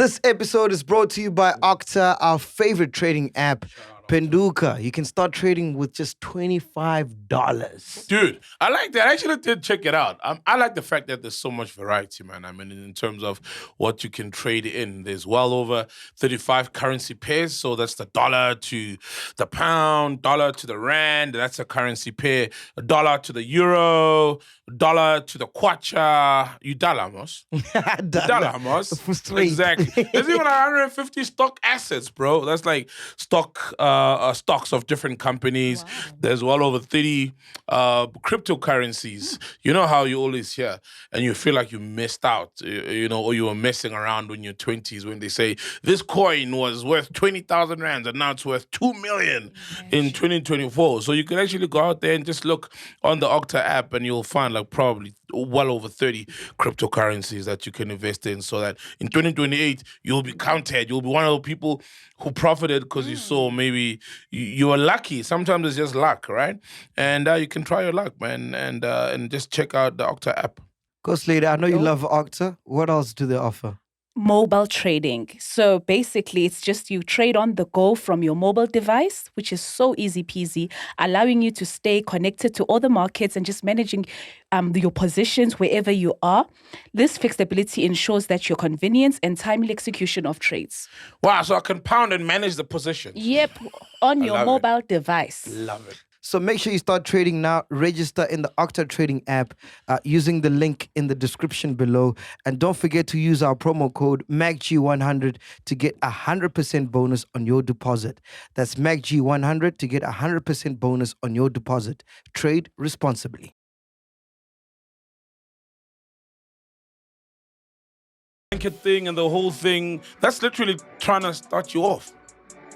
This episode is brought to you by Okta, our favorite trading app. Penduka, you can start trading with just $25. Dude, I like that. I actually did check it out. I like the fact that there's so much variety, man. I mean, in terms of what you can trade in, there's well over 35 currency pairs. So that's the dollar to the pound, dollar to the rand. That's a currency pair. A dollar to the euro, dollar to the kwacha. You dollar, Amos. Dollar, Amos. Exactly. There's even 150 stock assets, bro. That's like stocks of different companies. Wow. There's well over 30 cryptocurrencies. You know how you always hear and you feel like you missed out, or you were messing around in your 20s when they say this coin was worth 20,000 rands and now it's worth 2 million in 2024. So you can actually go out there and just look on the Okta app and you'll find like probably well over 30 cryptocurrencies that you can invest in, so that in 2028 you'll be counted. You'll be one of the people who profited because you saw maybe you were lucky. Sometimes it's just luck, right? And you can try your luck, man, and just check out the Okta app. Ghost Lady, I know you love Okta. What else do they offer? Mobile trading. So basically, it's just you trade on the go from your mobile device, which is so easy peasy, allowing you to stay connected to all the markets and just managing your positions wherever you are. This flexibility ensures that your convenience and timely execution of trades. Wow, so I can pound and manage the position. Yep, on your mobile device. Love it. So make sure you start trading now. Register in the Okta trading app using the link in the description below. And don't forget to use our promo code MacG100 to get 100% bonus on your deposit. That's MacG100 to get 100% bonus on your deposit. Trade responsibly. Blanket thing and the whole thing, that's literally trying to start you off.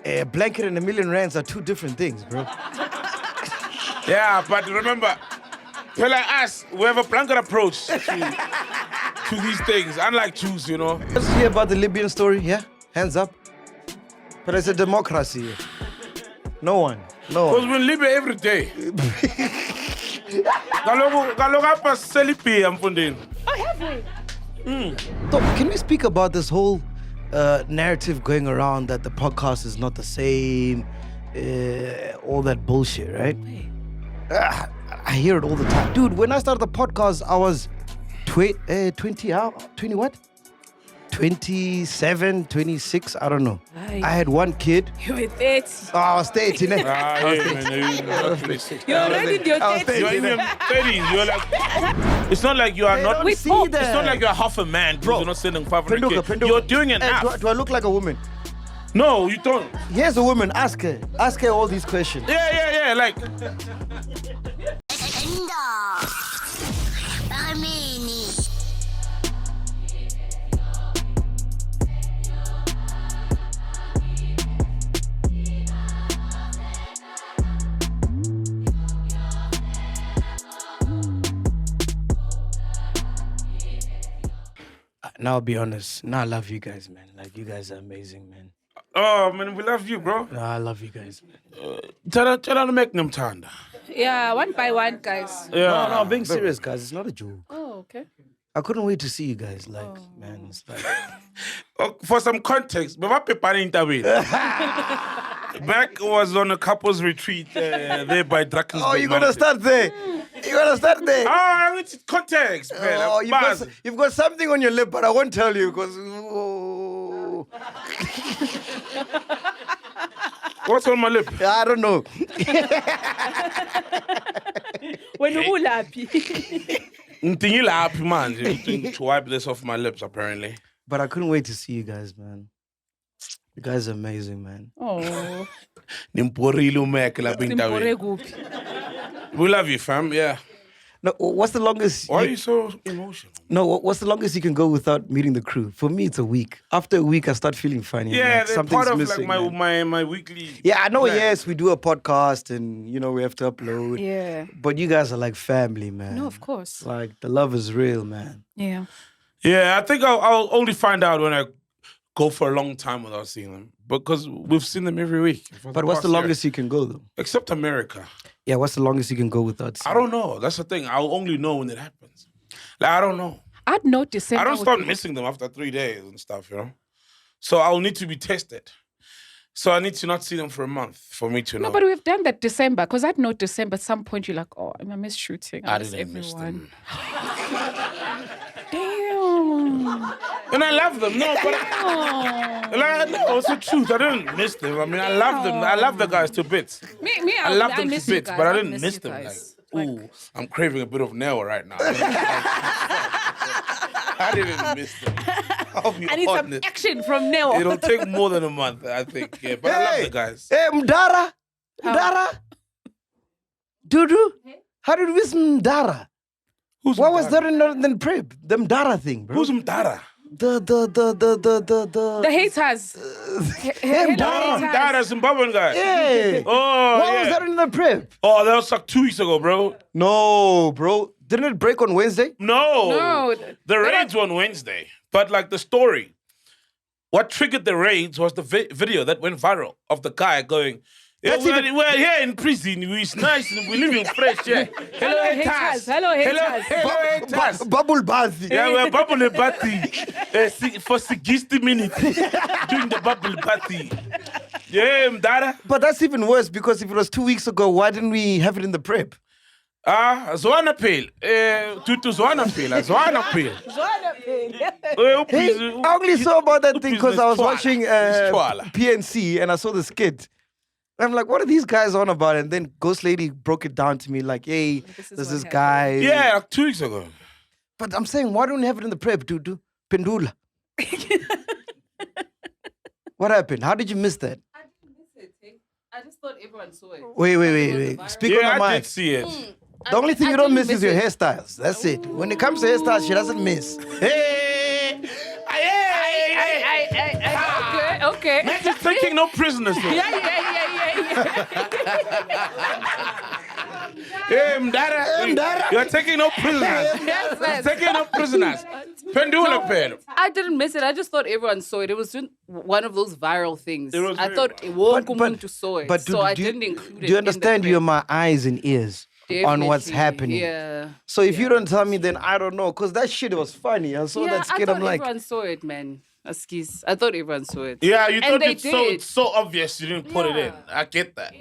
A blanket and $1,000,000 rands are two different things, bro. Yeah, but remember, people like us, we have a blanket approach to these things, unlike Jews, Let's hear about the Libyan story, yeah? Hands up. But it's a democracy. No one. Because we're in Libya every day. Oh, have we? So, can we speak about this whole narrative going around that the podcast is not the same, all that bullshit, right? I hear it all the time. Dude, when I started the podcast, I was 20 what? 27, 26, I don't know. Aye. I had one kid. You were 30. Oh, I was 30, innit? You're already in your 30s. You're in your 30s. You're like, it's not like you are not. It's not like you're half a man. Bro, you're not selling 500 Penduka. You're doing it now. Do I look like a woman? No, you don't. Here's a woman. Ask her. Ask her all these questions. Yeah. Like. Now I'll be honest. Now I love you guys, man. Like, you guys are amazing, man. Oh, man, we love you, bro. No, I love you guys, man. Tell her to make them tanda. Yeah, one by one, guys. Yeah. No, I'm being serious, guys. It's not a joke. Oh, okay. I couldn't wait to see you guys. Like, man, it's like... For some context, Mac was on a couple's retreat there by Drakensberg. Oh, you're going to start there. You're going to start there. Oh, I need context, man. Oh, you've got something on your lip, but I won't tell you because... What's on my lip? I don't know. When you happy. Man. To wipe this off my lips, apparently. But I couldn't wait to see you guys, man. You guys are amazing, man. Oh. We love you, fam. Yeah. No, what's the longest... Why are you so emotional? No, what's the longest you can go without meeting the crew? For me, it's a week. After a week, I start feeling funny. Yeah, like they're something's part of missing, like my weekly... Yeah, I know, plan. yes, we do a podcast and, we have to upload. Yeah. But you guys are like family, man. No, of course. Like, the love is real, man. Yeah. Yeah, I think I'll only find out when I go for a long time without seeing them. Because we've seen them every week. But what's the longest you can go, though? Except America. Yeah, what's the longest you can go without seeing? I don't know. That's the thing. I'll only know when it happens. Like, I don't know. I'd notice. I don't start missing them after 3 days and stuff, So I'll need to be tested. So I need to not see them for a month for me to know. No, but we've done that December, because I'd know December at some point you're like, oh, I miss shooting. I miss didn't miss everyone. them. Damn. And I love them. No, but no, it's the truth. I didn't miss them. I mean, I love them. I love the guys to bits. I love them to miss you bits, guys. but I I didn't miss miss you them. guys. Like, ooh, I'm craving a bit of Neo right now. I didn't miss them. I'll be I need some honest. action from Neo. It'll take more than a month, I think. Yeah, but I love the guys. Hey, Mdara. Mdara. Dudu. How did we miss Mdara? Who's What was Mdara? that in the prep? The Mdara thing, bro. Who's Mdara? The The haters. Oh, Mdara, Zimbabwean guy. Yeah. Oh, What yeah. was that in the prep? Oh, that was like 2 weeks ago, bro. No, bro. Didn't it break on Wednesday? No. No. The raids were on Wednesday. But like the story, what triggered the raids was the video that went viral of the guy going, yeah, we're here in prison. It's nice and we're living fresh. Yeah. Hello, haters. Hello, haters. Hello, haters. Bubble bath. Yeah, we're bubble party for 60 minutes doing the bubble party. Yeah, Mdara. But that's even worse because if it was 2 weeks ago, why didn't we have it in the prep? Zwana Pale. Tutu Zwana Pale. Zwana Pale. Hey, I only saw about that thing because I was watching Twala. PNC and I saw the skit. I'm like, what are these guys on about? And then Ghost Lady broke it down to me like, hey, there's this guy. Yeah, like 2 weeks ago. But I'm saying, why don't we have it in the prep, Dudu? Pendula. What happened? How did you miss that? I didn't miss it. I just thought everyone saw it. Wait. Speak on Yeah, the I mic. did see it. The only thing you don't miss is your it. hairstyles. That's it. When it comes to hairstyles, she doesn't miss. Hey! Okay. Man, just taking no prisoners. Though. Yeah. Hey, Mdara. You're taking no prisoners. You're taking no prisoners. Pendula Pale. I didn't miss it. I just thought everyone saw it. It was just one of those viral things. It was I very thought viral. Umuntu saw it. But so I didn't include it. Do you understand? in the You're my eyes and ears on what's Definitely, happening. Yeah. So if you don't tell me, then I don't know. Because that shit was funny. I saw Yeah, that skit. I I'm thought like, everyone saw it, man. Askis. I thought everyone saw it. Yeah, you And thought they it's did. so obvious you didn't put it in. I get that.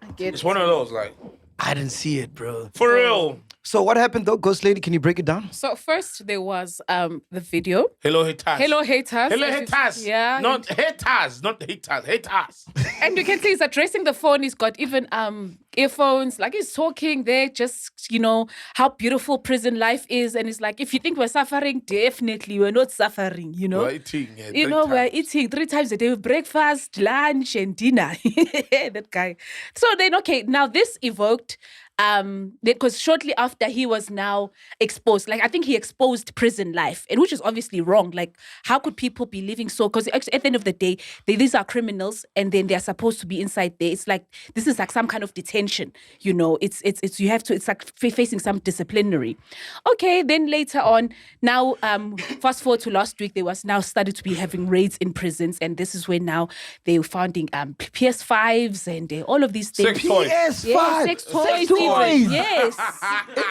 I get It's it. one of those, like, I didn't see it, bro. for real. So what happened though, Ghost Lady? Can you break it down? So first there was the video. Hello, haters. Hello, haters. Hello, haters. Yeah. Not haters, not haters. Haters. And you can see he's addressing the phone. He's got even earphones. Like he's talking there, just, how beautiful prison life is. And it's like, if you think we're suffering, definitely we're not suffering, We're eating. We're eating 3 times a day with breakfast, lunch, and dinner. That guy. So then, okay, now this evoked, because shortly after he was now exposed, like I think he exposed prison life, and which is obviously wrong. Like, how could people be living so? Because at the end of the day, these are criminals, and then they're supposed to be inside there. It's like this is like some kind of detention, It's you have to. It's like facing some disciplinary. Okay, then later on, now fast forward to last week, they was now started to be having raids in prisons, and this is when now they were finding PS5s and all of these things. Sex toys. PS5. Yes, sex toys. toys. Yes.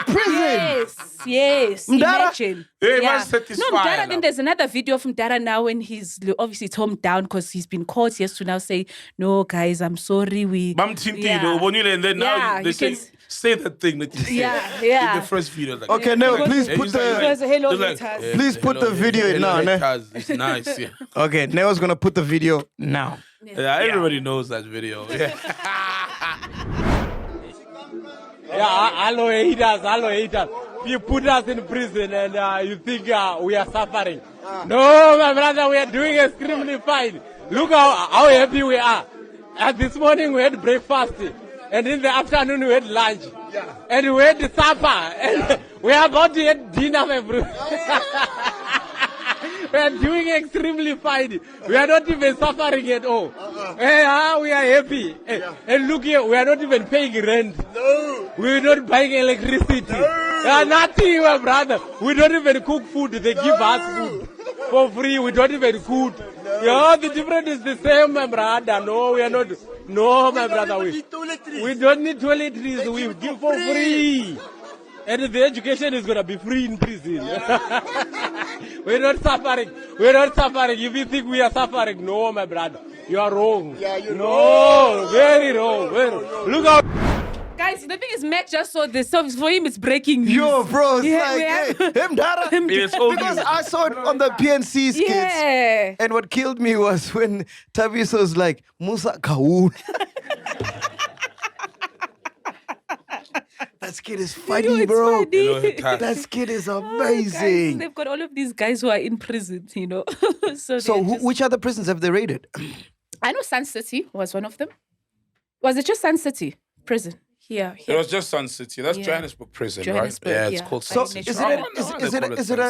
Prison. Yes. Mdara? Imagine. Hey, man, satisfy No, Mdara, now. then there's another video from Mdara now when he's obviously toned down because he's been caught. He has to now say, no, guys, I'm sorry. Mam Tinti, and then now Yeah, they you say, can say that thing that you said. Yeah. In the first video. Like, Okay, now please and put he's like, the. hello, he's like, haters. Please put the video in now, ne? haters. It's nice, yeah. Okay, Neo's gonna put the video now. Yeah, everybody knows that video. Yeah. Yeah, hello haters. You put us in prison and you think we are suffering. No, my brother, we are doing extremely fine. Look how happy we are. This morning we had breakfast, and in the afternoon we had lunch, and we had supper, and we are about to have dinner, my bro. We are doing extremely fine. We are not even suffering at all. We are happy. And look here, we are not even paying rent. No. We are not buying electricity. No. Nothing, my brother. We don't even cook food. They give us food for free. We don't even cook. No. The difference is the same, my brother. No, we are not. No, my brother. We don't need toiletries. We give for free. And the education is going to be free in prison. We're not suffering. We're not suffering. If you think we are suffering, no, my brother. You are wrong. Yeah, you're no, very wrong. Very wrong. Look out. Guys, the thing is, Mac just saw this, so for him it's breaking news. Yo, bro, it's Yeah, we like, have- hey, him Dara. It's all Because you. I saw it on the PNC skits. Yeah. And what killed me was when Tabiso was like, Musa Kaun. That skit is funny, it's bro. funny. You know, it has- That skit is Guys, amazing. they've got all of these guys who are in prison, you know. so So, they're just- which other prisons have they raided? I know Sun City was one of them. Was it just Sun City prison? Here. It was just Sun City. That's Yeah. Johannesburg prison, Johannesburg, right? Yeah, it's yeah. called So Sun Sun City. is City. it I wonder why they call an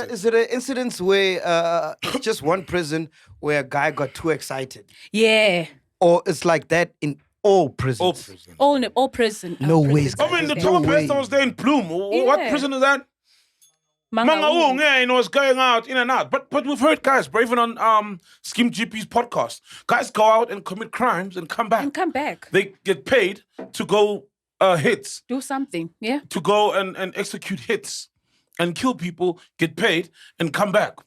Sun City. incident where it's just one prison where a guy got too excited, Yeah. or it's like that in all prisons? All prison. All prison. No ways, prisons. I mean, the No top way. person was there in Plume. What Yeah. prison is that? Mangaung. Mangaung, yeah, you know, it's going out, in and out. But we've heard guys, bro, even on Skim GP's podcast, guys go out and commit crimes and come back. And come back. They get paid to go hits, Do something. Yeah. to go and execute hits and kill people, get paid, and come back.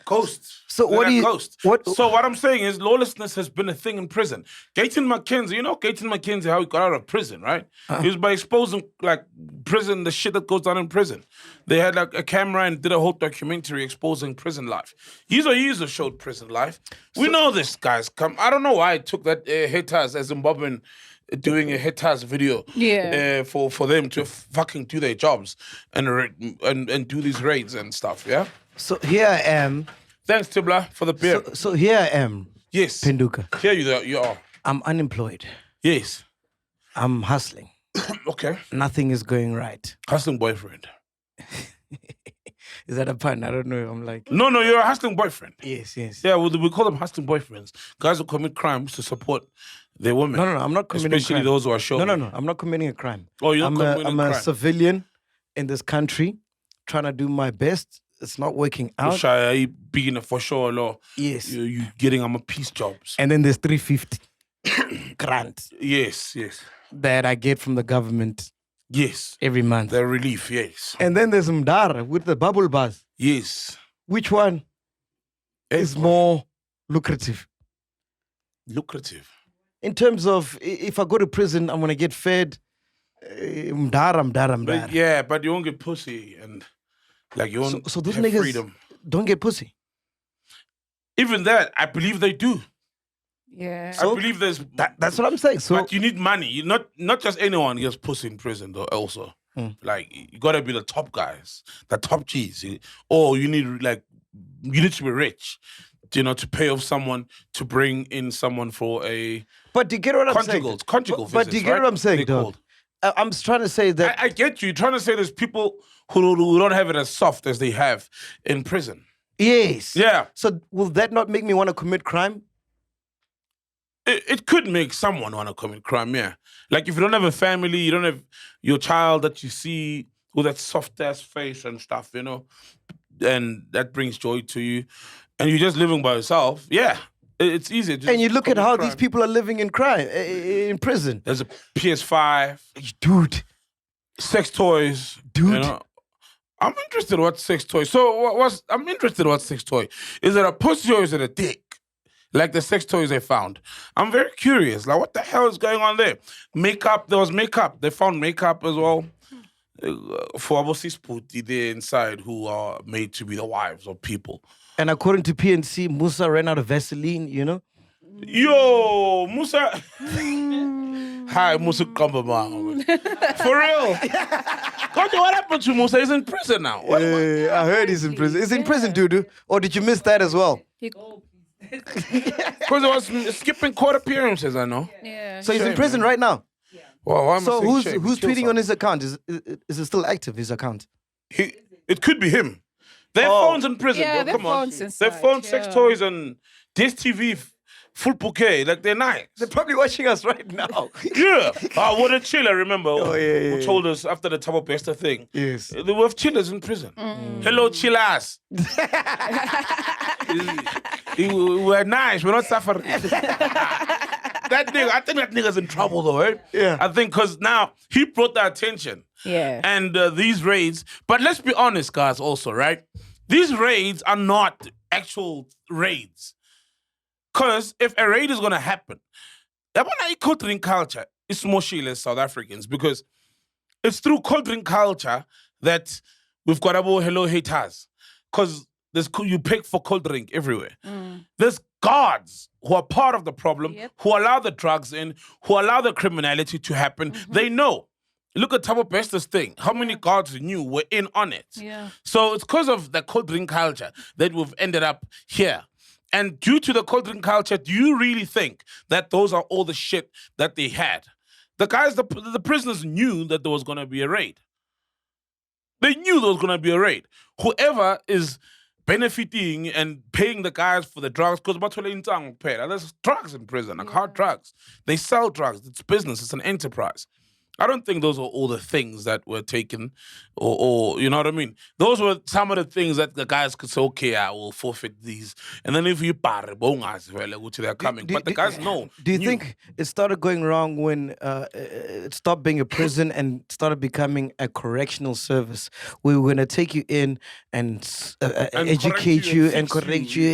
Ghosts. So They're what do like you- ghosts. what- So what I'm saying is lawlessness has been a thing in prison. Gayton McKenzie, you know Gayton McKenzie, how he got out of prison, right? He was by exposing like prison, the shit that goes down in prison. They had like a camera and did a whole documentary exposing prison life. Yeezo showed prison life. We know this, guys. I don't know why I took that Hitters as Zimbabwean doing a Hitters video Yeah. for them to fucking do their jobs and do these raids and stuff, yeah? So here I am. Thanks, Tibla, for the beer. So here I am, Yes. Penduka. Here you are. I'm unemployed. Yes. I'm hustling. Okay. Nothing is going right. Hustling boyfriend. Is that a pun? I don't know. I'm like, No, you're a hustling boyfriend. yes. Yeah, we call them hustling boyfriends. Guys who commit crimes to support their women. No, I'm not committing Especially crime. those who are showing. No, I'm not committing a crime. Oh, you're not I'm committing a a crime. civilian in this country, trying to do my best. It's not working out. Shaya, you being for sure, law. Yes. You getting a peace jobs. And then there's 350 grant Yes. that I get from the government Yes. every month. The relief, yes. And then there's Mdara with the bubble bars. Yes. Which one is more lucrative? Lucrative. In terms of if I go to prison, I'm gonna get fed. Mdara. But, yeah, but you won't get pussy and like you won't So those have niggas freedom. don't get pussy. Even that, I believe they do. Yeah. I believe there's That's what I'm saying. So but you need money. You not just anyone gets pussy in prison though. Also, like you gotta be the top guys, the top G's. Or you need to be rich, to pay off someone to bring in someone for a but do you get what I'm saying? conjugal But visits, do you get right? what I'm saying, They're dog? called. I'm just trying to say that I get you. You're trying to say there's people who don't have it as soft as they have in prison. yes. Yeah. So will that not make me want to commit crime? It could make someone want to commit crime, yeah. Like if you don't have a family, you don't have your child that you see with that soft ass face and stuff, and that brings joy to you, and you're just living by yourself, yeah. It's easy. Just And you look at commit how crime. these people are living in crime, in prison. There's a PS5, Dude, sex toys, Dude. I'm interested in what sex toy. So I'm interested in what sex toy. Is it a pussy or is it a dick? Like the sex toys they found. I'm very curious. Like, what the hell is going on there? Makeup. There was makeup. They found makeup as well. For Abosi Sputi there inside who are made to be the wives of people. and according to PNC, Musa ran out of Vaseline, Yo, Musa. Hi, Musa Kambama. For real. God, what happened to Musa? He's in prison now. What? I heard he's in prison. Is he in prison, Dudu? Or did you miss that as well? Because it was skipping court appearances, I know. Yeah. So he's in Shame, prison man. right now. Well, why am I So saying who's shame? who's Kill tweeting on someone. his account? Is it still active, his account? It could be him. They have phones in prison, Yeah, bro. they Come have on. phones They inside, have phones, sex yeah. toys, and this TV, full bouquet. Like, they're nice. They're probably watching us right now. Yeah. What a chiller, remember? yeah, Who told us after the Tabo Besta thing. Yes. They have chillers in prison. Hello, chillers. We're nice. We're not suffering. I think that nigga's in trouble though, right? Yeah. I think because now he brought the attention. Yeah. And these raids, but let's be honest, guys, also, right? These raids are not actual raids. Because if a raid is going to happen, cold drink culture is more as South Africans because it's through cold drink culture that we've got about hello haters. Because you pick for cold drink everywhere. There's guards who are part of the problem, who allow the drugs in, who allow the criminality to happen. They know. Look at Thabo Besta's thing. How many guards knew were in on it? Yeah. So it's because of the cold drink culture that we've ended up here. And due to the cold drink culture, do you really think that those are all the shit that they had? The guys, the prisoners knew that there was going to be a raid. They knew there was going to be a raid. Whoever is benefiting and paying the guys for the drugs, because there's drugs in prison, like hard drugs. They sell drugs. It's business. It's an enterprise. I don't think those are all the things that were taken, or you know what I mean? Those were some of the things that the guys could say, okay, I will forfeit these. And then if you they're coming. But the guys know. Do you think it started going wrong when it stopped being a prison and started becoming a correctional service? We were going to take you in and educate you and correct you,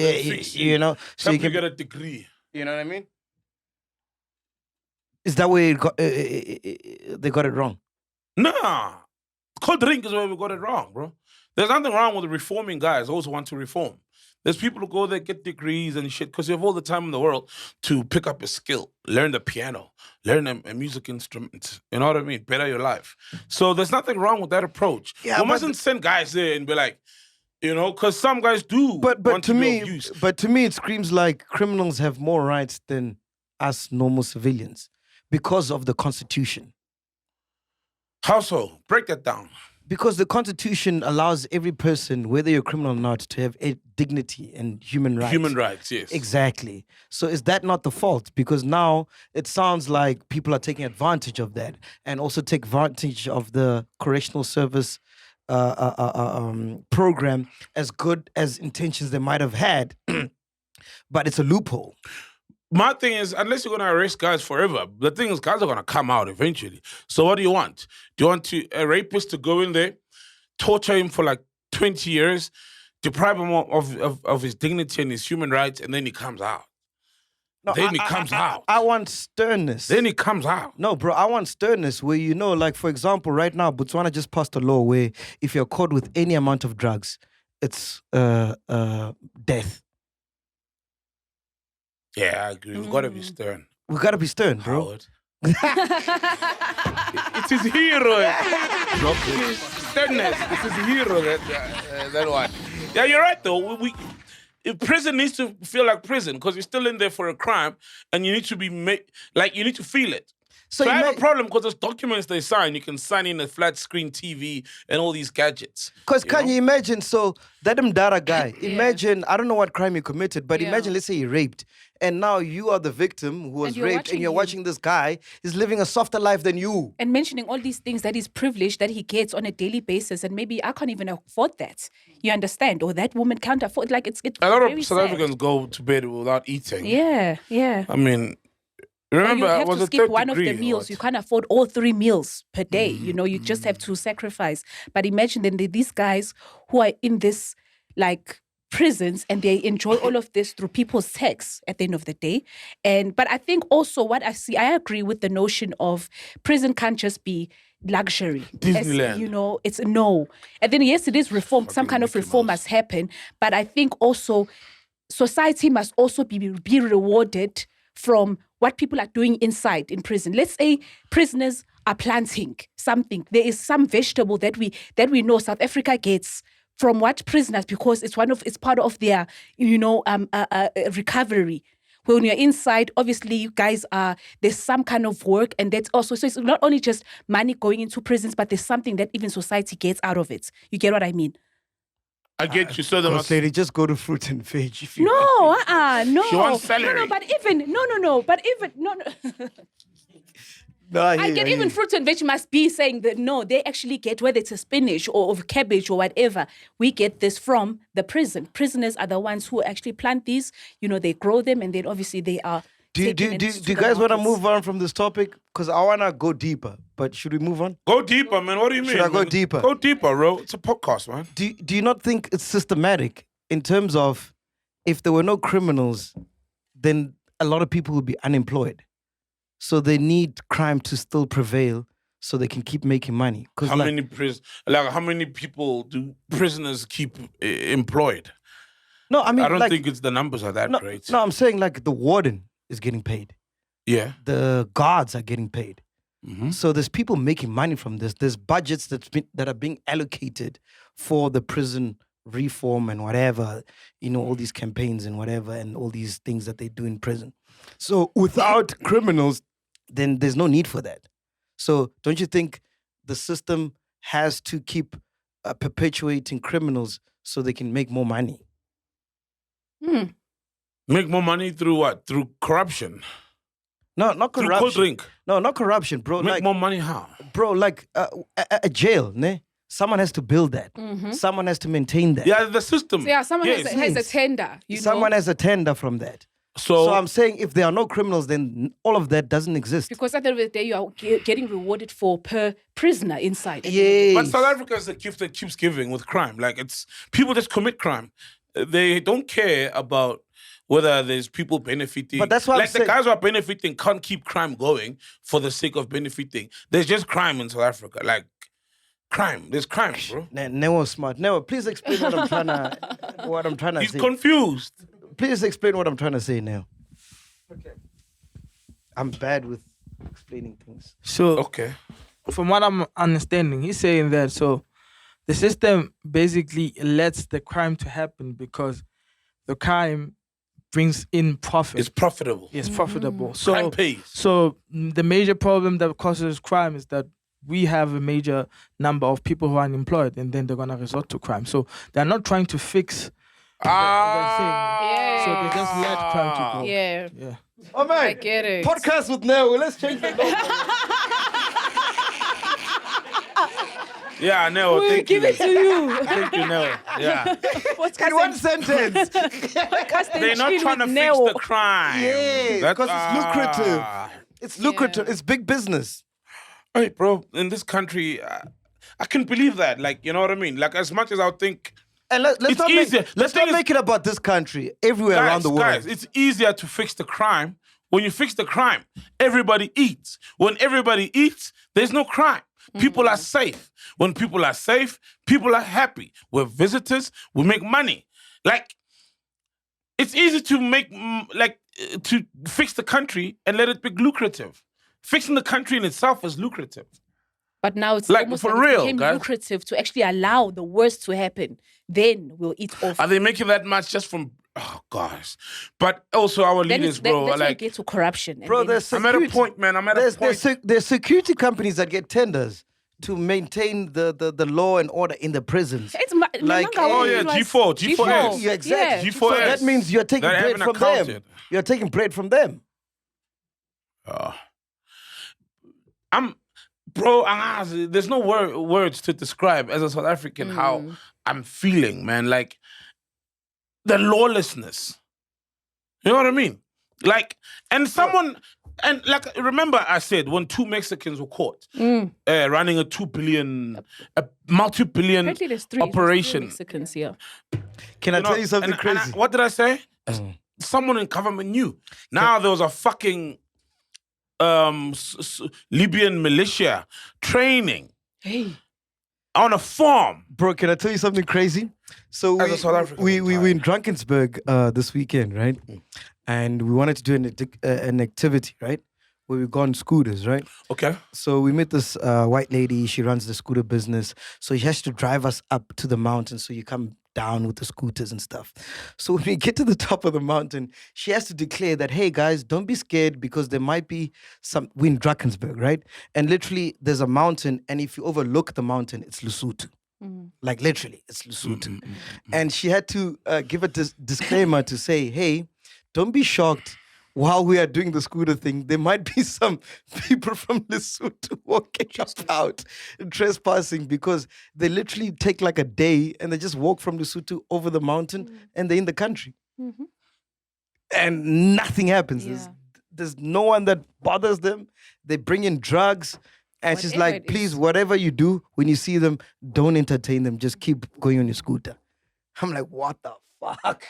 you know? So you can get a degree. You know what I mean? Is that where they got it wrong? Nah. Cold drink is where we got it wrong, bro. There's nothing wrong with reforming guys who also want to reform. There's people who go there, get degrees and shit, because you have all the time in the world to pick up a skill, learn the piano, learn a music instrument. You know what I mean? Better your life. So there's nothing wrong with that approach. Yeah, we mustn't send guys there and be like, you know, because some guys do want to be of use. But to me, it screams like criminals have more rights than us normal civilians. Because of the Constitution. How so? Break that down. Because the Constitution allows every person, whether you're a criminal or not, to have a dignity and human rights. Human rights, yes. Exactly. So is that not the fault? Because now it sounds like people are taking advantage of that and also take advantage of the correctional service program, as good as intentions they might have had, but it's a loophole. My thing is, unless you're going to arrest guys forever, the thing is, guys are going to come out eventually. So what do you want? Do you want a rapist to go in there, torture him for like 20 years, deprive him of his dignity and his human rights, and then he comes out? No, then he comes out. I want sternness. Then he comes out. No, bro, I want sternness where, you know, like, for example, right now, Botswana just passed a law where if you're caught with any amount of drugs, it's death. Yeah, I agree. We've got to be stern. We gotta be stern, bro. Howard. It's his hero. Sternness. It's his hero. That one. Yeah, you're right though. If prison needs to feel like prison because you're still in there for a crime, and you need to be you need to feel it. So I have a problem because those documents they sign, you can sign in a flat screen TV and all these gadgets. Because can you imagine, so that Mdara guy, imagine, I don't know what crime he committed, but imagine, let's say he raped, and now you are the victim who was raped, and you're watching this guy, he's living a softer life than you. And mentioning all these things that is privilege that he gets on a daily basis, and maybe I can't even afford that. You understand? Or that woman can't afford, like it's a lot very of South Africans go to bed without eating. Yeah. I mean, remember, you have was to a skip third one of degree, the meals. You can't afford all 3 meals per day. You know, you just have to sacrifice. But imagine then these guys who are in this like prisons and they enjoy all of this through people's sex at the end of the day. But I think also what I see, I agree with the notion of prison can't just be luxury. Disneyland. You know, it's no. And then yes, it is reform. Some kind of reform must happen. But I think also society must also be rewarded from what people are doing inside in prison. Let's say prisoners are planting something. There is some vegetable that we know South Africa gets from what prisoners, because it's part of their recovery. When you're inside, obviously you guys there's some kind of work, and that's also, so it's not only just money going into prisons, but there's something that even society gets out of it. You get what I mean? I get you. So they just go to fruit and veg. If you no. She wants salary. No. No, I get even fruit and veg must be saying that no, they actually get, whether it's a spinach or of cabbage or whatever, we get this from the prison. Prisoners are the ones who actually plant these, they grow them, and then obviously they are Do taken you into the guys want to markets. move on from this topic? Because I want to go deeper. But should we move on? Go deeper, man. What do you mean? Should I go man? deeper? Go deeper, bro. It's a podcast, man. Do you not think it's systematic in terms of if there were no criminals, then a lot of people would be unemployed. So they need crime to still prevail so they can keep making money. How many people do prisoners keep employed? No, I mean, I don't like, think it's the numbers are that great. No, I'm saying like the warden is getting paid. Yeah. The guards are getting paid. Mm-hmm. So there's people making money from this. There's budgets that are being allocated for the prison reform and whatever, all these campaigns and whatever, and all these things that they do in prison. So without criminals, then there's no need for that. So don't you think the system has to keep perpetuating criminals so they can make more money? Make more money through what? Through corruption. No, not Through corruption. cold drink. No, not corruption, bro. Make more money how? Bro, like a jail, ne? Someone has to build that. Someone has to maintain that. Yeah, the system. So yeah, someone Yes. has a tender. Someone has a tender from that. So I'm saying if there are no criminals, then all of that doesn't exist. Because at the end of the day, you are getting rewarded for per prisoner inside. Yes. But South Africa is the gift that keeps giving with crime. Like it's people just commit crime. They don't care about whether there's people benefiting. But that's what like I'm the saying. guys who are benefiting can't keep crime going for the sake of benefiting. There's just crime in South Africa. Like crime. There's crime, bro. Never smart. Never. Please explain what I'm trying to He's say. confused. Please explain what I'm trying to say now. Okay. I'm bad with explaining things. So, Okay. from what I'm understanding, he's saying that the system basically lets the crime to happen because the crime brings in profit. It's profitable. It's profitable. Crime pays. So the major problem that causes crime is that we have a major number of people who are unemployed, and then they're gonna resort to crime. So they're not trying to fix the thing. So they just let crime to go. Yeah. Yeah. Oh man, I get it. Podcast with Neo. Let's change the logo. Yeah, no, thank Give you. it to you. Thank you, no. Yeah. In one sentence. They're not trying to fix the crime. Yeah, because it's lucrative. It's lucrative. It's big business. Hey, bro, in this country, I can believe that. Like, you know what I mean? Like, as much as I would think. And let's It's not easier. The let's thing not is- make it about this country. Everywhere around the world. Guys, it's easier to fix the crime. When you fix the crime, everybody eats. When everybody eats, there's no crime. People are safe. When people are safe, people are happy. We're visitors. We make money. Like, it's easy to make, to fix the country and let it be lucrative. Fixing the country in itself is lucrative. But now it's Like, almost for like it real, became guys. lucrative to actually allow the worst to happen. Then we'll eat off. Are they making that much just from, oh, gosh. But also our Then leaders, it's, bro, that's are when you like, get to corruption. and Bro, then there's I'm at a security. point, man. I'm at a point. There's security companies that get tenders to maintain the law and order in the prisons. It's Like, Oh, yeah, was- G4, G4S. Yeah, exactly. Yeah. So that means you're taking That I bread haven't from them. accounted. You're taking bread from them. There's no words to describe as a South African how I'm feeling, man. Like the lawlessness. You know what I mean? Like, and someone, and like, remember I said when two Mexicans were caught running a multi-billion Apparently there's three operation. Mexicans here. Can I tell you something and crazy? what did I say? Someone in government knew. Now there was a fucking Libyan militia training on a farm. Bro, can I tell you something crazy? So As a South African, we I'm were in Drakensberg this weekend, right? And we wanted to do an activity, right? Where we go on scooters, right? Okay. So we met this white lady. She runs the scooter business. So she has to drive us up to the mountain. So you come down with the scooters and stuff. So when we get to the top of the mountain, she has to declare that, hey guys, don't be scared because there might be we're in Drakensberg, right? And literally there's a mountain, and if you overlook the mountain, it's Lesotho. Like literally, it's Lesotho. And she had to give a disclaimer to say, hey, don't be shocked. While we are doing the scooter thing, there might be some people from Lesotho walking out and trespassing because they literally take like a day and they just walk from Lesotho over the mountain and they're in the country. And nothing happens. Yeah. There's no one that bothers them. They bring in drugs. And she's Whatever like, it please, is. whatever you do, when you see them, don't entertain them. Just keep going on your scooter. I'm like, what the fuck?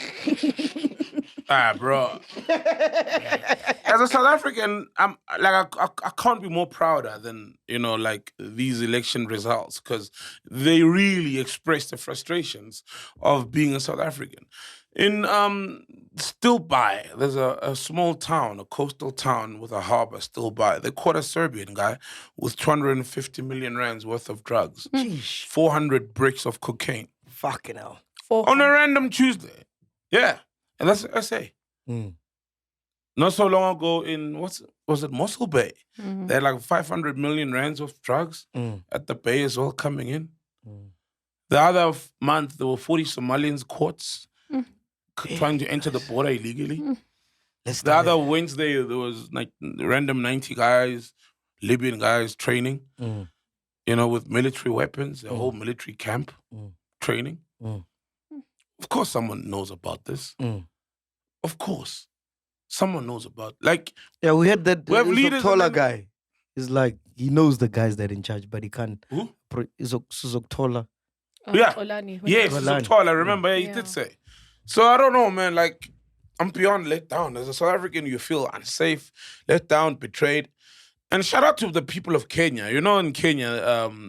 Bro. As a South African, I'm like I can't be more prouder than like these election results because they really express the frustrations of being a South African. In Stilbaai, there's a small town, a coastal town with a harbor, Stilbaai. They caught a Serbian guy with 250 million rands worth of drugs, 400 bricks of cocaine. Fucking hell. On a random Tuesday. Yeah. And that's SA. Not so long ago in, was it Mossel Bay? They had like 500 million rands of drugs at the bay as well coming in. The other month, there were 40 Somalians caught trying to enter the border illegally. The other Wednesday, there was like random 90 guys, Libyan guys training, with military weapons, a whole military camp training. Of course someone knows about this. Of course. Someone knows about Yeah, we had that we have leaders taller and guy. He's like, he knows the guys that are in charge, but he can't. Who? Zoktola. Yeah. Olani, Yes, Olani. it's tall. I remember. Yeah, he Yeah. did say. So I don't know, man. Like, I'm beyond let down. As a South African, you feel unsafe, let down, betrayed. And shout out to the people of Kenya. In Kenya,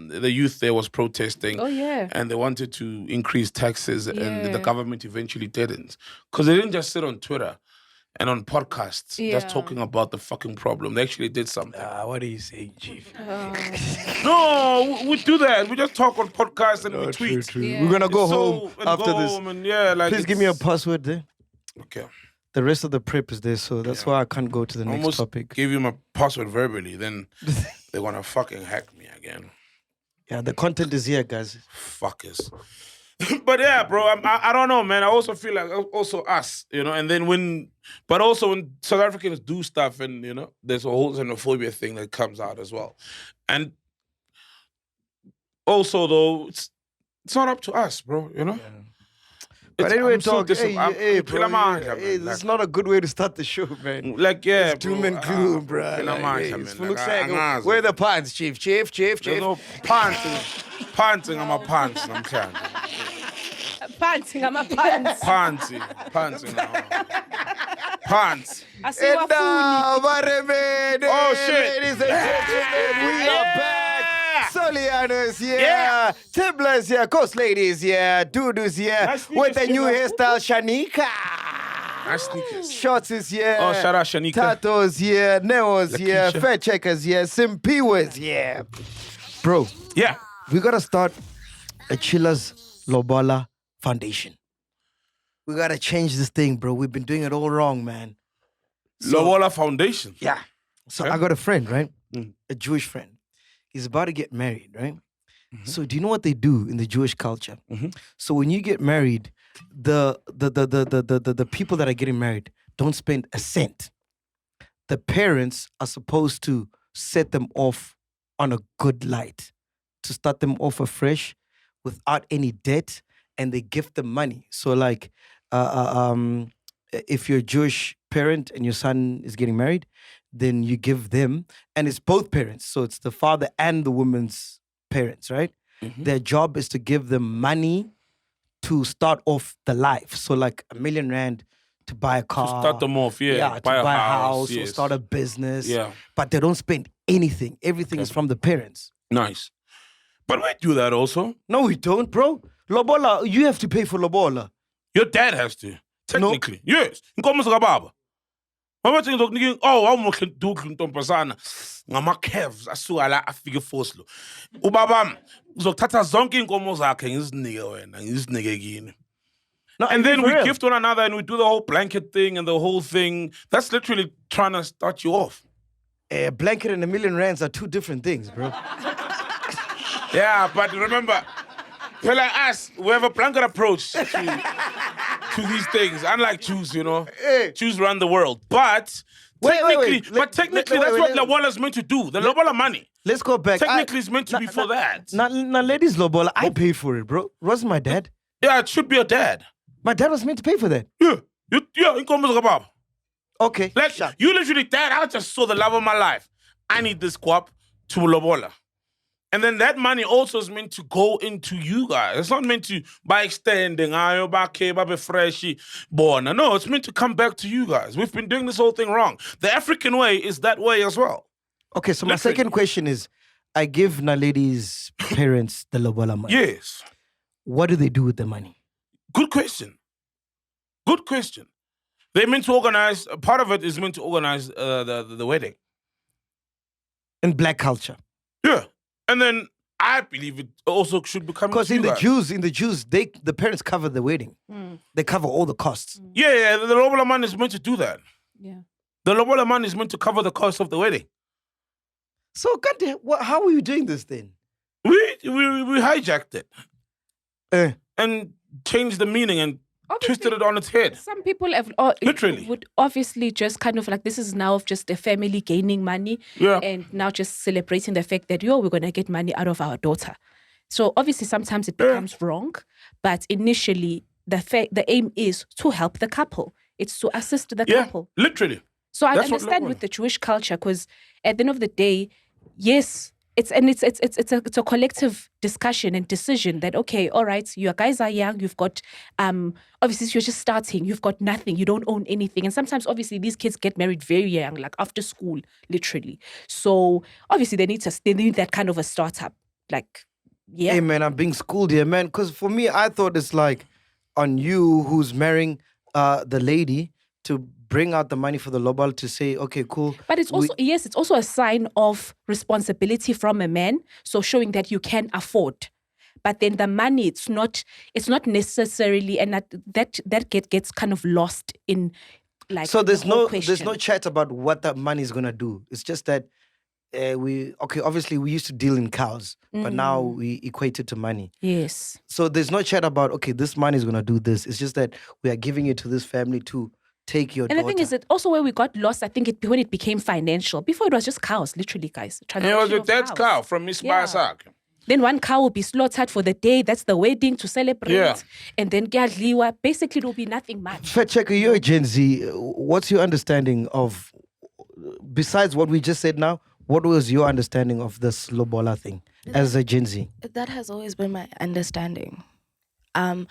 the youth there was protesting. Oh, yeah. And they wanted to increase taxes, and the Yeah. government eventually didn't. Because they didn't just sit on Twitter and on podcasts just Yeah. talking about the fucking problem. They actually did something. What are you saying, Chief? No, we do that. We just talk on podcasts and we tweet. True. Yeah. We're going to go So- home and after go this. home and like Please give me a it's- password there. Okay. The rest of the prep is there, so that's why I can't go to the next Almost topic. give you my password verbally, then they're gonna fucking hack me again. Yeah, the content is here, guys. Fuckers. But yeah, bro, I don't know, man. I also feel like also us, and then when South Africans do stuff and, there's a whole xenophobia thing that comes out as well. And also, though, it's not up to us, bro, But anyway, I'm so dog, hey, Phila bro, amandla, hey, man. this is not a good way to start the show, man. Like, yeah, It's doom and gloom, bro. Phila amandla, It's man. full of sag. Angazi. Where are the pants, Chief? Chief. There's no panting on my pants, I'm trying. Panting, I'm a pants. Panting. Pants. I see what food. Oh, shit. Ladies and gentlemen, we are back. Soliano is here. Tibbler is here. Coast Lady is here. Dudu's here. Nice With the sneakers, new Tibbler. hairstyle, Shanika. Nice sneakers. Shots is here. Oh, shout out Shanika. Tato's here. Neo's here. Lakeisha. Fair Checkers here. Simpiwa's here. Bro, Yeah. we gotta start a Chillers Lobola Foundation. We gotta change this thing, bro. We've been doing it all wrong, man. Lobola Foundation. Yeah. So Okay. I got a friend, right? Mm. A Jewish friend. He's about to get married, right? So do you know what they do in the Jewish culture? So when you get married, the people that are getting married don't spend a cent. The parents are supposed to set them off on a good light, to start them off afresh without any debt, and they gift them money. So like, if you're a Jewish parent and your son is getting married, then you give them, and it's both parents. So it's the father and the woman's parents, right? Their job is to give them money to start off the life. So like R1 million to buy a car. Start them off, To buy a house or yes. start a business. Yeah. But they don't spend anything. Everything is from the parents. Nice. But we do that also. No, we don't, bro. Lobola, you have to pay for Lobola. Your dad has to. Technically. Yes. Inkomo zikababa. Mama thinks ngokunika awumuhle duku ntombazana ngama-calves asuka la afike Foslo. Ubabam uzokuthatha zonke inkomo zakhe ngizinike wena, ngizinike kini. No, And then for we real. gift one another and we do the whole blanket thing and the whole thing. That's literally trying to start you off. A blanket and R1 million are two different things, bro. Yeah, but remember, well, like us, we have a blanket approach to these things. Unlike Jews, Jews run the world. But Wait, technically, wait, that's what wait. Lobola's meant to do. The Lobola money. Let's go back. Technically, it's meant to be for that. Now, ladies Lobola, I paid for it, bro. Wasn't my dad? Yeah, it should be your dad. My dad was meant to pay for that. Yeah, inkomo zikababa. Okay. Like, sharp. you literally, Dad, I just saw the love of my life. I need this guap to Lobola. And then that money also is meant to go into you guys. It's not meant to, by extending, freshy, born. No, it's meant to come back to you guys. We've been doing this whole thing wrong. The African way is that way as well. Okay, so my Literally. second question is, I give Naledi's parents the Lobola money. Yes. What do they do with the money? Good question. Good question. They're meant to organize, part of it is meant to organize the wedding. In black culture. Yeah. And then I believe it also should become Because in the Jews, the parents cover the wedding. They cover all the costs. Yeah, the Lobola man is meant to do that. Yeah. The Lobola man is meant to cover the cost of the wedding. So, how are you doing this then? We hijacked it Eh. and changed the meaning and Obviously, twisted it on its head. Some people have Literally. would obviously just kind of like, this is now just a family gaining money, Yeah. and now just celebrating the fact that we're gonna get money out of our daughter. So obviously sometimes it becomes wrong, but initially the aim is to help the couple. It's to assist the couple. Literally. So I That's what understand Lobola- with the Jewish culture, because at the end of the day, yes, it's a collective discussion and decision that, okay, all right, you guys are young, you've got obviously you're just starting, you've got nothing, you don't own anything, and sometimes obviously these kids get married very young, like after school, literally. So obviously they need that kind of a startup, like Hey man, I'm being schooled here, man. Because for me, I thought it's like on you who's marrying the lady to bring out the money for the Lobola to say, okay, cool. But it's also, yes, it's also a sign of responsibility from a man. So showing that you can afford. But then the money, it's not necessarily, and that gets kind of lost in like. So there's the whole no question. chat about what that money is gonna do. It's just that obviously we used to deal in cows, but now we equate it to money. Yes. So there's no chat about, okay, this money is gonna do this. It's just that we are giving it to this family to take your And daughter. the thing is that also where we got lost, I think when it became financial. Before it was just cows, literally, guys. And it was Transaction your of dad's cows. cow from Miss Basak. Then one cow will be slaughtered for the day. That's the wedding to celebrate. Yeah. And then Gyadliwa. Basically, it will be nothing much. Fat Checker, you're a Gen Z. What's your understanding of, besides what we just said now, what was your understanding of this Lobola thing as a Gen Z? That has always been my understanding. I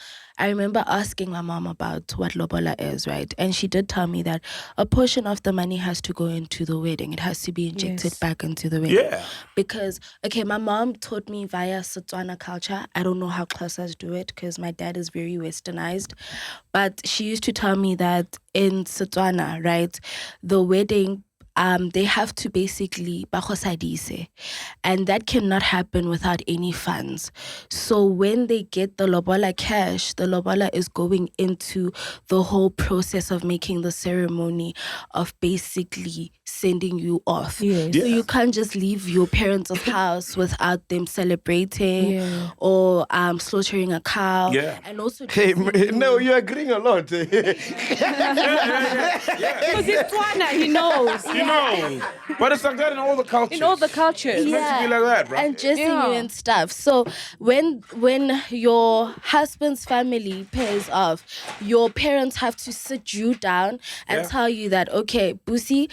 remember asking my mom about what Lobola is, right? And she did tell me that a portion of the money has to go into the wedding. It has to be injected back into the wedding. Yeah. Because, okay, my mom taught me via Setswana culture. I don't know how Xhosas do it because my dad is very westernized. But she used to tell me that in Setswana, right, the wedding, they have to basically bagosadise, and that cannot happen without any funds. So when they get the Lobola cash, the Lobola is going into the whole process of making the ceremony of basically sending you off. Yes. So you can't just leave your parents' house without them celebrating or slaughtering a cow. Yeah. And also Hey, no, you're agreeing a lot. Because it's Tswana, he knows. You know. But it's like that in all the cultures. In all the cultures. It's meant to be like that, bro. And dressing you and stuff. So when your husband's family pays off, your parents have to sit you down and tell you that, okay, Busi,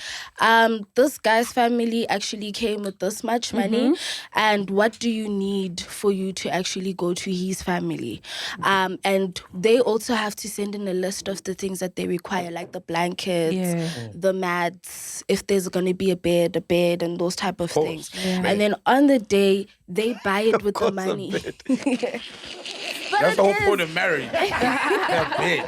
this guy's family actually came with this much money, and what do you need for you to actually go to his family? And they also have to send in a list of the things that they require, like the blankets, the mats, if there's going to be a bed, and those type of things. And then on the day, they buy it with the money. That's the whole point of marriage. That bed.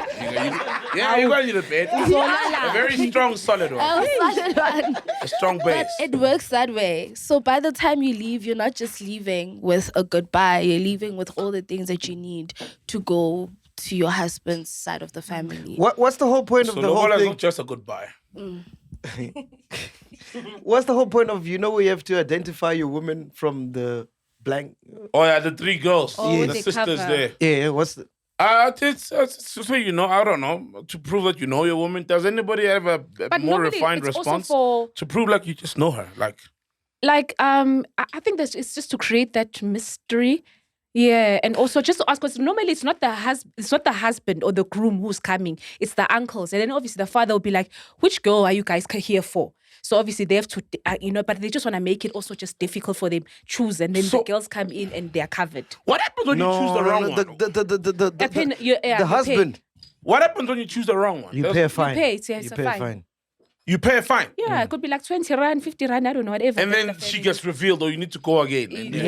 You got to need a bed. A very strong, solid one. A strong base. But it works that way. So by the time you leave, you're not just leaving with a goodbye. You're leaving with all the things that you need to go to your husband's side of the family. What's the whole point of So the whole Lobola is thing? not just a goodbye. What's the whole point of, where you have to identify your woman from the blank? Oh, yeah, the three girls. Oh, The they sisters cover. there. Yeah, what's the... It's so I don't know, to prove that you know your woman. Does anybody have a more refined it's response also to prove like you just know her? I think that it's just to create that mystery. Yeah, and also just to ask, because normally it's not the husband or the groom who's coming, it's the uncles, and then obviously the father will be like, "Which girl are you guys here for?" So obviously they have to, but they just want to make it also just difficult for them choose, and then the girls come in and they are covered. What happens when you choose the wrong one? The husband. What happens when you choose the wrong one? You pay a fine. You pay, it's a fine. You pay a fine. Yeah, it could be like 20 rand, 50 rand, I don't know, whatever. And then she gets revealed, or you need to go again. And You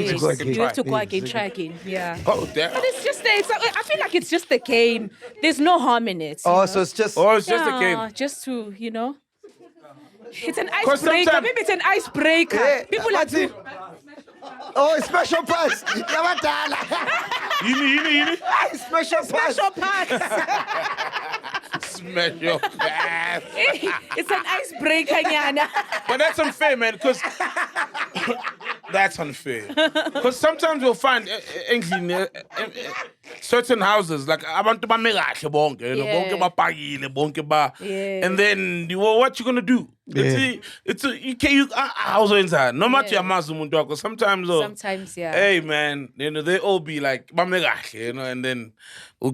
have to go again, try again. Yeah. Oh, damn. But it's just, I feel like it's just a game. There's no harm in it. Oh, so it's just. Oh, it's just a game. Just to, It's an icebreaker. Maybe it's an icebreaker. Yeah, People like to. Oh, special pass. You Special pass. Special pass. smash your ass. It's an icebreaker, Nyana. But that's unfair, man, because that's unfair. Because sometimes you'll find certain houses, like abantu bamekahle bonke, bonke bapagile, bonke ba. And then what you gonna do? No matter your mazumundu, sometimes yeah. Hey man, they all be like bamekahle, and then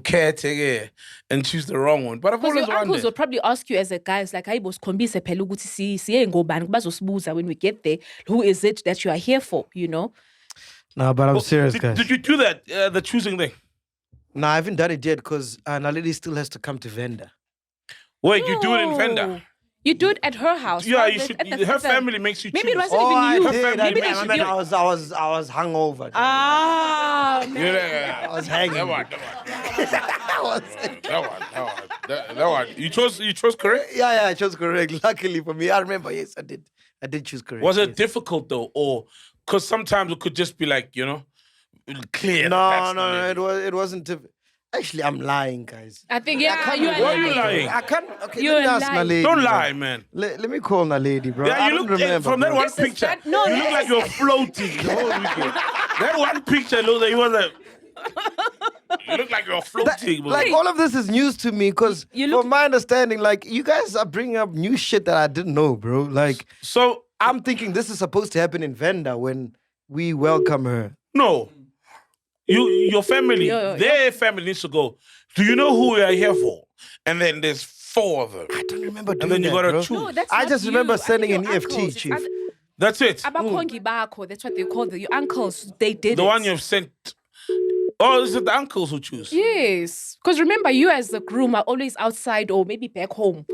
take and choose the wrong one. But I've always your uncles will probably ask you as a guy, it's like, when we get there, who is it that you are here for, No, but I'm serious, guys. Did you do that, the choosing thing? No, I haven't done it yet because Naledi still has to come to Venda. Wait, you do it in Venda? You do it at her house. Yeah, you should. Her family makes you choose. Maybe it wasn't even you. I was hungover. Ah, man. I was hanging. That one. You chose correct? Yeah, I chose correct. Luckily for me, I remember. Yes, I did. I did choose correct. Was it difficult though, or because sometimes it could just be like clear? No. It wasn't difficult. Actually, I'm lying, guys. I think Why are you lying? I can't. Okay, You're let me ask my lady. Don't lie, man. Let me call my lady, bro. Yeah, I you don't look remember, from that bro. one picture. You look like you're floating the whole weekend. That one picture looks like you was like. You look like you're floating, bro. Like all of this is news to me because, from my understanding, like you guys are bringing up new shit that I didn't know, bro. Like, so I'm thinking this is supposed to happen in Venda when we welcome her. No. Your family, their family needs to go. Do you know who we are here for? And then there's 4 of them. I don't remember doing And then you that, gotta bro. choose. No, that's I not just you. remember I sending think an your EFT, uncles. chief. That's it. Abakongi bako, that's what they call your uncles. They did The it. one you've sent. Oh, is it the uncles who choose? Yes. Because remember, you as the groom are always outside or maybe back home.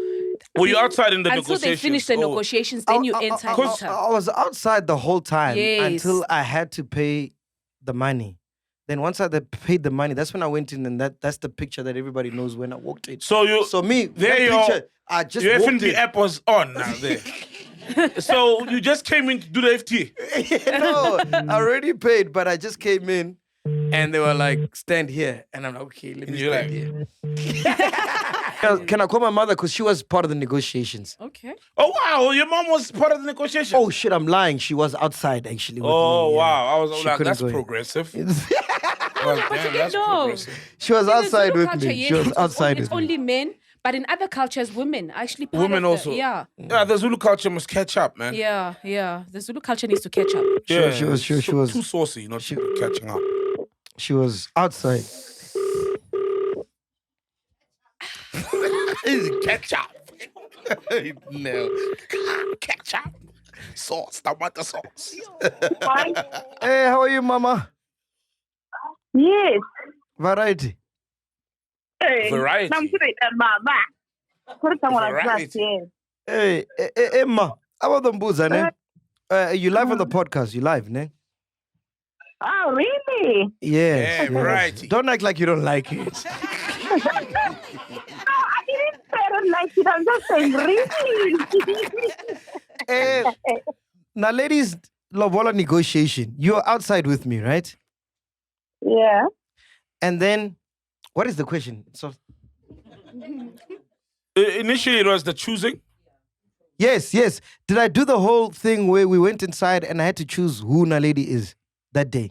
Were you outside in the Until negotiations? they finish the negotiations, then you enter. I was outside the whole time Yes. until I had to pay the money. Then once I paid the money, that's when I went in, and that's the picture that everybody knows when I walked in. So me, there that you picture, I just your walked FNB in. app was on now there. So you just came in to do the FT. No, I already paid, but I just came in, and they were like, "Stand here," and I'm like, "Okay, let me stand here." Can I call my mother because she was part of the negotiations? Okay. Oh wow, your mom was part of the negotiation. Oh shit, I'm lying. She was outside actually. With Oh me, wow, I was She like, couldn't that's go in. progressive. But Damn, you that's know. progressive. She was In the outside Zulu with culture, me. yes, She was it's outside it's with me. only men, but in other cultures, women are actually part Women of also. Yeah. Yeah, the Zulu culture must catch up, man. Yeah. The Zulu culture needs to catch up. Yeah, She was too saucy, not catching up. She was outside. Ketchup. No. Ketchup. Sauce. Tomato sauce. Hey, how are you, mama? Yes. Variety. Variety. Variety. Hey, Emma. How about them booze, ne? You live on the podcast. You live, ne? Oh, really? Yes. Yeah, variety. Don't act like you don't like it. No, I didn't say I don't like it. I'm just saying, really? Now, ladies, Lobola Negotiation. You're outside with me, right? Yeah. And then, what is the question? So, Initially, it was the choosing. yes. Did I do the whole thing where we went inside and I had to choose who Naledi is that day?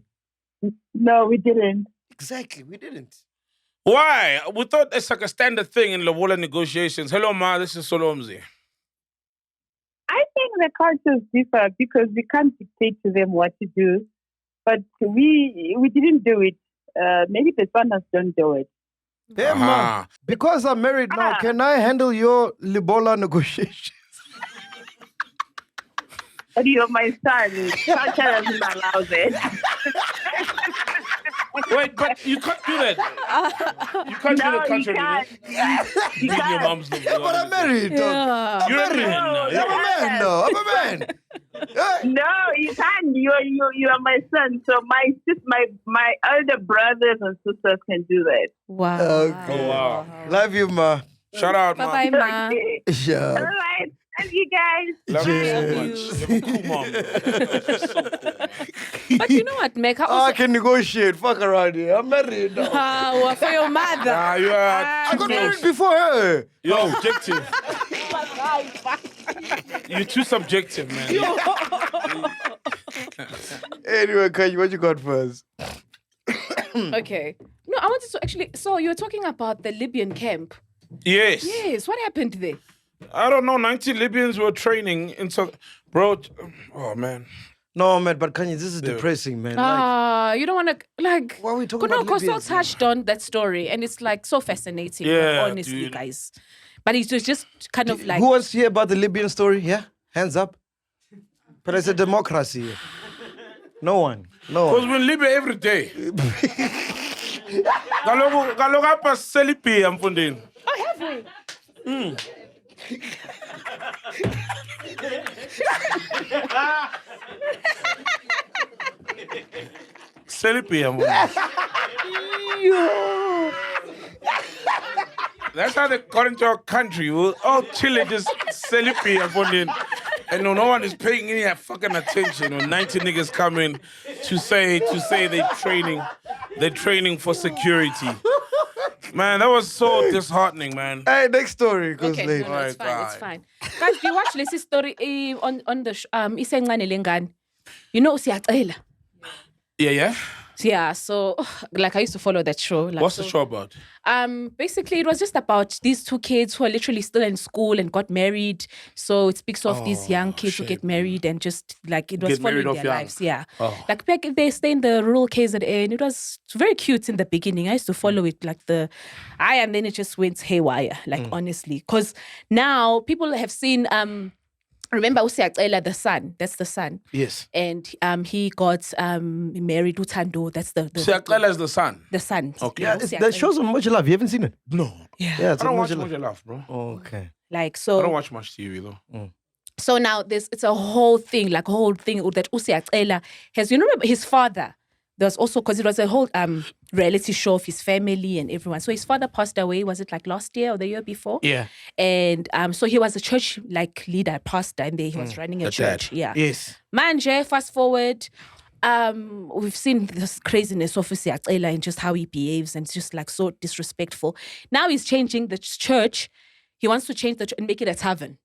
No, we didn't. Exactly, we didn't. Why? We thought it's like a standard thing in Lobola Negotiations. Hello, Ma, this is Solomzi. I think the cultures differ because we can't dictate to them what to do. but we didn't do it. Maybe the partners don't do it. Hey, ma, because I'm married now, can I handle your Lobola negotiations? But you're my son. Culture doesn't allow it. Wait, but you can't do that. You can't do No, the you country. can't. You Being your can't. mom's Yeah, but I'm married. Dog. Yeah. I'm You're a married. man now. I'm a man. No, I'm a man. Hey. No, you can't. You are my son. So my elder brothers and sisters can do that. Wow. Okay. Oh, wow. Love you, ma. Shout out, man. Bye-bye, ma. Okay. All Yeah. right. Love you guys. Love you so Love much. you. You're a cool mom. Bro. She's so cool, man. But you know what, Meg? I can negotiate. Fuck around here. I'm married now. For your mother. Nah, you are I too got married close. before her. You're objective. You're too subjective, man. Anyway, Kanye, what you got first? Okay. No, I wanted to actually. So you were talking about the Libyan camp. Yes. Yes. What happened there? I don't know. 90 Libyans were training in South. Bro, oh, man. No, man, but Kanye, this is depressing, man. You don't want to like. Why are we talking No, about because Libyans, so touched on that story, and it's like so fascinating. Yeah, honestly, dude. guys. But it was just kind of like. Who wants to hear about the Libyan story? Yeah? Hands up. But it's a democracy here. No one. No Because one. we're in Libya every day. Kaloku apha seliphi mfundini. Oh, have we? Seliphi mfundini. That's how they got into our country. We're all chilling, just seliphi mfundini. And no one is paying any fucking attention. When 90 niggas come in to say they're training for security. Man, that was so disheartening, man. Hey, next story goes Okay, later. no, it's My fine. It's God. fine. Guys, do you watch this story on the Isencane Lengane? You know Siyacela. Yeah. Yeah, so like I used to follow that show. Like, What's the show about? Basically, it was just about these two kids who are literally still in school and got married. So it speaks of these young kids who get married and just like it was Get married following off their young. lives. Yeah, Oh. like back they stay in the rural KZN. It was very cute in the beginning. I used to follow it and then it just went haywire. Like honestly, because now people have seen. Remember Siyacela, the son. That's the son. Yes. And he got married Utando. That's the Siyacela is the son. the son. Okay. Yeah, that show's on Much Love. You haven't seen it? No. Yeah. Yeah, it's I don't on watch Much much Love. Love, bro. Okay. Like I so. don't watch much TV though. So now it's a whole thing that Siyacela has. You remember his father? There was also because it was a whole reality show of his family and everyone. So his father passed away. Was it like last year or the year before? Yeah. And so he was a church like leader, pastor, and he was running a The dad. church. Yeah. Yes. Manje, fast forward. We've seen this craziness of Siyacela and just how he behaves, and it's just like so disrespectful. Now he's changing the church. He wants to change the church and make it a tavern.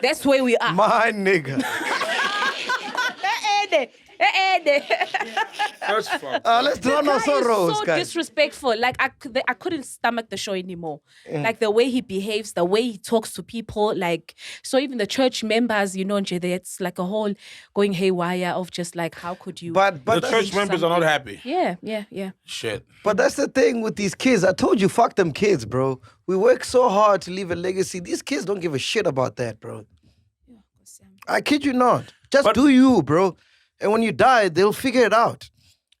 That's where we are. My nigga. That's fucked. Let's The do guy no is sorrows, so guys. disrespectful. Like I couldn't stomach the show anymore. Like the way he behaves, the way he talks to people. Like so, even the church members, Nje, it's like a whole going haywire of just like how could you? But The that's- church members are not happy. yeah. Shit. But that's the thing with these kids. I told you, fuck them kids, bro. We work so hard to leave a legacy. These kids don't give a shit about that, bro. I kid you not. Just do you, bro. And when you die, they'll figure it out.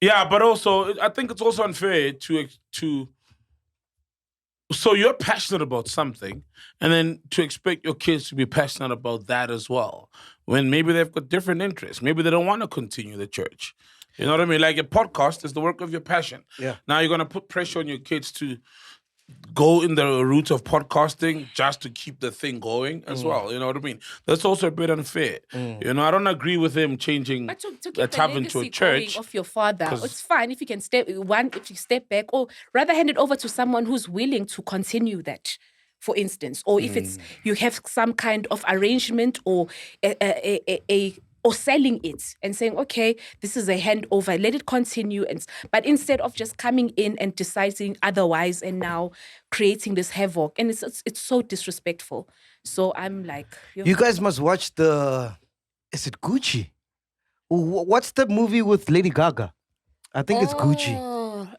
Yeah, but also I think it's also unfair to so you're passionate about something, and then to expect your kids to be passionate about that as well, when maybe they've got different interests. Maybe they don't want to continue the church. You know what I mean? Like a podcast is the work of your passion. Yeah. Now you're gonna put pressure on your kids to go in the route of podcasting just to keep the thing going as well. You know what I mean? That's also a bit unfair. You know, I don't agree with him changing But to keep a the tavern to a legacy church. going of your father, 'cause- it's fine if you can step back, or rather hand it over to someone who's willing to continue that. For instance, or if it's you have some kind of arrangement or or selling it and saying, okay, this is a handover, let it continue. But instead of just coming in and deciding otherwise and now creating this havoc, and it's so disrespectful. So I'm like, You guys must watch is it Gucci? What's the movie with Lady Gaga? I think it's Gucci.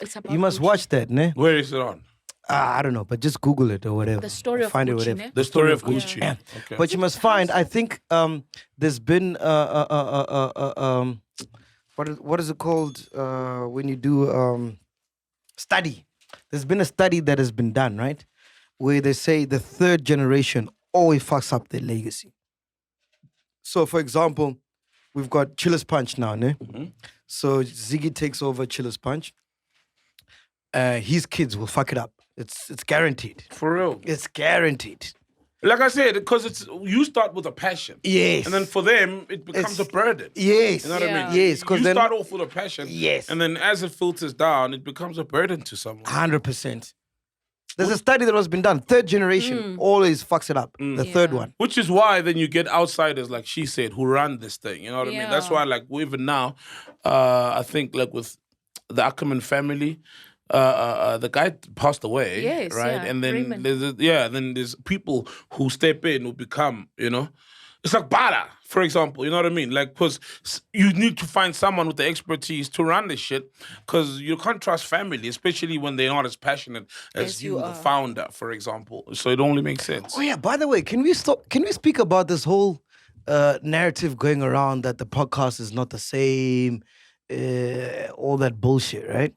It's about You must Gucci. watch that, ne? Where is it on? I don't know, but just Google it or whatever. The story of Find it, Gucci, whatever. ne? The story of Gucci. Yeah. Okay. But you must find. I think there's been what is it called when you do study? There's been a study that has been done, right, where they say the third generation always fucks up their legacy. So, for example, we've got Chiller's Punch now, ne? So Ziggy takes over Chiller's Punch. His kids will fuck it up. It's guaranteed. For real. It's guaranteed. Like I said, because you start with a passion. Yes. And then for them, it becomes a burden. Yes. You know what I mean? Yes. Because You then start off with a passion. Yes. And then as it filters down, it becomes a burden to someone. 100%. There's a study that has been done. Third generation always fucks it up. The third one. Which is why then you get outsiders, like she said, who run this thing. You know what I mean? That's why, like, even now, I think, like, with the Ackerman family, the guy passed away, Yes, right? yeah, And then Raymond. there's people who step in who become, it's like Bada, for example. You know what I mean? Like, because you need to find someone with the expertise to run this shit, because you can't trust family, especially when they're not as passionate as you, the founder, for example. So it only makes sense. Oh yeah. By the way, can we speak about this whole narrative going around that the podcast is not the same, all that bullshit, right?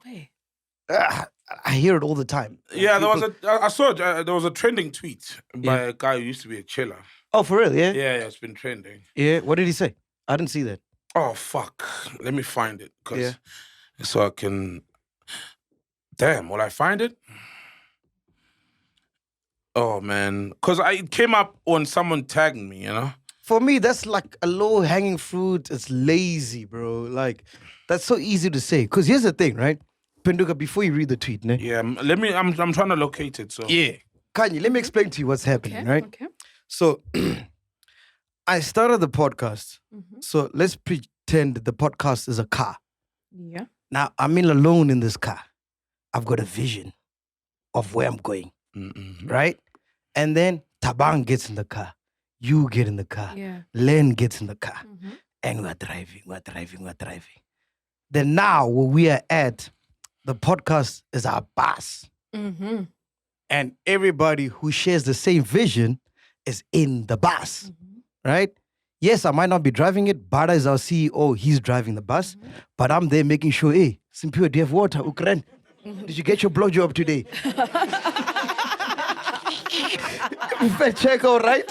I hear it all the time. Yeah, I saw there was a trending tweet by a guy who used to be a chiller. Oh, for real? Yeah. Yeah, it's been trending. Yeah. What did he say? I didn't see that. Oh fuck! Let me find it, so I can. Damn, will I find it? Oh man, because it came up when someone tagged me. For me, that's like a low-hanging fruit. It's lazy, bro. Like, that's so easy to say. Because here's the thing, right? Penduka, before you read the tweet, ne? Yeah, I'm trying to locate it. So Yeah. Kanye, let me explain to you what's happening, right? Okay. So, I started the podcast. So, let's pretend the podcast is a car. Yeah. Now, I'm in alone in this car. I've got a vision of where I'm going, right? And then Tabang gets in the car. You get in the car. Yeah. Len gets in the car. And we're driving. Then now, where we are at, the podcast is our bus. And everybody who shares the same vision is in the bus, right? Yes, I might not be driving it. Bada is our CEO. He's driving the bus. But I'm there making sure, hey, Simpio, do you have water? Ukran? Did you get your blowjob today? Fair check, all right?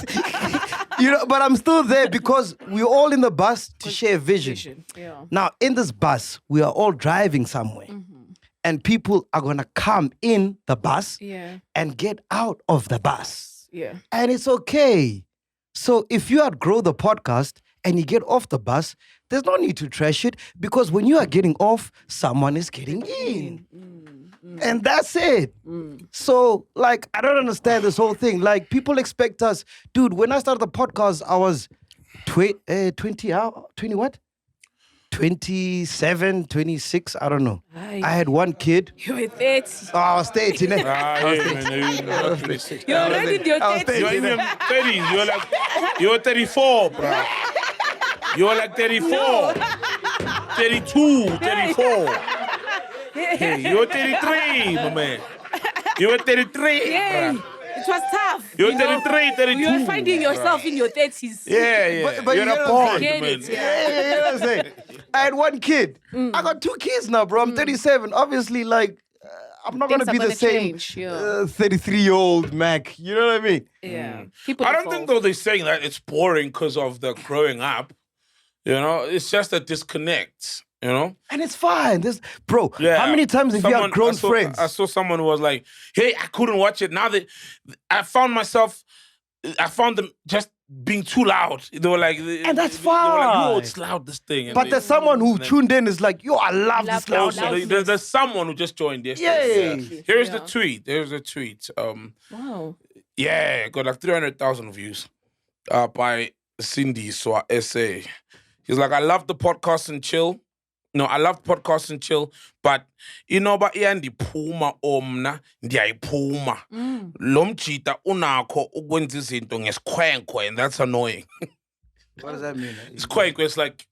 But I'm still there because we're all in the bus to share vision. Yeah. Now, in this bus, we are all driving somewhere. And people are going to come in the bus and get out of the bus. Yeah. And it's okay. So if you outgrow the podcast and you get off the bus, there's no need to trash it, because when you are getting off, someone is getting in. And that's it. So, like, I don't understand this whole thing. Like, people expect us. Dude, when I started the podcast, I was 20 what? 27, 26, I don't know. I had one kid. You were 30. Oh, I was 30. You're already in your 30s. You're in your 30s. You're 34, bro. You're like 34. 32, 34. Hey, you're 33, my man. You're 33, Yeah. bro. It was tough. You're 33, 32. You were finding yourself in your 30s. Yeah. But You're you a know what I'm bond, saying? man. Get it, Yeah, you know what I'm saying? I had one kid. I got 2 kids now, bro. I'm 37. Obviously, like, I'm not going to Things be are the gonna same change, yeah. 33-year-old Mac. You know what I mean? Yeah. People I don't evolve. think, though, they're saying that it's boring because of the growing up. It's just a disconnect, And it's fine. Bro, Yeah. how many times have you had grown friends? I saw someone who was like, hey, I couldn't watch it. Now that I found them just being too loud. They were like, And that's They were like, yo, fine. it's loud, this thing. And But there's someone who tuned in is like, yo, I love this loud also, shit. there's someone who just joined yesterday. Yay. Here's the tweet. Wow. Yeah, got like 300,000 views by Cindy Swa essay. He's like, I love the podcast and chill. No, I love podcast and chill, but but iyandiphuma omna ndiyayiphuma. Lo mjita unakho ukwenza izinto ngesikhwenkwe, and that's annoying. What does that mean? It's quite. It's like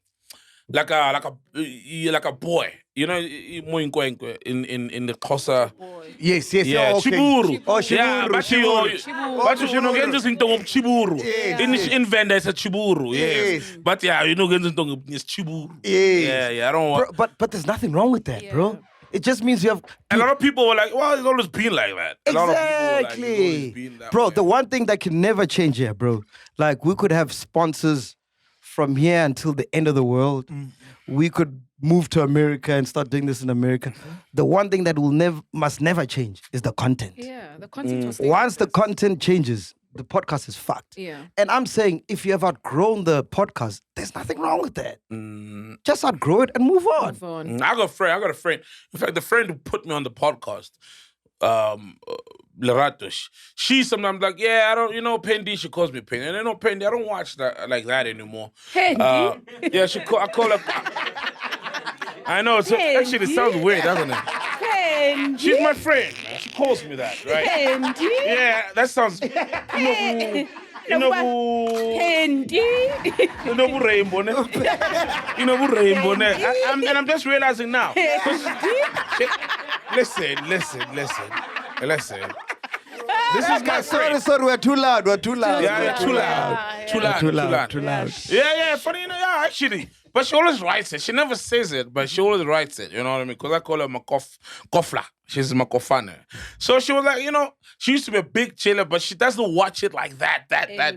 like a boy. You know, in the Xhosa. Yes. Yeah, Oh, okay. chiburu. Oh, chiburu, Yeah, but chiburu. but you know, get this into chiburu. In Venda, it's a chiburu. Yes. But yeah, you know, get this into chiburu. Yes. Yeah. I don't want. But there's nothing wrong with that, bro. It just means you have. A lot of people were like, well, it's always been like that. A lot of people were like, it's always been that bro, way. the one thing that can never change here, bro. Like, we could have sponsors from here until the end of the world. We could move to America and start doing this in America. The one thing that must never change is the content. Yeah, the content was Once the content changes, the podcast is fucked. Yeah. And I'm saying, if you have outgrown the podcast, there's nothing wrong with that. Just outgrow it and move on. I got a friend. In fact, the friend who put me on the podcast, Leratos, she sometimes like, yeah, I don't, Pendi, she calls me Pendi. And I know Pendi, I don't watch that like that anymore. Pendi? Yeah, I call her. I know, actually it sounds weird, doesn't it? Pendi. She's my friend. She calls me that, right? Pendi. Yeah, that sounds. Pendi. Rainbow. And I'm just realizing now. Listen. This is my friend. Sorry, we're too loud. Yeah, too loud. Yeah, funny, actually. But she always writes it. She never says it, but she always writes it. You know what I mean? Because I call her Kofla. She's Makofane. So she was like, she used to be a big chiller, but she doesn't watch it like that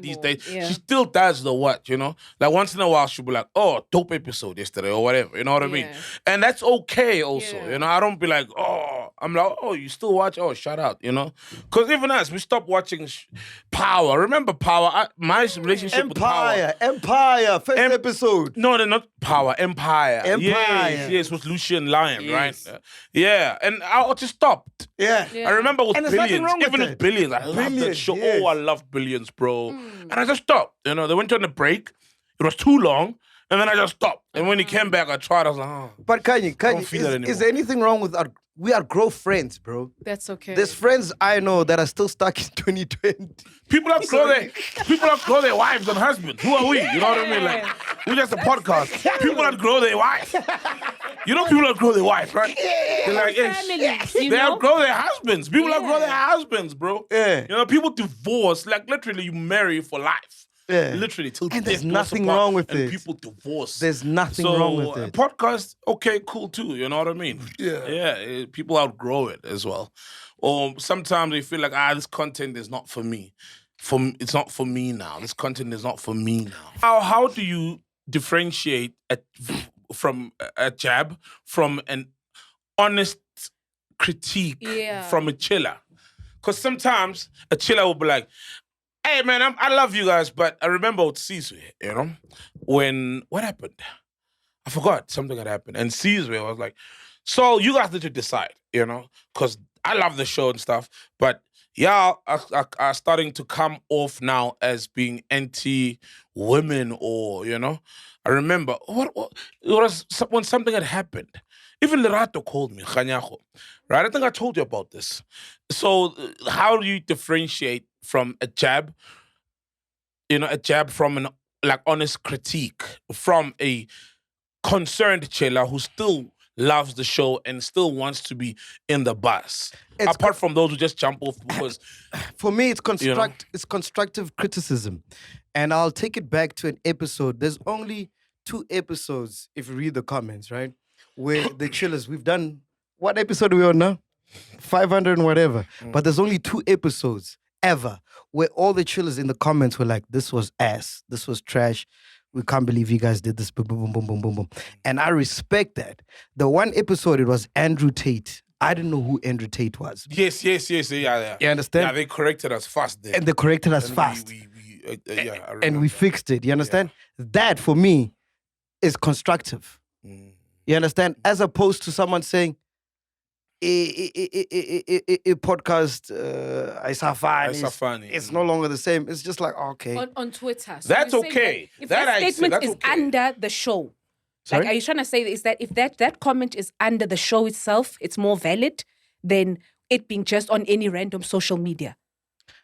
these days. Yeah. She still does the watch, Like once in a while, she'll be like, oh, dope episode yesterday or whatever. You know what I mean? And that's okay also. I don't be like, oh, I'm like, oh, you still watch? Oh, shout out, Because even us, we stopped watching Power. Remember Power? My relationship with Power. Empire, first episode. No, they're not Power. Empire. Empire. Yes, with Lucian Lion, right? Yeah, and I just stopped. Yeah. I remember with And there's nothing Billions. wrong with Even that. with Billions, I love that Billions, show. yes. Oh, I love Billions, bro. And I just stopped. They went on a break. It was too long. And then I just stopped. And when he came back, I tried. I was like, oh. But Kanye, don't feel it is there anything wrong with we outgrow friends, bro? That's okay. There's friends I know that are still stuck in 2020. People outgrow their wives and husbands. Who are we? You know what I mean? Like, we're just a podcast. People outgrow their wives. People outgrow their wives, right? They're like, Families, they outgrow their husbands. People outgrow their husbands, bro. Yeah. People divorce. Like, literally, you marry for life. Yeah. Literally, till And there's death do us nothing apart, wrong with and it. people divorce. There's nothing wrong with it. Podcast, okay, cool too. You know what I mean? Yeah. People outgrow it as well. Or sometimes they feel like, this content is not for me. It's not for me now. This content is not for me now. How do you differentiate from a jab from an honest critique from a chiller? Because sometimes a chiller will be like, hey, man, I love you guys, but I remember with Caesar, what happened? I forgot something had happened. And Caesar was like, so you guys need to decide, because I love the show and stuff, but y'all are starting to come off now as being anti-women or, I remember, it was when something had happened. Even Lerato called me, Khanyago, right? I think I told you about this. So how do you differentiate from a jab, from an honest critique, from a concerned chiller who still loves the show and still wants to be in the bus? Apart from those who just jump off because... For me, it's constructive criticism. And I'll take it back to an episode. There's only 2 episodes, if you read the comments, right? Where the chillers, we've done... What episode are we on now? 500 and whatever. But there's only 2 episodes ever where all the chillers in the comments were like, this was ass, this was trash, we can't believe you guys did this, boom, boom, boom, boom, boom, boom. And I respect that. The one episode, it was Andrew Tate. I didn't know who Andrew Tate was. Yes, yeah. You understand? Yeah, they corrected us fast there. And they corrected us fast. And we fixed it. You understand? Yeah. That, for me, is constructive. You understand? As opposed to someone saying, a podcast, it's no longer the same. It's just like, okay. On Twitter. So that's okay. If that statement is okay. under the show, Sorry? like, are you trying to say is that if that comment is under the show itself, it's more valid than it being just on any random social media?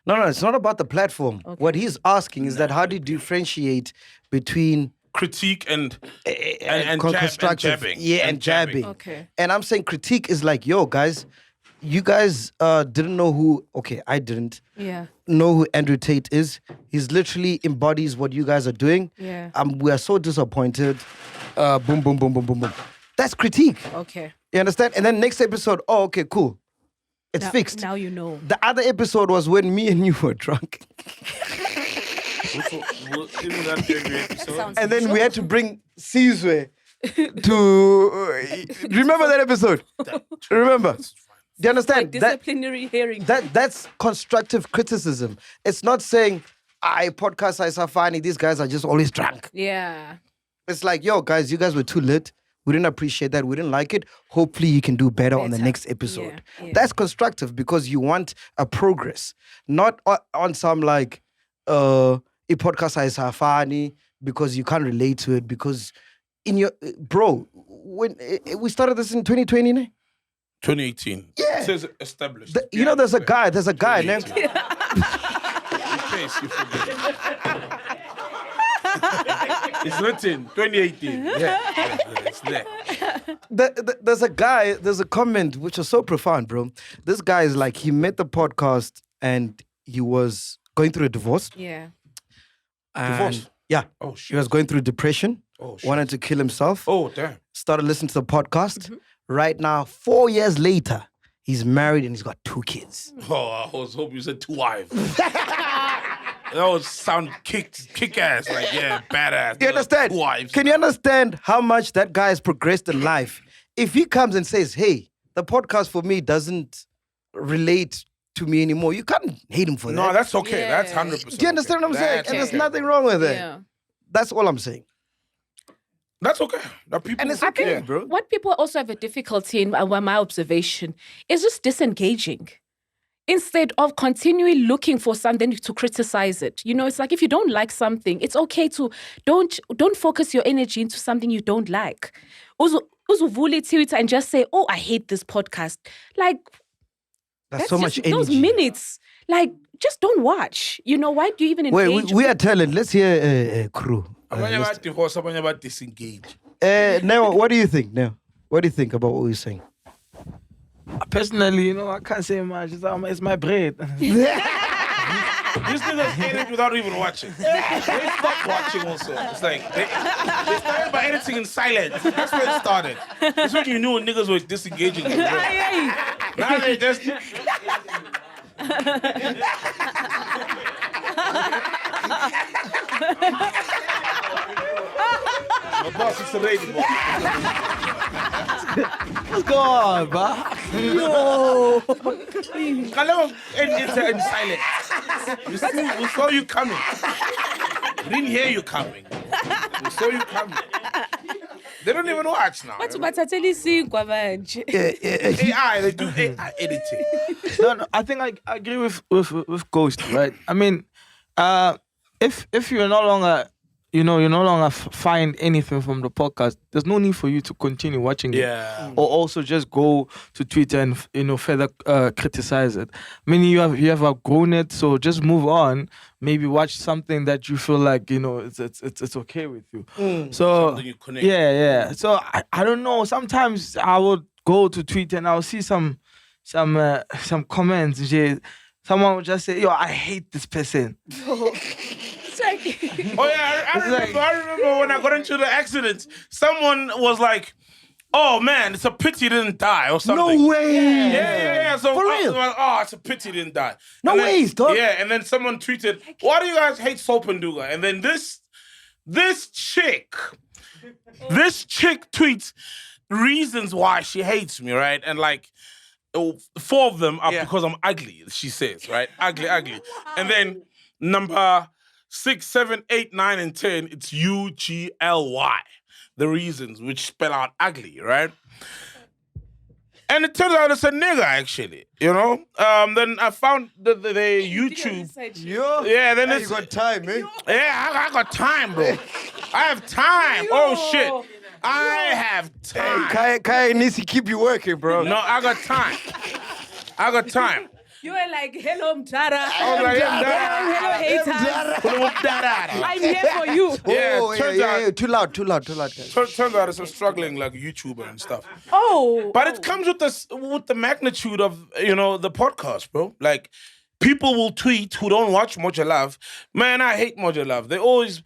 No, it's not about the platform. Okay. What he's asking is that how do you differentiate between critique and constructive, jabbing. and jabbing. Okay. And I'm saying critique is like, yo, guys, you guys didn't know who. Okay, I didn't Yeah. know who Andrew Tate is. He's literally embodies what you guys are doing. Yeah. We are so disappointed. Boom, boom, boom, boom, boom, boom. That's critique. Okay. You understand? And then next episode, oh, okay, cool. It's fixed. Now you know. The other episode was when me and you were drunk. Isn't that every episode? And then we had to bring Sizwe to... remember that episode? Remember? Do you understand? Disciplinary hearing. That's constructive criticism. It's not saying, I podcast Isafani, these guys are just always drunk. Yeah. It's like, yo, guys, you guys were too lit. We didn't appreciate that. We didn't like it. Hopefully you can do better on the next episode. Yeah. That's constructive because you want a progress. Not on some like, podcast Isafani because you can't relate to it because in your... Bro, when we started this in 2020, ne? 2018. Yeah. It says established. You know, there's a guy named... 2018. In case you forget. It's written 2018. Yeah, it's there. There's a comment which was so profound, bro. This guy is like, he met the podcast and he was going through a divorce. Yeah. Divorce? Yeah. Oh, He shit. was going through depression. Oh, shit. Wanted to kill himself. Oh, damn. Started listening to the podcast. Right now, 4 years later, he's married and he's got 2 kids. Oh, I was hoping you said 2 wives. That would sound kick ass, like, yeah, badass. You understand? 2 wives. Can you understand how much that guy has progressed in life? If he comes and says, hey, the podcast for me doesn't relate to me anymore, you can't hate him for that. No, that's okay. Yeah. That's 100%. Do you understand what I'm saying? That's And there's okay. nothing wrong with it. Yeah. That's all I'm saying. That's okay. That people, And it's okay, yeah. bro. What people also have a difficulty in, my observation, is just disengaging. Instead of continually looking for something to criticize it. You know, it's like if you don't like something, it's okay to don't focus your energy into something you don't like. Uzuvuli Twitter and just say, oh, I hate this podcast. Like, That's so much energy. those minutes. Like, just don't watch. You know, why do you even engage? Wait, we are talent. Let's hear crew. Somebody about divorce, somebody about disengage. Now, what do you think? Now, what do you think about what we're saying? Personally, you know, I can't say much. It's my bread. These niggas hate it without even watching. They stopped watching also. It's like, they started by editing in silence. That's where it started. That's when you knew niggas were disengaging. Now they just... My boss is a lady, boy. What's going on, bro? Yo. I never enter in silence. We saw you coming. We didn't hear you coming. We saw you coming. They don't even watch now. AI, they do AI editing. No, I think I agree with Ghost, right? I mean, if you're no longer, you no longer find anything from the podcast, there's no need for you to continue watching it. Or also just go to Twitter and further criticize it. I mean, you have outgrown it, so just move on. Maybe watch something that you feel like it's okay with you. So Something you connect. yeah. So I don't know. Sometimes I would go to Twitter and I'll see some comments. Someone would just say, "Yo, I hate this person." Oh yeah, I remember when I got into the accident, someone was like, "Oh man, it's a pity he didn't die," or something. No way. Yeah. So For I was real? like, "Oh, it's a pity he didn't die." No And then- ways, dog. Yeah, and then someone tweeted, "Why do you guys hate Soap and Duga?" And then this chick tweets reasons why she hates me, right? And like 4 of them are because I'm ugly, she says, right? Ugly. And then number 6, 7, 8, 9, and 10, it's UGLY. The reasons, which spell out ugly, right? And it turns out it's a nigga, actually, you know? Then I found the YouTube. Yo. Yeah, then Hey, it's... you got time, man. Yeah, I got time, bro. I have time. Oh, shit. I have time. Kai needs to keep you working, bro. No, I got time. You were like, hello, Mtara. I was like, Hello, haters. I'm here for you. Oh, turns out- Too loud, guys. Turns out it's a struggling like YouTuber and stuff. Oh. But it comes with the magnitude of the podcast, bro. Like people will tweet who don't watch Moja Love. Man, I hate Moja Love. They always,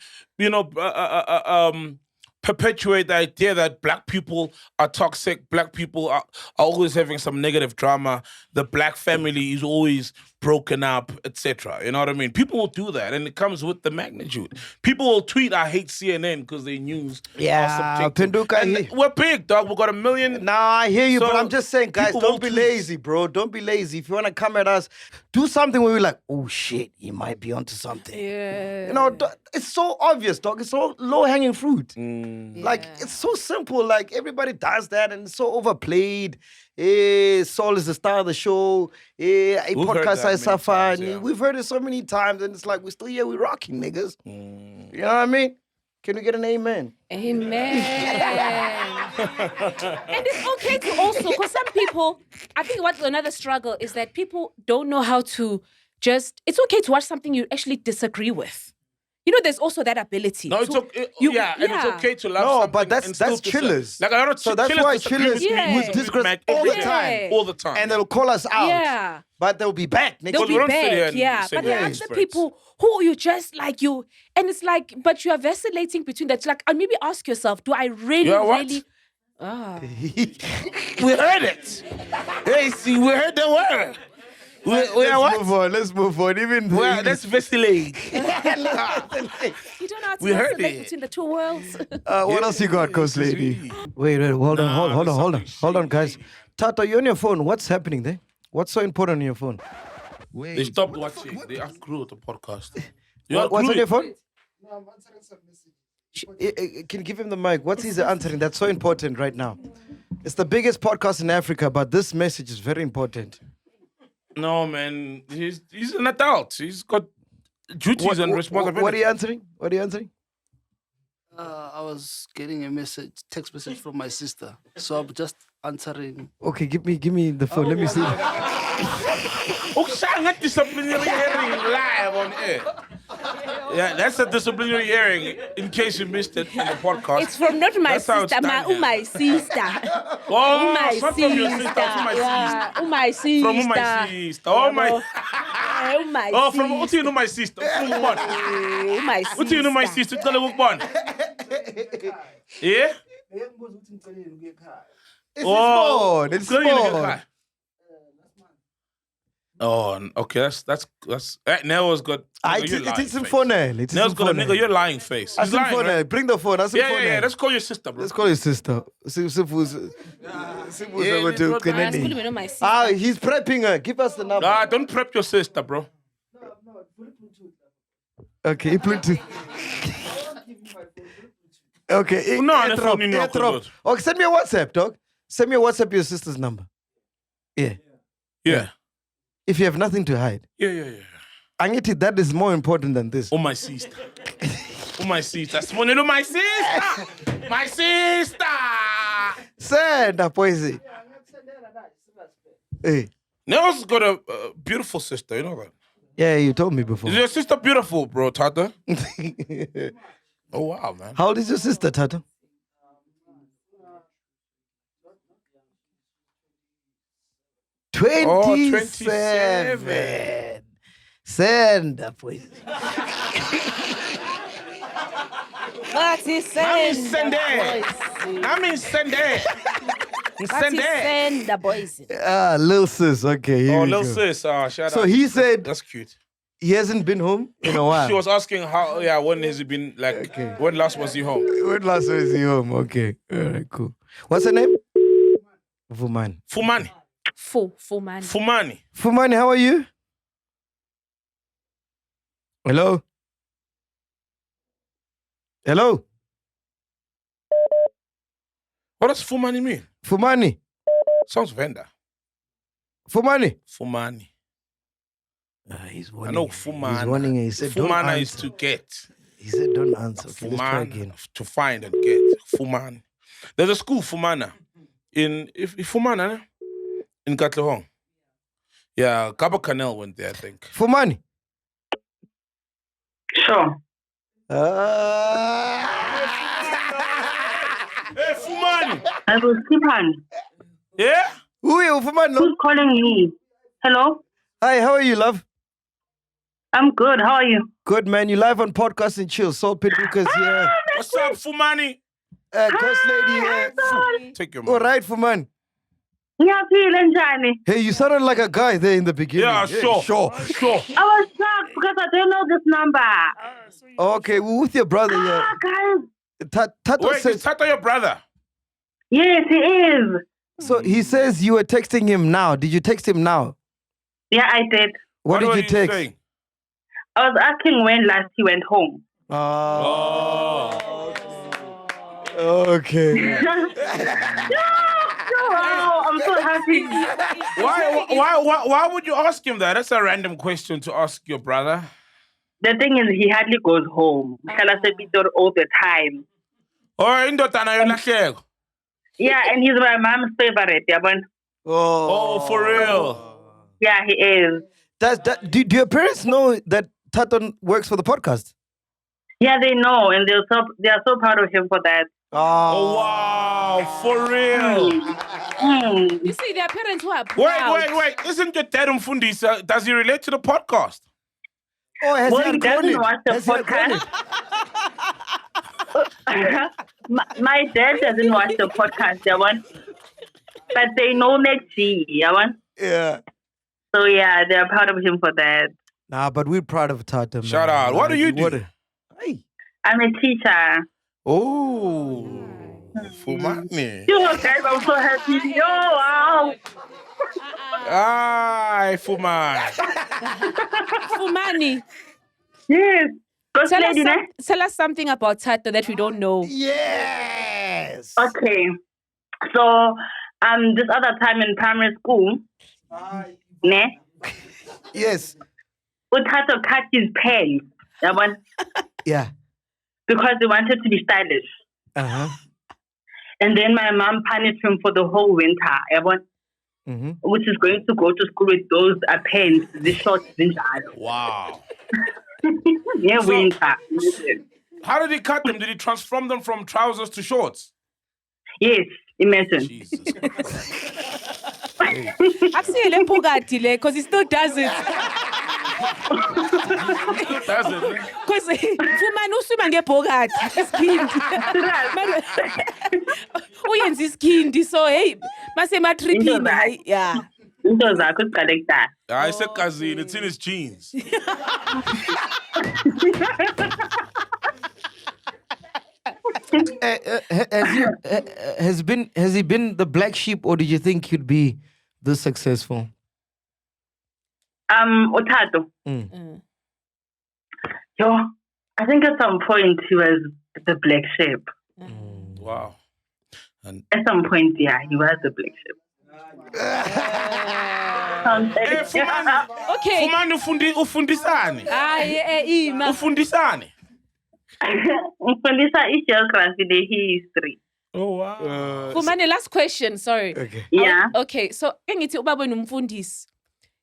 perpetuate the idea that black people are toxic. Black people are always having some negative drama. The black family is always broken up, etc. You know what I mean? People will do that, and it comes with the magnitude. People will tweet, "I hate CNN" because their news are subjective. Penduka, And we're big, dog. We got 1 million. Nah, I hear you, So, but I'm just saying, guys, people will don't be tweet. lazy, bro. Don't be lazy. If you want to come at us, do something where we're like, oh shit, he might be onto something. Yeah. It's so obvious, dog. It's so low-hanging fruit. Mm. Like, it's so simple. Like, everybody does that, and it's so overplayed. Soul is the star of the show. A We've heard podcast that I many suffer. times, And yeah. we've heard it so many times, and it's like, we're still here, we're rocking, niggas. Mm. You know what I mean? Can we get an amen? Amen. And it's okay to also, because some people, I think what another struggle is that people don't know how to it's okay to watch something you actually disagree with. There's also that ability. No, it's to- okay. you- And it's okay to love No, something. but that's and still chillers. Like a lot of So that's chillers why disagree chillers with me, Yeah. would disagree Mac all every the day. time. All the time. And they'll call us out. Yeah. But they'll be back next They'll we be don't sit here back, and yeah. say But there are these other spreads. people who you just like you, and it's like, but you are vacillating between that. Like, and maybe ask yourself, do I really, Yeah, what? really? Ah. We heard it. Hey, see, we heard the word. We are what? Let's move on. Even Well, that's vacillate. You don't know how to We heard vacillate it. between the two worlds. what else you got, Coast Lady? Wait, hold on, guys. Tata, you're on your phone. What's happening there? What's so important on your phone? They stopped watching. They outgrew the podcast. What's on your phone? Can you give him the mic? What's he answering? That's so important right now. It's the biggest podcast in Africa, but this message is very important. No, man. He's an adult. He's got duties and responsibilities. What are you answering? What are you answering? I was getting a text message from my sister. So I'm just answering. Okay, give me the phone. Let me see. Oh, shang disciplinary hearing live on air. Yeah, that's a disciplinary hearing. In case you missed it in the podcast. It's from not my That's how it's sister, done here. my sister. Oh, My it's not from your sister, from my yeah. sister. My sister. From my sister. Oh my. My Oh, from what do you know my sister? From what? my What do you know my sister? Tell her what one. Yeah? Oh, It's good, you small. nigga, kai. Oh, okay. That's. Neo's got. It's in phone. Neo's got a nigga. You're lying face. He's lying, right? Bring the phone. Yeah. Let's call your sister, bro. Let's call your sister. Sifu's going to Kenani. My sister. Ah, he's prepping her. Give us the number. Nah, don't prep your sister, bro. Okay, Bluetooth. Okay, No, on the airdrop, phone in your airdrop. closet. Okay, send me a WhatsApp, dog. Send me a WhatsApp your sister's number. Yeah. Yeah. If you have nothing to hide. Yeah. Angiti, that is more important than this. Oh, my sister. Oh, my sister. Simone, my sister. My sister. Send a poesy. Hey. Neo's got a beautiful sister. You know that? Yeah, you told me before. Is your sister beautiful, bro, Tata? Oh, wow, man. How old is your sister, Tata? Oh, 27. Send a poesy. What is Send it. Send the boys. Ah, little sis. Okay. Here Oh, we little go. sis. Shout So out. he said That's cute. he hasn't been home in a while. She was asking how, when has he been, like, when last was he home? When last was he home? Okay. All right, cool. What's her name? Fumani. Fumani. Full man. Fumani. Fumani, how are you? Hello? Hello? What does Fumani mean? Fumani? Sounds vendor. Fumani? Fumani. He's I warning. know He's Fumana. warning. He said, don't Fumana is answer. to get. He said, don't answer. Okay, let's try Fuman, again. to find and get. Fuman. There's a school, Fumana. In Fumana, in Katlehong. Yeah, Kaba Canel went there, I think. Fumani? Sure. Hey, Fumani. I will keep on. Yeah? Who are you, Ufumani? Who's calling me? Hello? Hi, how are you, love? I'm good. How are you? Good, man. You live on Podcast and Chill. Soul Pindukas here. What's up, Fumani? Ghost Lady here. Take your All money. right, Fuman. Yeah, feeling Johnny. Hey, you sounded like a guy there in the beginning. Yeah, sure. Sure. I was shocked because I don't know this number. Okay, we're with your brother here. Guys. Tato Wait, is says, Tato your brother? Yes, he is. so he says you were texting him now. Did you text him now? Yeah, I did. What did were you text? saying? I was asking when last he went home. Oh. Okay. Wow, I'm so happy. Why would you ask him that? That's a random question to ask your brother. The thing is, he hardly goes home. Kala se Pitor all the time. Oh, indotana yolahleko. Yeah, and he's my mom's favorite. Yeah, but Oh, for real? yeah, he is. Do your parents know that Tato works for the podcast? Yeah, they know, and they are so proud of him for that. Oh, wow, for real? You see, their parents who are Wait. Isn't your dad Mfundisa? Does he relate to the podcast? Oh, has Well, he he doesn't outgrown watch it? the Has he outgrown podcast. My dad doesn't watch the podcast, yeah, one. But they know MacG, yeah, one. Yeah. So yeah, they're proud of him for that. Nah, but we're proud of Tato, man. Shout out. What do you do? Hey. I'm a teacher. Oh, Fumani. Yo, guys, I'm so happy. Yo, wow. Ay, Fumani. Fumani. Yes. Ghost lady, ne? Tell us something about Tato that we don't know. Yes. Okay. So, this other time in primary school, ne? Yes. Utato cut his pants, that one, Yeah. because he wanted to be stylish. Uh-huh. And then my mom punished him for the whole winter, which is going to go to school with those pants, the shorts, Wow. yeah, winter. How did he cut them? Did he transform them from trousers to shorts? Yes, imagine. Jesus. Akusiyele phakathi le because he still does it. That's it. Because Fumani uswima ngebhokadi iskindi. Uyenza iskindi so hey mase matripping hayi yeah. Into zakho ziqale kudala. I said cousin, it's in his jeans. Has he been the black sheep, or did you think he'd be this successful? Otato. Yo, I think at some point he was the black sheep. Wow. And At some point, yeah, he was the black sheep. hey, Fumani. Okay. Fumani ufundisani. Ima. Ufundisani. Mfundisa is geography, the history. Oh wow. Fumani, last question, sorry. Okay. Yeah. Okay, so ngithi ubaba nomfundisi.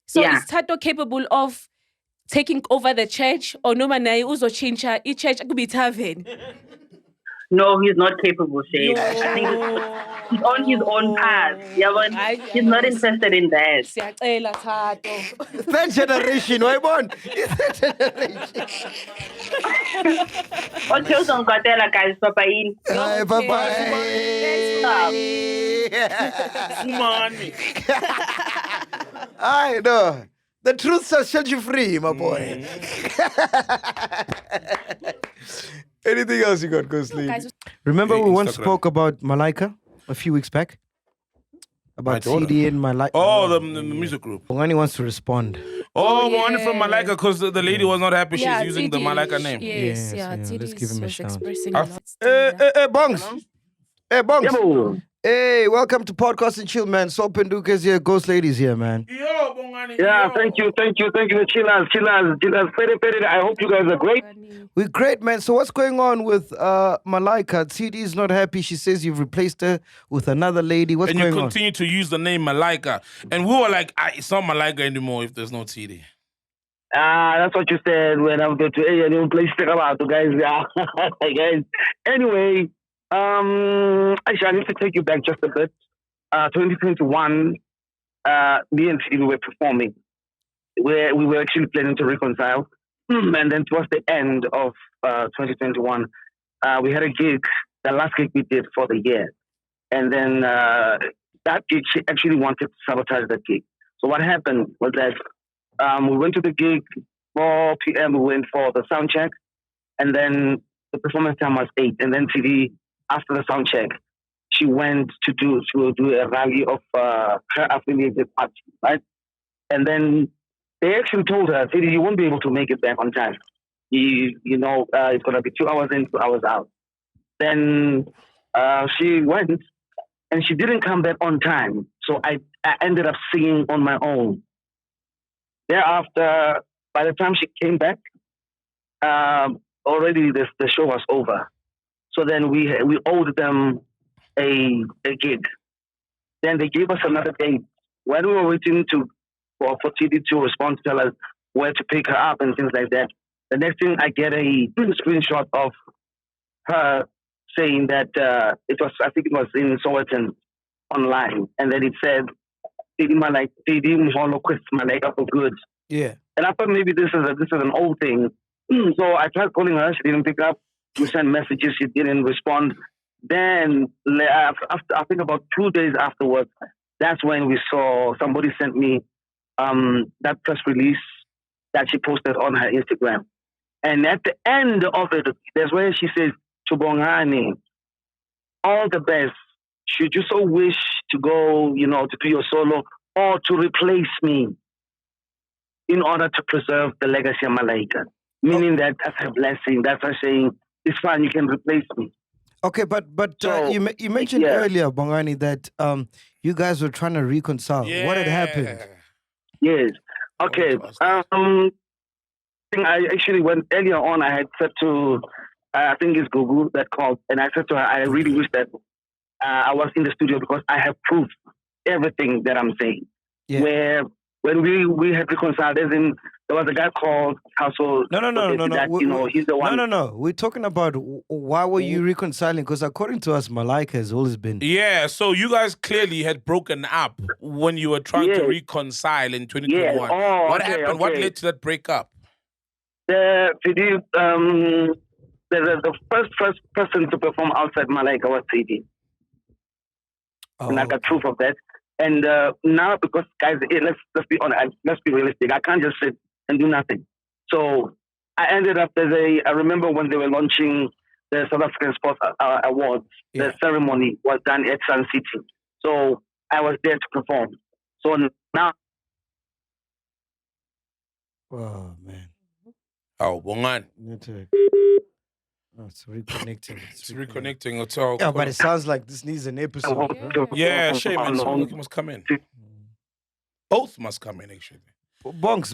So Yeah. is Tato capable of taking over the church or noma naye uzochintsha i-church kube tavern? No, he's not capable, Shay. I think he's on his own path. Yeah, but he's not interested in that. Siyacela Tato. Third generation, why born? Third generation. Okay, uzongikotela guys, Papa in. Hi, Papa. Fumani. I know. The truth shall set you free, my boy. Anything else you got, Ghostly? Guys, Remember Hey, we once Instagram. spoke about Malaika a few weeks back? My About daughter. CD and Malaika. Oh, the music group. Bongani wants to respond. Oh, yeah. one from Malaika because the lady was not happy yeah, she's using the TD, Malaika name. Yes, Yes, yeah, yeah, let's TD give him a was shout. expressing Ah. a lot. Hey, Bongs. Hey, Bongs. Hey, welcome to Podcast and Chill, man. Soul Pendukas here, Ghost Ladies here, man. Yo, Bongani. Yeah, yo. thank you, chillers. Very. I hope you guys are great. We're great, man. So what's going on with Malaika? CD is not happy. She says you've replaced her with another lady. What's And you going on? continue to use the name Malaika. And we were like, it's not Malaika anymore if there's no TD. That's what you said when I go to a new place to come out, guys. Yeah, guys. Anyway, actually, I need to take you back just a bit. 2021, me and Stevie were performing. Where we were actually planning to reconcile, and then towards the end of 2021, we had a gig, the last gig we did for the year, and then that gig she actually wanted to sabotage that gig. So what happened was that we went to the gig, 4 p.m. We went for the sound check, and then the performance time was 8. And then TV, after the sound check, she went to do a rally of her affiliated party, right? And then they actually told her, "Sadie, you won't be able to make it back on time. It's going to be 2 hours in, 2 hours out." Then she went, and she didn't come back on time. So I ended up singing on my own. Thereafter, by the time she came back, already the show was over. So then we owed them a gig. Then they gave us another date. When we were waiting for TD to respond to tell us where to pick her up and things like that, the next thing I get a screenshot of her saying that I think it was in Sowetan online, and then it said, "TD Malaika for good." Yeah. And I thought maybe this is an old thing. So I tried calling her, she didn't pick up. We sent messages, she didn't respond. Then after, I think about 2 days afterwards, that's when we saw somebody sent me that press release that she posted on her Instagram. And at the end of it, there's where she says, "Tubongani, all the best. Should you so wish to go, to do your solo or to replace me in order to preserve the legacy of Malaika." Meaning that that's her blessing. That's her saying, "It's fine, you can replace me." Okay, but you mentioned earlier, Bongani, that you guys were trying to reconcile. Yeah. What had happened? Yes. Okay. I actually went earlier on. I had said to, I think it's Gugu that called, and I said to her, "I really wish that I was in the studio because I have proof everything that I'm saying." Yeah. Where when we had reconciled, there was a guy called Household. No. He's the one. No. We're talking about why were you reconciling? Because according to us, Malaika has always been. Yeah, so you guys clearly had broken up when you were trying to reconcile in 2021. Yeah. What happened? What led to that breakup? The first person to perform outside Malaika was CD. And I got proof of that. And now, because guys, let's be honest, let's be realistic. I can't just sit and do nothing. So I ended up I remember when they were launching the South African Sports Awards, the ceremony was done at Sun City. So I was there to perform. So now. Oh, man. Oh, Bongan. It's reconnecting. It's reconnecting. It's all yeah, but it sounds like this needs an episode. Yeah, shame. Somebody must come in. Both must come in, actually. Bonks.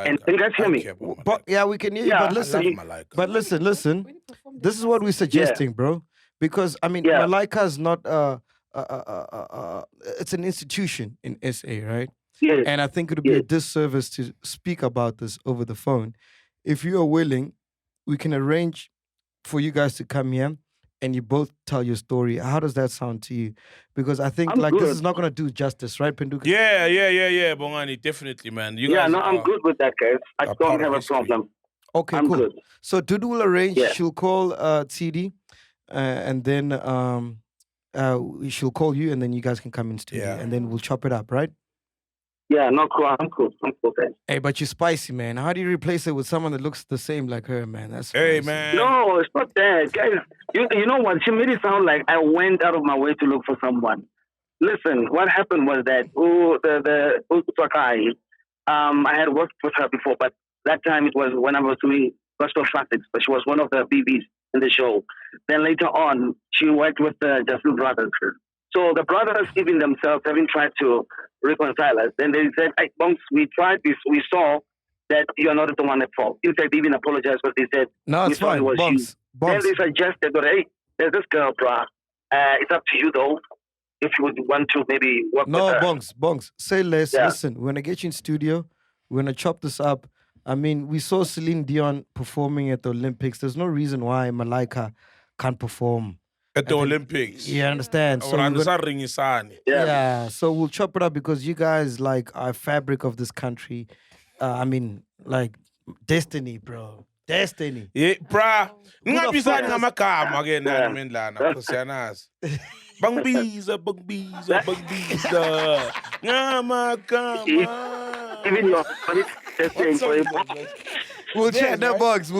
And you guys hear me? Yeah, we can hear you. But listen. This is what we're suggesting, bro. Because Malaika is not it's an institution in SA, right? Yes. And I think it would be a disservice to speak about this over the phone. If you are willing, we can arrange for you guys to come here and you both tell your story. How does that sound to you? Because I think this is not going to do justice, right, Penduka? Yeah, Bongani, definitely, man. I'm good with that, guys. I don't have a problem. Okay, I'm cool. good. So Dudu will arrange. She'll call TD, and then she'll call you, and then you guys can come in studio, and then we'll chop it up, right? Yeah, no, cool. I'm cool. Guys. Hey, but you're spicy, man. How do you replace it with someone that looks the same like her, man? That's hey, spicy. man. No, it's not that, guys. You know what? She made it sound like I went out of my way to look for someone. Listen, what happened was that the Sakai, I had worked with her before, but that time it was when I was doing gospel classics, but she was one of the BBs in the show. Then later on, she worked with the Justin brothers. So the brothers, even themselves, having tried to reconcile us, then they said, "Hey, Bonks, we tried this. We saw that you're not the one at fault." In fact, they even apologized, but they said, "No, it's fine, Bonks." Then they suggested, "Hey, there's this girl, brah. It's up to you, though, if you would want to maybe work with her." No, Bonks. Say less. Yeah. Listen, we're going to get you in studio. We're gonna chop this up. I mean, we saw Celine Dion performing at the Olympics. There's no reason why Malaika can't perform at the Olympics. You understand? So Yeah. So we'll chop it up because you guys like are fabric of this country. I mean, like destiny, bro. Destiny. Yeah, bruh. Ngabizani fuck ngamagama ke nani mendlana Nkosiyanazi. Bangbiza. Ngamagama. Even your We'll chat that box.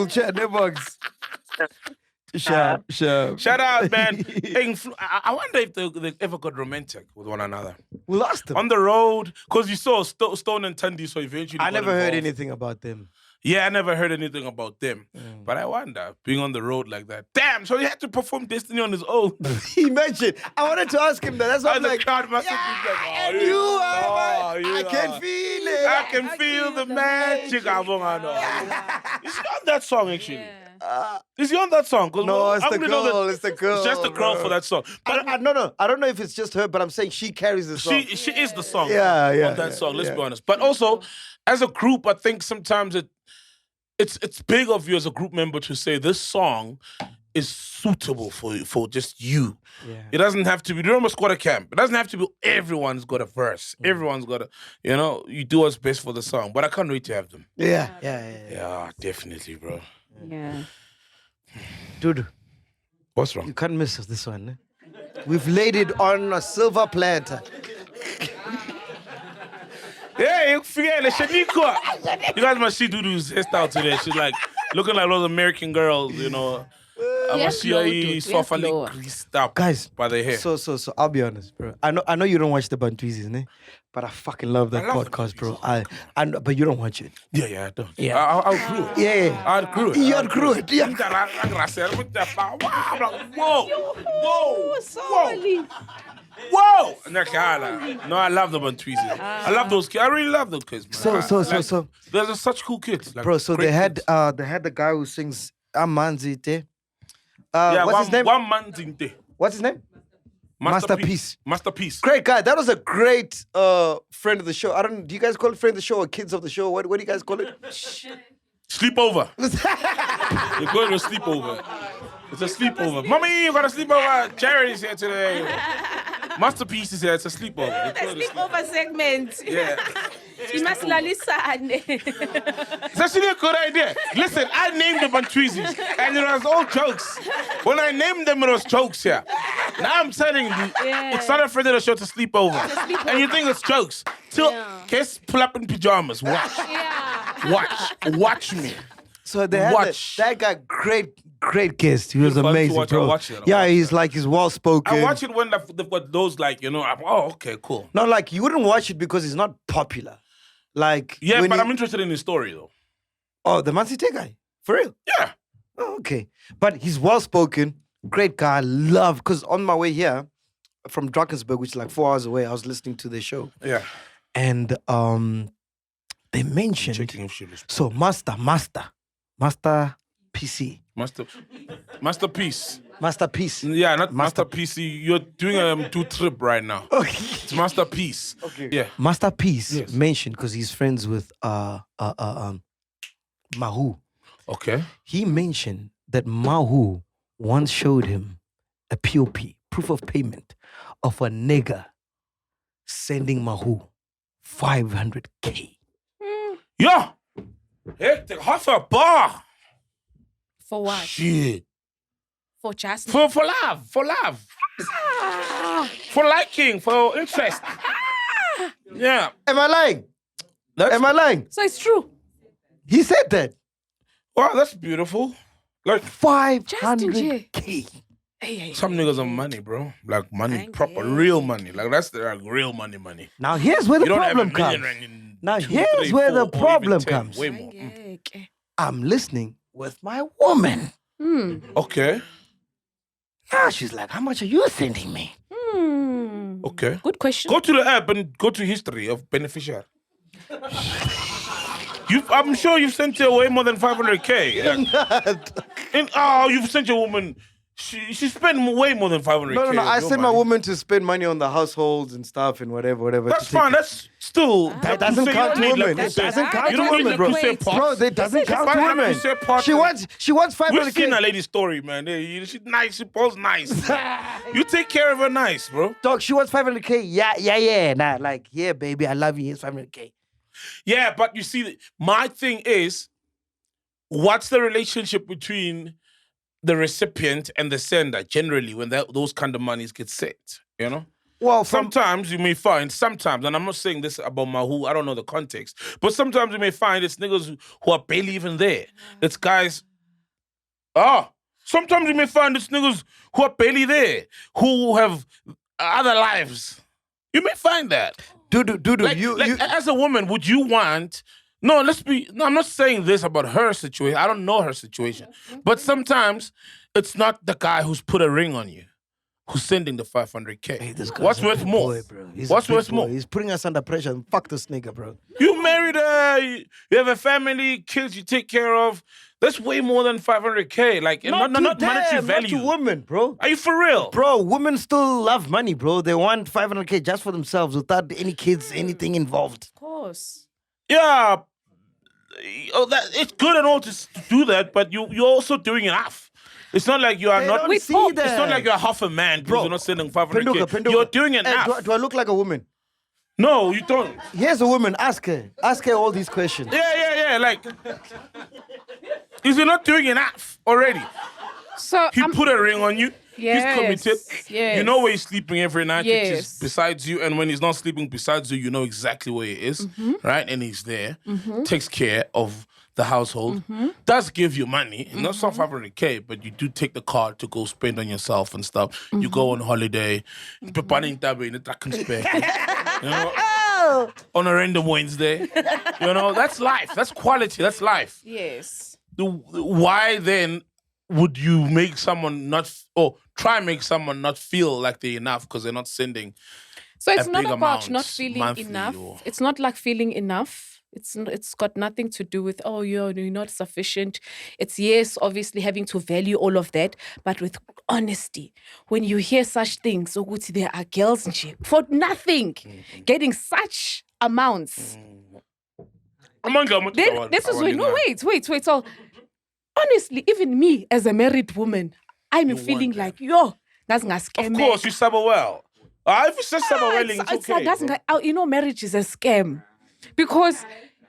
Shout out, man. Hey, I wonder if they ever got romantic with one another. We lost them. On the road, because you saw Stone and Tandy, so eventually I got never heard involved. anything about them. Yeah, I never heard anything about them. But I wonder, being on the road like that. Damn, so he had to perform Destiny on his own. Imagine. I wanted to ask him that. That's why I'm the like, crowd must have been like, I can feel it. I can feel the magic. Is he on that song, actually? Is he on that song? No, it's the girl. It's the girl. It's just the girl for that song. But no. I don't know if it's just her, but I'm saying she carries the song. She is the song. Yeah, on that song. Let's be honest. But also, as a group, I think sometimes it's big of you as a group member to say this song is suitable for just you. Yeah. It doesn't have to be. You almost got a camp. It doesn't have to be. Everyone's got a verse. Everyone's got a. You do what's best for the song. But I can't wait to have them. Yeah. Yeah, definitely, bro. Yeah. Dude, what's wrong? You can't miss this one. Eh? We've laid it on a silver platter. Yeah, you guys must see Dudu's hairstyle today. She's like looking like those American girls, I must see her softly greased up guys by the hair. So I'll be honest, bro. I know you don't watch the Bantwizis, ne? But I fucking love that podcast, bro. But you don't watch it. Yeah, I don't. Yeah. I'll crew it. Yeah. I'll crew it. You outgrew it. Yeah. Whoa! No, I love the Bantwizis. I love those kids. I really love those kids, man. So there's such cool kids. Like, bro, so they had the guy who sings Amanzite. What's his name? What's his name? Masterpiece. Great guy. That was a great friend of the show. Do you guys call it friend of the show or kids of the show? What do you guys call it? Sleepover. You're going to a sleepover. It's a sleepover. Mommy, you got a sleepover. Charity's here today. Masterpiece is here. It's a sleepover. A sleepover segment. Yeah. You must listen. It's actually a good idea. Listen, I named the Bantwizis, and it was all jokes. When I named them, it was jokes here. Now I'm telling you, it's not a friend of the show to sleep over. And you think it's jokes. Kids pull up in pajamas. Watch me. So they had that guy, great guest. He was amazing, bro. He's well spoken. I watch it when they've got those okay, cool. No, you wouldn't watch it because he's not popular. But I'm interested in his story though. Oh, the Mansite guy? For real? Yeah. Oh, okay. But he's well spoken, great guy. Because on my way here from Drakensberg, which is like 4 hours away, I was listening to their show. Yeah. And they mentioned Master PC. Masterpiece. Yeah, not Masterpiece. You're doing a 2 trip right now. Okay. It's Masterpiece. Okay. Yeah. Masterpiece mentioned because he's friends with Mawhoo. Okay. He mentioned that Mawhoo once showed him a POP, proof of payment, of a nigger sending Mawhoo 500K. Yeah. Hectic, half a bar. For what? Shit. For just For love. For liking, for interest. Yeah. Am I lying? Am I lying? So it's true. He said that. Wow, that's beautiful. Like 500K. Hey. Some niggas are money, bro. Like money, proper, real money. Like that's real money. Now here's where the problem comes. Here's where the problem comes. Way more. I'm listening with my woman. Okay. Now she's like, how much are you sending me? Okay. Good question. Go to the app and go to history of beneficiary. I'm sure you've sent her way more than 500K. You've sent your woman She spent way more than 500K. No. I of your send my money. woman to spend money on the households and stuff and whatever. That's fine. That's still That doesn't count to women. It doesn't count You to don't need women, bro. Lucrative pots. Bro, that doesn't count to Fine, women. you say pots. She wants We've seen a 500K. lady's story, man. She's nice. She pulls nice. You take care of her nice, bro. Dog, she wants 500K. Yeah. Nah, like, yeah, baby, I love you. Here's 500K. Yeah, but you see, my thing is, what's the relationship between the recipient and the sender generally when those kind of monies get sent, you know? Well, sometimes you may find, and I'm not saying this about Mawhoo, I don't know the context, but sometimes you may find it's niggas who are barely even there. It's guys, sometimes you may find it's niggas who are barely there, who have other lives. You may find that. Dude, as a woman, would you want... No, I'm not saying this about her situation. I don't know her situation. But sometimes it's not the guy who's put a ring on you who's sending the 500K. Hey, this guy's What's a worth big more? boy, bro. What's worth more? He's putting us under pressure. Fuck this nigga, bro. You married her, you have a family, kids you take care of. That's way more than 500K. Like, not monetary value. Not to women, bro. Are you for real? Bro, women still love money, bro. They want 500K just for themselves without any kids, anything involved. Of course. Yeah. It's good and all to do that, but you're also doing enough. It's not like you are not. It's not like you're half a man, bro. You're not sending 500K. Penduka. You're doing enough. Do I look like a woman? No, you don't. Here's a woman. Ask her all these questions. Yeah. Like, is he not doing enough already? So he put a ring on you. Yes, He's committed. yes. You know where he's sleeping every night, which Yes. is besides you. And when he's not sleeping besides you, you know exactly where he is, right? And he's there, takes care of the household, does give you money, not some 500K, but you do take the card to go spend on yourself and stuff. You go on holiday, you know, on a random Wednesday. You know, that's life. That's quality. That's life. Yes. Why then would you make someone try and make someone not feel like they're enough because they're not sending? So it's a not big about amount not feeling monthly enough. or- It's not like feeling enough. It's got nothing to do with, you're not sufficient. It's, yes, obviously having to value all of that, but with honesty. When you hear such things, there are girls for nothing getting such amounts. This is when, wait. So honestly, even me as a married woman, I'm feeling like, that's not scam. Of course, you suffer well. If it's just summer welling, it's okay. Marriage is a scam. Because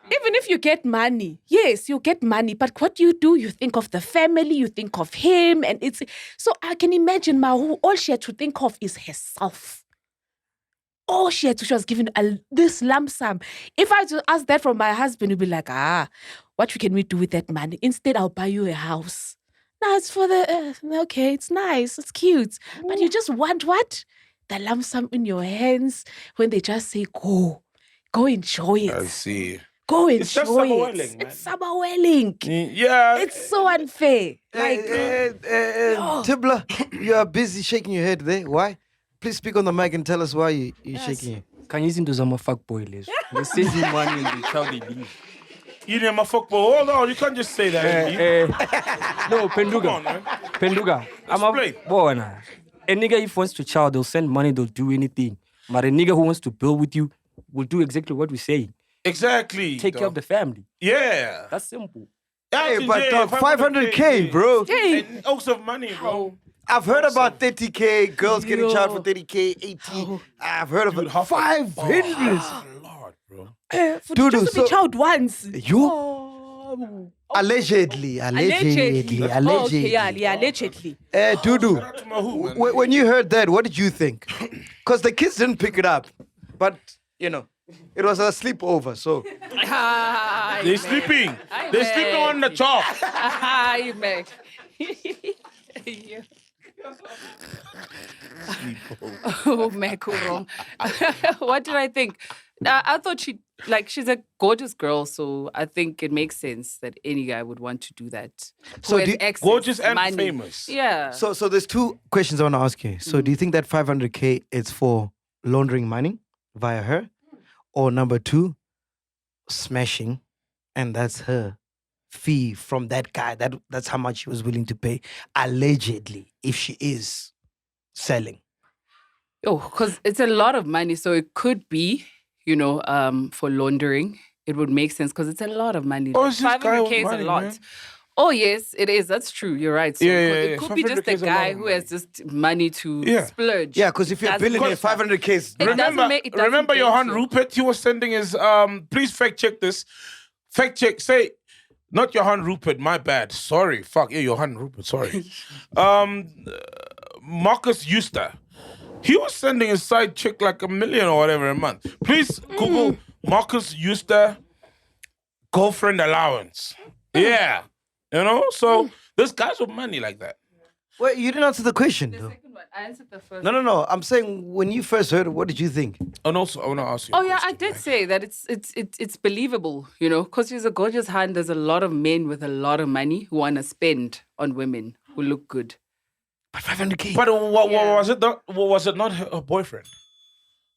even if you get money, yes, you get money, but what do? You think of the family, you think of him, and it's... So I can imagine Mawhoo, all she had to think of is herself. She was given this lump sum. If I to ask that from my husband, he'd be like, what can we do with that money? Instead, I'll buy you a house. No, it's for the... okay, it's nice, it's cute. But you just want what? The lump sum in your hands when they just say, go enjoy it. I see. Go enjoy It's just summer it. welling, man. It's summer welling. Yeah. It's so unfair. Tibbler, you are busy shaking your head there. Why? Please speak on the mic and tell us why you're shaking it. Can you listen to some fuck boy list? They send you money and they tell they leave. You need my fuck boy. Hold on, you can't just say that. No, Penduga. Come on, man. Penduga. I'm a Explain. boy. A nigga, if wants to chow, they'll send money, they'll do anything. But a nigga who wants to build with you will do exactly what we say. Exactly. Take care of the family. Yeah. That's simple. Hey, but dog, 500K, bro. And also of money, bro. I've heard about 30K, girls getting charged for 30K, 80. I've heard of it. 500. Lord, bro. Just to be child once. Allegedly. Okay, yeah, allegedly. Dudu, when you heard that, what did you think? Because the kids didn't pick it up. But, it was a sleepover, so. They're sleeping. They're sleeping on the chalk. Hi, Mac. Mac, wrong. What did I think? I thought she's a gorgeous girl, so I think it makes sense that any guy would want to do that. So gorgeous and money. famous. Yeah. So there's two questions I want to ask you. So do you think that 500K is for laundering money via her? Or number two, smashing, and that's her fee from that guy. That's how much she was willing to pay, allegedly, if she is selling. Oh, because it's a lot of money. So it could be, for laundering. It would make sense because it's a lot of money. Oh, it's just guy with 500K is money, a lot. man. Oh, yes, it is. That's true. You're right. So it could be just 500K a is a lot guy of who money. has just money to splurge. Yeah, because if you're a Doesn't billionaire, make- 500K is... It doesn't make- it doesn't Remember make Johan you- Rupert? He was sending his, please fact check this. Fact check, say, not Johan Rupert, my bad. Sorry. Fuck, yeah, Johan Rupert, sorry. Marcus Euster. He was sending his side chick like $1 million or whatever a month. Please Google Marcus Euster girlfriend allowance. Yeah. So there's guys with money like that. Well, you didn't answer the question, though. Second one, I answered the first. No. I'm saying, when you first heard it, what did you think? And also, I want to ask you. Oh yeah, I did say that it's believable, because she's a gorgeous hand. There's a lot of men with a lot of money who want to spend on women who look good. But 500K. But what was it not her boyfriend?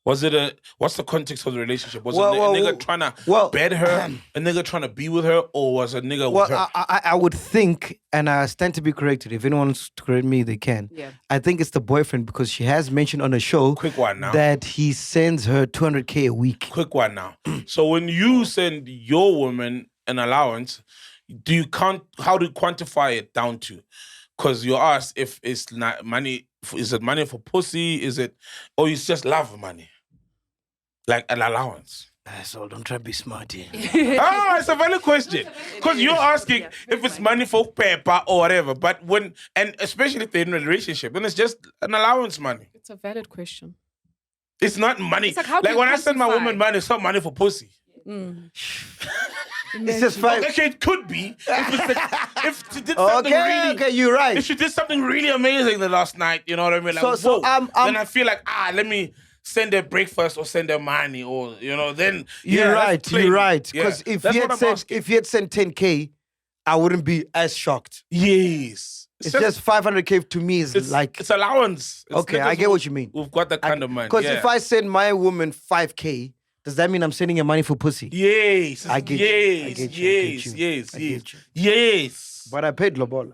Was it what's the context of the relationship? Was it a nigga trying to bed her, a nigga trying to be with her, or was a nigga with her? I would think, and I stand to be corrected. If anyone wants to correct me, they can. Yeah. I think it's the boyfriend because she has mentioned on the show Quick one now. that he sends her 200K a week. Quick one now. So when you send your woman an allowance, how do you quantify it down to? Because you asked if it's not money, is it money for pussy? Or it's just love money? Like an allowance. So don't try to be smart here. It's a valid question. Because you're asking if it's money for paper or whatever. But and especially if they're in a relationship, then it's just an allowance money. It's a valid question. It's not money. It's like, how do you when I send my quantify? woman money, it's not money for pussy. It's just fine. Okay, it could be. If she did something Okay, you're right. If she did something really amazing the last night, you know what I mean? Like, then I feel like, let me send her breakfast or send her money or, then... You're right. Because Yeah. if you had sent 10K, I wouldn't be as shocked. Yes. It's just 500K to me is like... It's allowance. It's Okay, I get what you mean. We've got that kind of money. Because if I send my woman 5K, does that mean I'm sending her money for pussy? Yes. I get you. Yes. But I paid Lobola.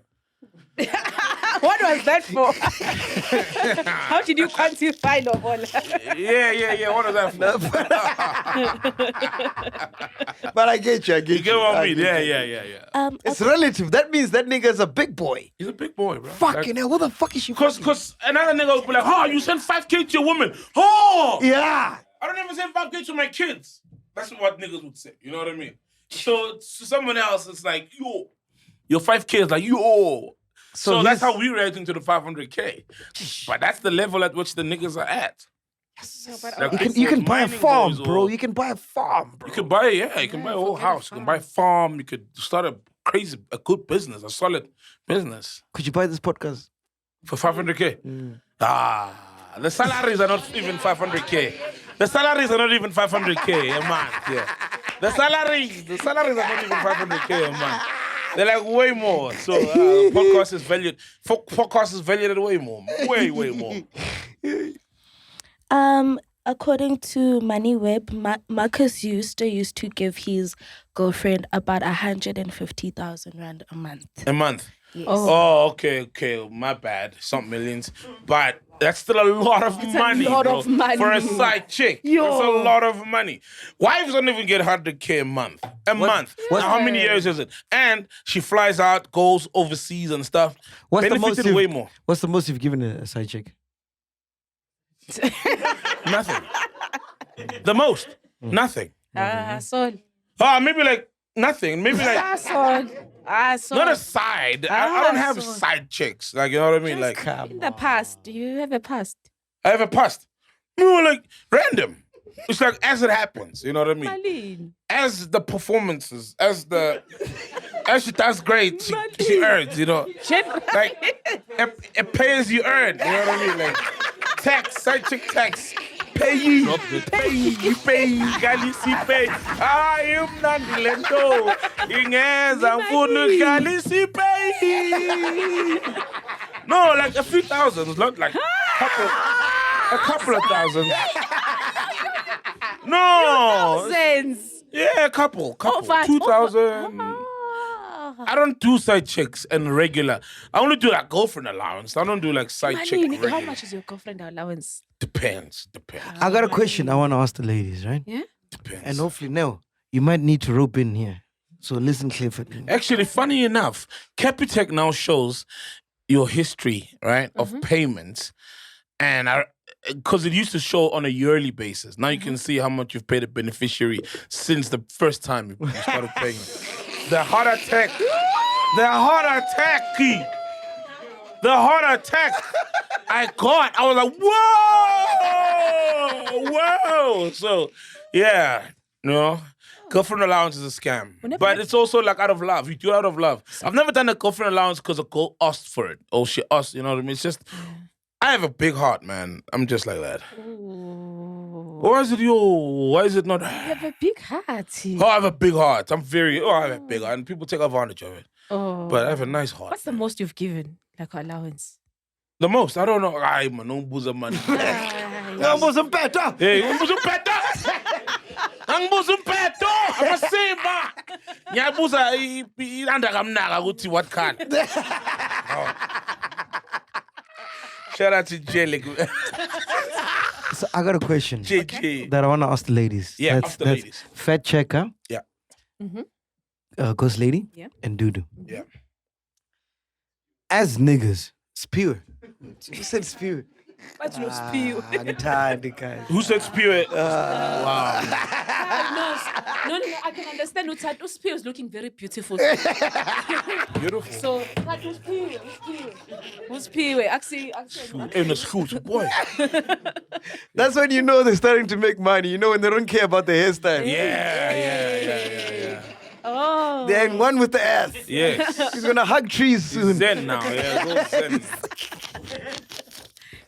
What was that for? How did you quantify Lobola? Yeah. What was that for? But I get you. You get what I mean? Yeah. It's relative. That means that nigga's a big boy. He's a big boy, bro. Fucking hell, what the fuck is she? Because another nigga will be like, you send 5K to your woman. Oh! Yeah. I don't even send 5K to my kids. That's what niggas would say. You know what I mean? So to someone else, it's like, yo. Your 5K is like, yo. So that's how we reacting to the 500K. But that's the level at which the niggas are at. Yes. Like, you can buy a farm, bro. You can buy a farm, bro. You can buy, you can buy a whole house. You can buy a farm. You could start a good business, a solid business. Could you buy this podcast? For 500K? The salaries are not even 500K. The salaries are not even 500K a month. Yeah. The salaries are not even 500K a month. They're like way more. So podcast is valued. Podcast is valued at way more. Way more. According to MoneyWeb, Marcus used to give his girlfriend about 150,000 rand a month. A month? Yes. Oh, okay. My bad. Some millions. But that's still a lot of money. A lot bro, of money. for a side chick. Yo. That's a lot of money. Wives don't even get 100K a month. Now, how many years is it? And she flies out, goes overseas and stuff. Benefited way more. What's the most you've given a side chick? Nothing. The most? Nothing. Maybe like nothing. Maybe like not a side. I don't have side chicks. Like, you know what I mean? Like In the past, do you have a past? I have a past. No, like random. It's like as it happens. You know what I mean? Malin. As the performances, as she does great, she earns. You know, like it pay as you earn. You know what I mean? Like tax, side chick tax. Pay, galisi pay. Imnandi lento. Ingeza mfunu galisi pay. No, like a few thousands, not like a couple of thousands. No. Thousands. Yeah, a couple. Over 2,000. I don't do side chicks and regular. I only do like girlfriend allowance. I don't do like side chick. Money, Regular. how much is your girlfriend allowance? Depends. I got a question I want to ask the ladies, right? Yeah. Depends. And hopefully, no, you might need to rope in here. So listen carefully. Actually, funny enough, Capitec now shows your history, right, of payments, and because it used to show on a yearly basis. Now you can see how much you've paid a beneficiary since the first time you started paying. The heart attack. The heart attack. The heart attack. I was like, whoa. So, yeah, girlfriend allowance is a scam. But it's also like out of love. You do it out of love. I've never done a girlfriend allowance because a girl asked for it. Or she asked, you know what I mean? It's just, I have a big heart, man. I'm just like that. Why is it Why is it not? You have a big heart. Oh, I have a big heart. I have a big heart. And people take advantage of it. Oh. But I have a nice heart. What's the most you've given, like allowance? The most? I don't know. Ay, man, no booze of money. No booze of better. Hey, no booze of better. Ang booze of better. I'm a saver. Nya booze anda kamnaka ukuthi what can. Shout out to Jelly. So I got a question that I want to ask the ladies. Yeah, ask the ladies. Fat Checker. Yeah. Ghost Lady. Yeah. And Dudu. Yeah. As niggas, spew. You said spew. What's your spew? I'm tired, guys. Who said spew it? Wow. No, I can understand. Utatu spew is looking very beautiful. Beautiful. So, who's spew? Actually. In the schools, boy. That's when you know they're starting to make money. You know when they don't care about the hairstyle. Yeah. Oh. They're in one with the ass. Yes. He's gonna hug trees soon. Zen now. Yeah, go zen.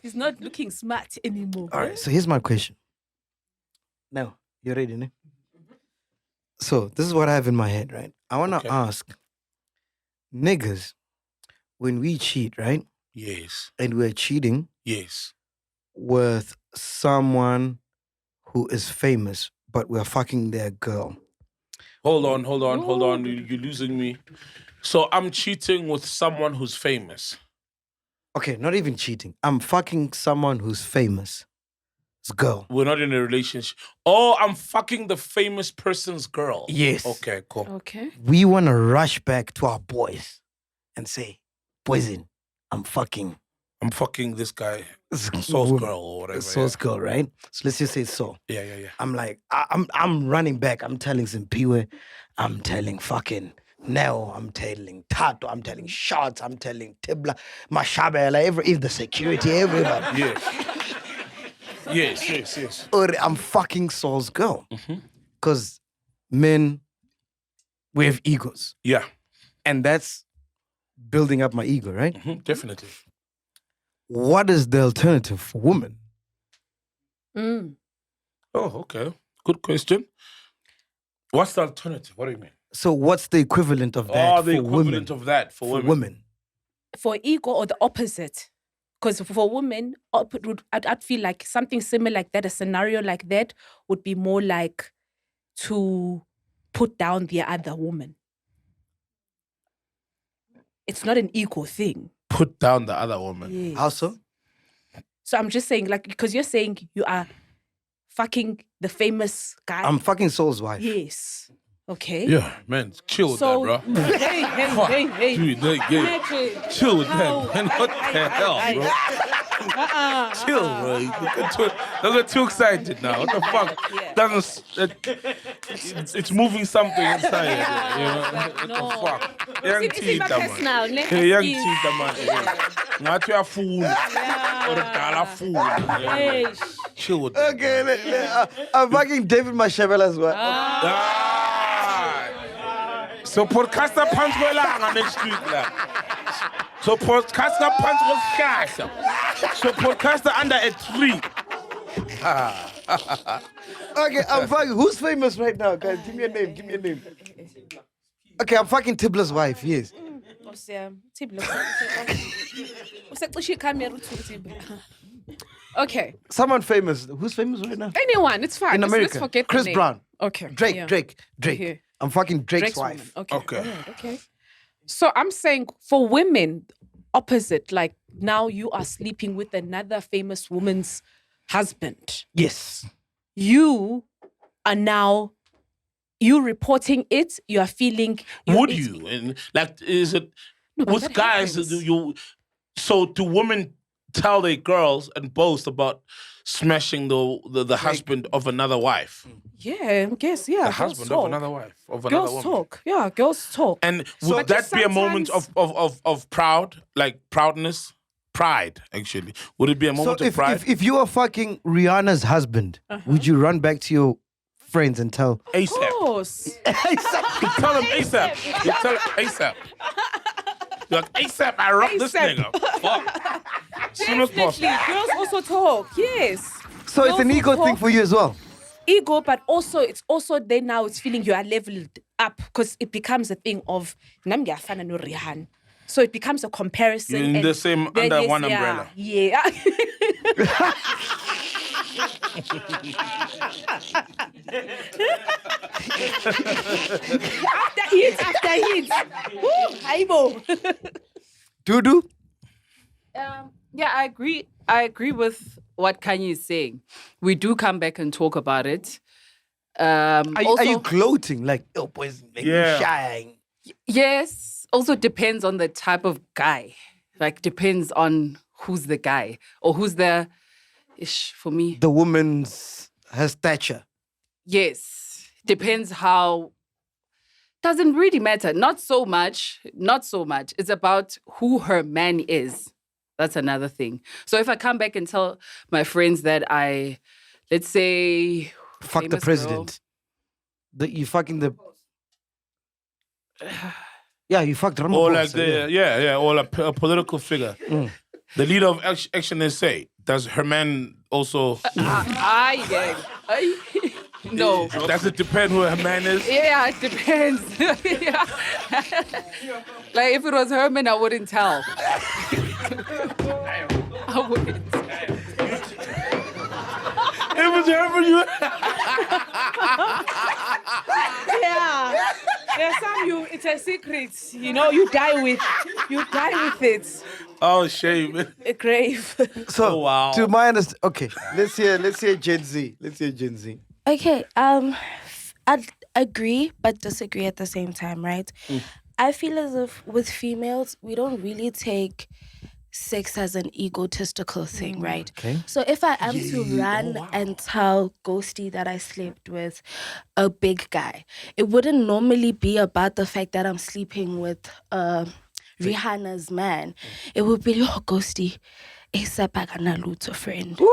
He's not looking smart anymore. All right, so here's my question. Now, you ready, ne? So, this is what I have in my head, right? I want to ask niggas, when we cheat, right? Yes. And we're cheating Yes. with someone who is famous, but we're fucking their girl. Hold on. You're losing me. So I'm cheating with someone who's famous. Okay, not even cheating. I'm fucking someone who's famous. It's a girl. We're not in a relationship. Oh, I'm fucking the famous person's girl. Yes. Okay, cool. Okay. We want to rush back to our boys and say, Poison, I'm fucking this guy, Saul's girl or whatever. Saul's girl, right? So let's just say Saul. Yeah. I'm like, I'm running back. I'm telling Zimpiwe. I'm telling fucking Neo. I'm telling Tato. I'm telling Shots. I'm telling Tibla, Mashabela, the security, everybody. Yes. Or I'm fucking Saul's girl. Because men, we have egos. Yeah. And that's building up my ego, right? Definitely. What is the alternative for women? Oh, okay. Good question. What's the alternative? What do you mean? So what's the equivalent of that the for equivalent women? of that for women. For ego or the opposite? Because for women, I'd feel like something similar like that, a scenario like that would be more like to put down the other woman. It's not an ego thing. Put down the other woman. Yes. How so? So I'm just saying, like, because you're saying you are fucking the famous guy. I'm fucking Saul's wife. Yes. Okay. Yeah, man, chill with that, bro. Hey. Dude, chill with that, man. What the hell, bro? Chill, bro. Don't get too excited now. What the fuck? It's moving something inside. You know? What the fuck? Young teen, man. Young teen, man. Not your fool. Or a dollar fool. Chill with that. Okay, I'm fucking David Mashabela's wife. So podcaster punch on next week now. So podcaster punch was cash. So podcaster under a tree. Okay, I'm fucking. Who's famous right now, guys? Give me a name. Okay, I'm fucking Tibla's wife. Yes. Okay. Someone famous. Who's famous right now? Anyone, it's fine. In America. Let's forget Chris the name. Brown. Okay. Drake. Okay. I'm fucking Drake's wife. woman. Okay. Okay. Alright, okay. So I'm saying for women, opposite. Like now you are sleeping with another famous woman's husband. Yes. You are now reporting it. You are feeling. Would you? And like, is it No, but with that guys? happens. So do women tell their girls and boast about smashing the husband of another wife? Yeah, I guess. Yeah, The girls husband talk. of another wife of another Girls woman. talk. Yeah, girls talk. And So- would But that be a moment sometimes- of proudness? Pride, actually. Would it be a moment So of pride? if you were fucking Rihanna's husband, would you run back to your friends and tell? Of ASAP. course. You tell him ASAP. You tell him ASAP. You're like, ASAP, I rocked this ASAP. nigga. Fuck. As soon as Definitely. possible. Girls also talk. Yes. So it's an Girls ego will thing talk. for you as well. Ego, but also it's also then now it's feeling you are leveled up because it becomes a thing of "Nam ngiyafana no Rihanna." So it becomes a comparison. You're in and the same then under yes, one yeah, umbrella. Yeah. after hits. Woo, Aibo. Dudu? Yeah, I agree. I agree with what Kanye is saying. We do come back and talk about it. Are you Also- gloating? Like, oh, boys, make me Yeah. shine. Yes. Also depends on the type of guy. Like depends on who's the guy or who's the ish for me. The woman's her stature. Yes. Depends how doesn't really matter. Not so much. Not so much. It's about who her man is. That's another thing. So if I come back and tell my friends that let's say Fuck the famous president. You fucking the. Yeah, you fucked Ramaphosa. Or like yeah. or a political figure. The leader of Action SA. Does her man also? No. Does it depend who her man is? Yeah, it depends. Yeah. Like if it was Herman, I wouldn't tell. I wouldn't. It was her you. Yeah. There's some it's a secret. You know, you die with it. Oh, shame. A grave. So, wow. to my understanding, okay, let's hear Gen Z. Okay, I'd agree but disagree at the same time, right? I feel as if with females, we don't really take sex as an egotistical thing, right? Okay. So if I am to run and tell Ghosty that I slept with a big guy, it wouldn't normally be about the fact that I'm sleeping with Rihanna's man. It would be, oh, Ghosty, ASAP Aganaluto friend. Or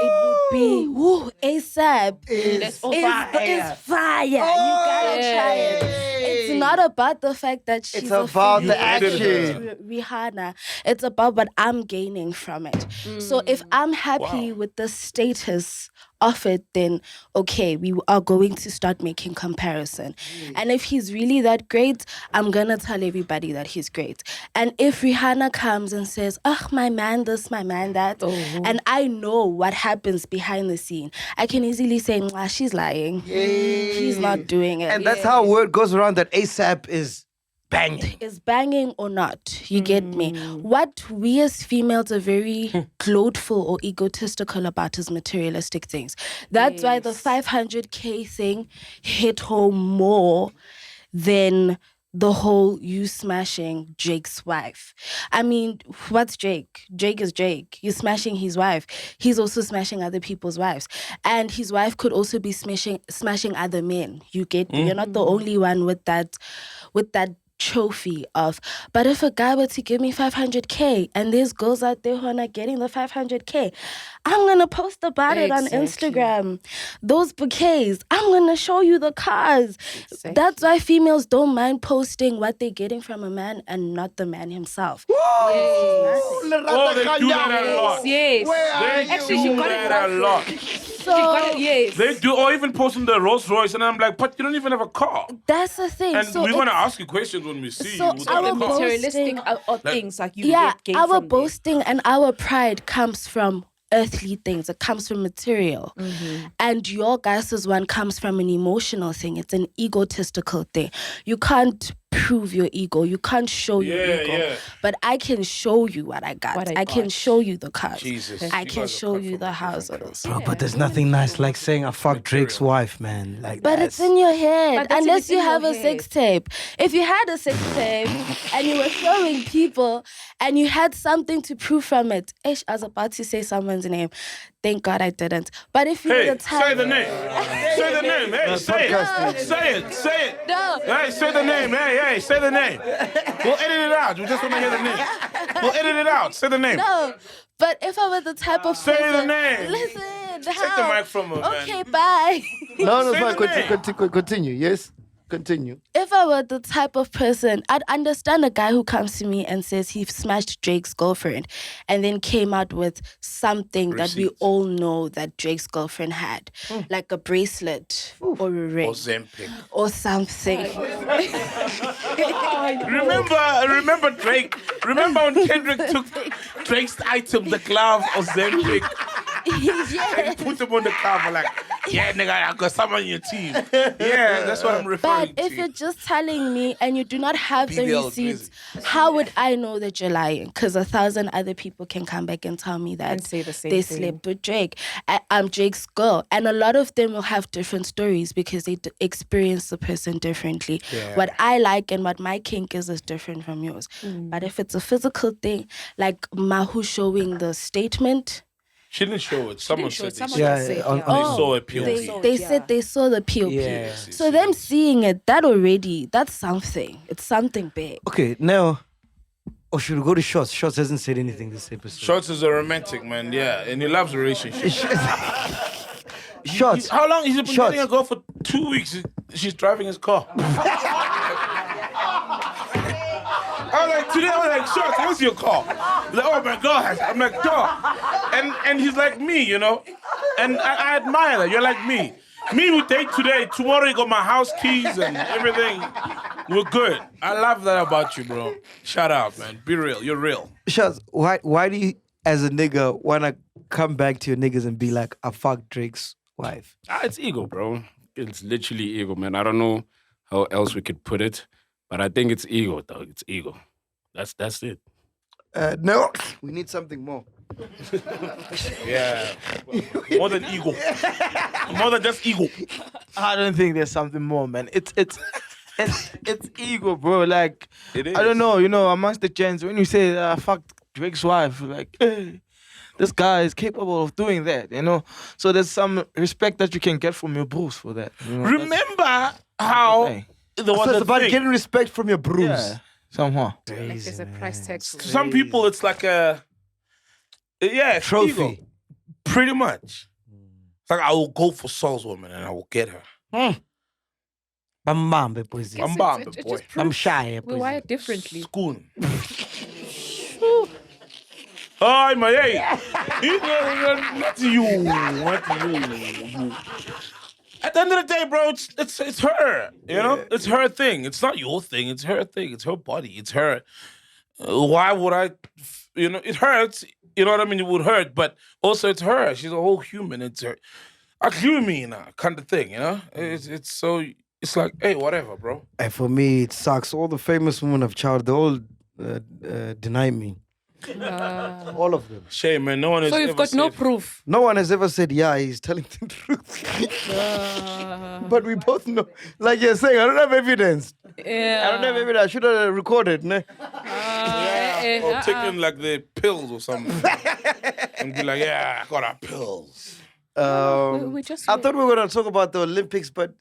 it would be, woo, ASAP is fire. You gotta try it. It's not about the fact that she's It's about the affiliated action. with Rihanna. It's about what I'm gaining from it. So if I'm happy with the status of it, then okay, we are going to start making comparison. And if he's really that great, I'm gonna tell everybody that he's great. And if Rihanna comes and says, "Oh, my man this, my man that," and I know what happens behind the scene, I can easily say, "Mwah, she's lying. He's not doing it." And that's how word goes around that ASAP is banging. Is banging or not, you get me? What we as females are very gloatful or egotistical about is materialistic things. That's why the 500K thing hit home more than the whole you smashing Jake's wife. I mean, what's Jake? Jake is Jake. You're smashing his wife. He's also smashing other people's wives. And his wife could also be smashing other men. You get me? You're not the only one with that trophy of, but if a guy were to give me 500K and there's girls out there who are not getting the 500K, I'm gonna post about it on Instagram. Those bouquets, I'm gonna show you the cars. That's why females don't mind posting what they're getting from a man and not the man himself. Oh, they do that a lot. Yes. They Actually, do she got that it a lot. So yes. They do, or even posting the Rolls Royce, and I'm like, but you don't even have a car. that's the thing. And So we want to it's- ask you questions when we see so you with our the car. boasting- Materialistic things like you yeah, get our from there. boasting and our pride comes from earthly things. It comes from material. And your guys' one comes from an emotional thing. It's an egotistical thing. You can't prove your ego. You can't show your ego. But I can show you what I got. I can show you the cars. Jesus, I you can guys are show cut you from the a different houses. Bro, but there's nothing nice like saying I fucked Drake's wife, man. Like, But it's in your head. But Unless it's you in your have a head. sex tape. If you had a sex tape and you were showing people and you had something to prove from it. Ish, I was about to say someone's name. Thank God I didn't. But if you were the type... say the name. Say the name. Hey, say it. Say it. Say it. No. Hey, say the name. Hey, say the name. We'll edit it out. We just want to hear the name. We'll edit it out. Say the name. No. But if I were the type of Say person... the name. Listen. Take the mic from her, man. Okay, bye. No, Say fine. the name. Continue. Yes, continue. If I were the type of person, I'd understand a guy who comes to me and says he smashed Drake's girlfriend and then came out with something that we all know that Drake's girlfriend had, like a bracelet or a ring Or Zempic. or something. Remember Drake? Remember when Kendrick took Drake's item, the glove of Zempic, and put them on the cover like, yeah, nigga, I got some on your team. Yeah, that's what I'm referring But if to. you're just telling me and you do not have the BBL receipts, how would I know that you're lying? Because 1,000 other people can come back and tell me that And say the same they thing. slept with Drake. I'm Drake's girl. And a lot of them will have different stories because they experience the person differently. What I like and what my kink is different from yours. But if it's a physical thing, like Mawhoo showing the statement... She didn't show it. Someone said they Oh, saw it POV. They said they saw the POP. Yes, So them seeing it, that's something. It's something big. Okay, now, or should we go to Shots? Shots hasn't said anything this episode. Shorts is a romantic man, yeah, and he loves relationships. Shots. How long? He's been Shots. dating a girl for 2 weeks. She's driving his car. I was like, today I was like, Shots, what's your car? He's like, oh my God. I'm like, dog. And he's like me, you know? And I admire that. You're like me. Me, we date today. Tomorrow you got my house keys and everything. We're good. I love that about you, bro. Shout out, man. Be real. You're real. Shots, why do you, as a nigga, want to come back to your niggas and be like, I fucked Drake's wife? It's ego, bro. It's literally ego, man. I don't know how else we could put it, but I think it's ego, dog. It's ego. That's it. No, we need something more. Yeah. More than ego. More than just ego. I don't think there's something more, man. It's ego, bro. Like, It is. I don't know, amongst the gents, when you say fuck Drake's wife, like, hey, this guy is capable of doing that, So there's some respect that you can get from your bros for that. Remember how Okay. there was So it's a about thing. getting respect from your bruise. Yeah, somehow. Like there's a price tag. for it. Some people, it's like a it's Trophy. ego. Pretty much. It's like I will go for Saul's woman and I will get her. Bambambe, poezi. I'm It bomb, just boy. proves I'm shy. we're wired differently. Schoon. Hi, my hey. Not you. At the end of the day, bro, it's her. It's her thing. It's not your thing. It's her thing. It's her body. It's her. Why would I? It hurts. You know what I mean? It would hurt, but also it's her. She's a whole human. It's her. Kind of thing. It's like, hey, whatever, bro. And for me, it sucks. All the famous women of child, they all deny me. All of them. Shame, man. No one has So you've ever got no said- proof. No one has ever said, yeah, he's telling the truth. But we both know. Like you're saying, I don't have evidence. Yeah. I don't have evidence. I should have recorded. Ne? Or taking like the pills or something. And be like, yeah, I got our pills. We just I thought we were going to talk about the Olympics, but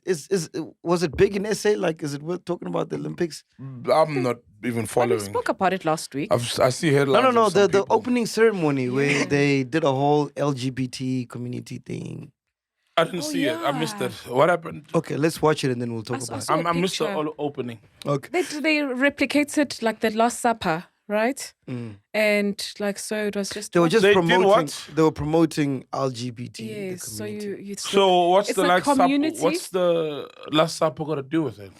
was it big in SA? Like, is it worth talking about the Olympics? I'm not even we following. spoke about it last week. I see headlines. No. of some The people. opening ceremony where they did a whole LGBT community thing. I didn't see it. I missed it. What happened? Okay, let's watch it and then we'll talk about it. saw a I missed the picture. opening. Okay. They replicated like the Last Supper, right? And like so it was just They were just They did promoting. what? They were promoting LGBT. the yes. So community. you So what's it's the a Last Supper? community. What's the Last Supper got to do with it?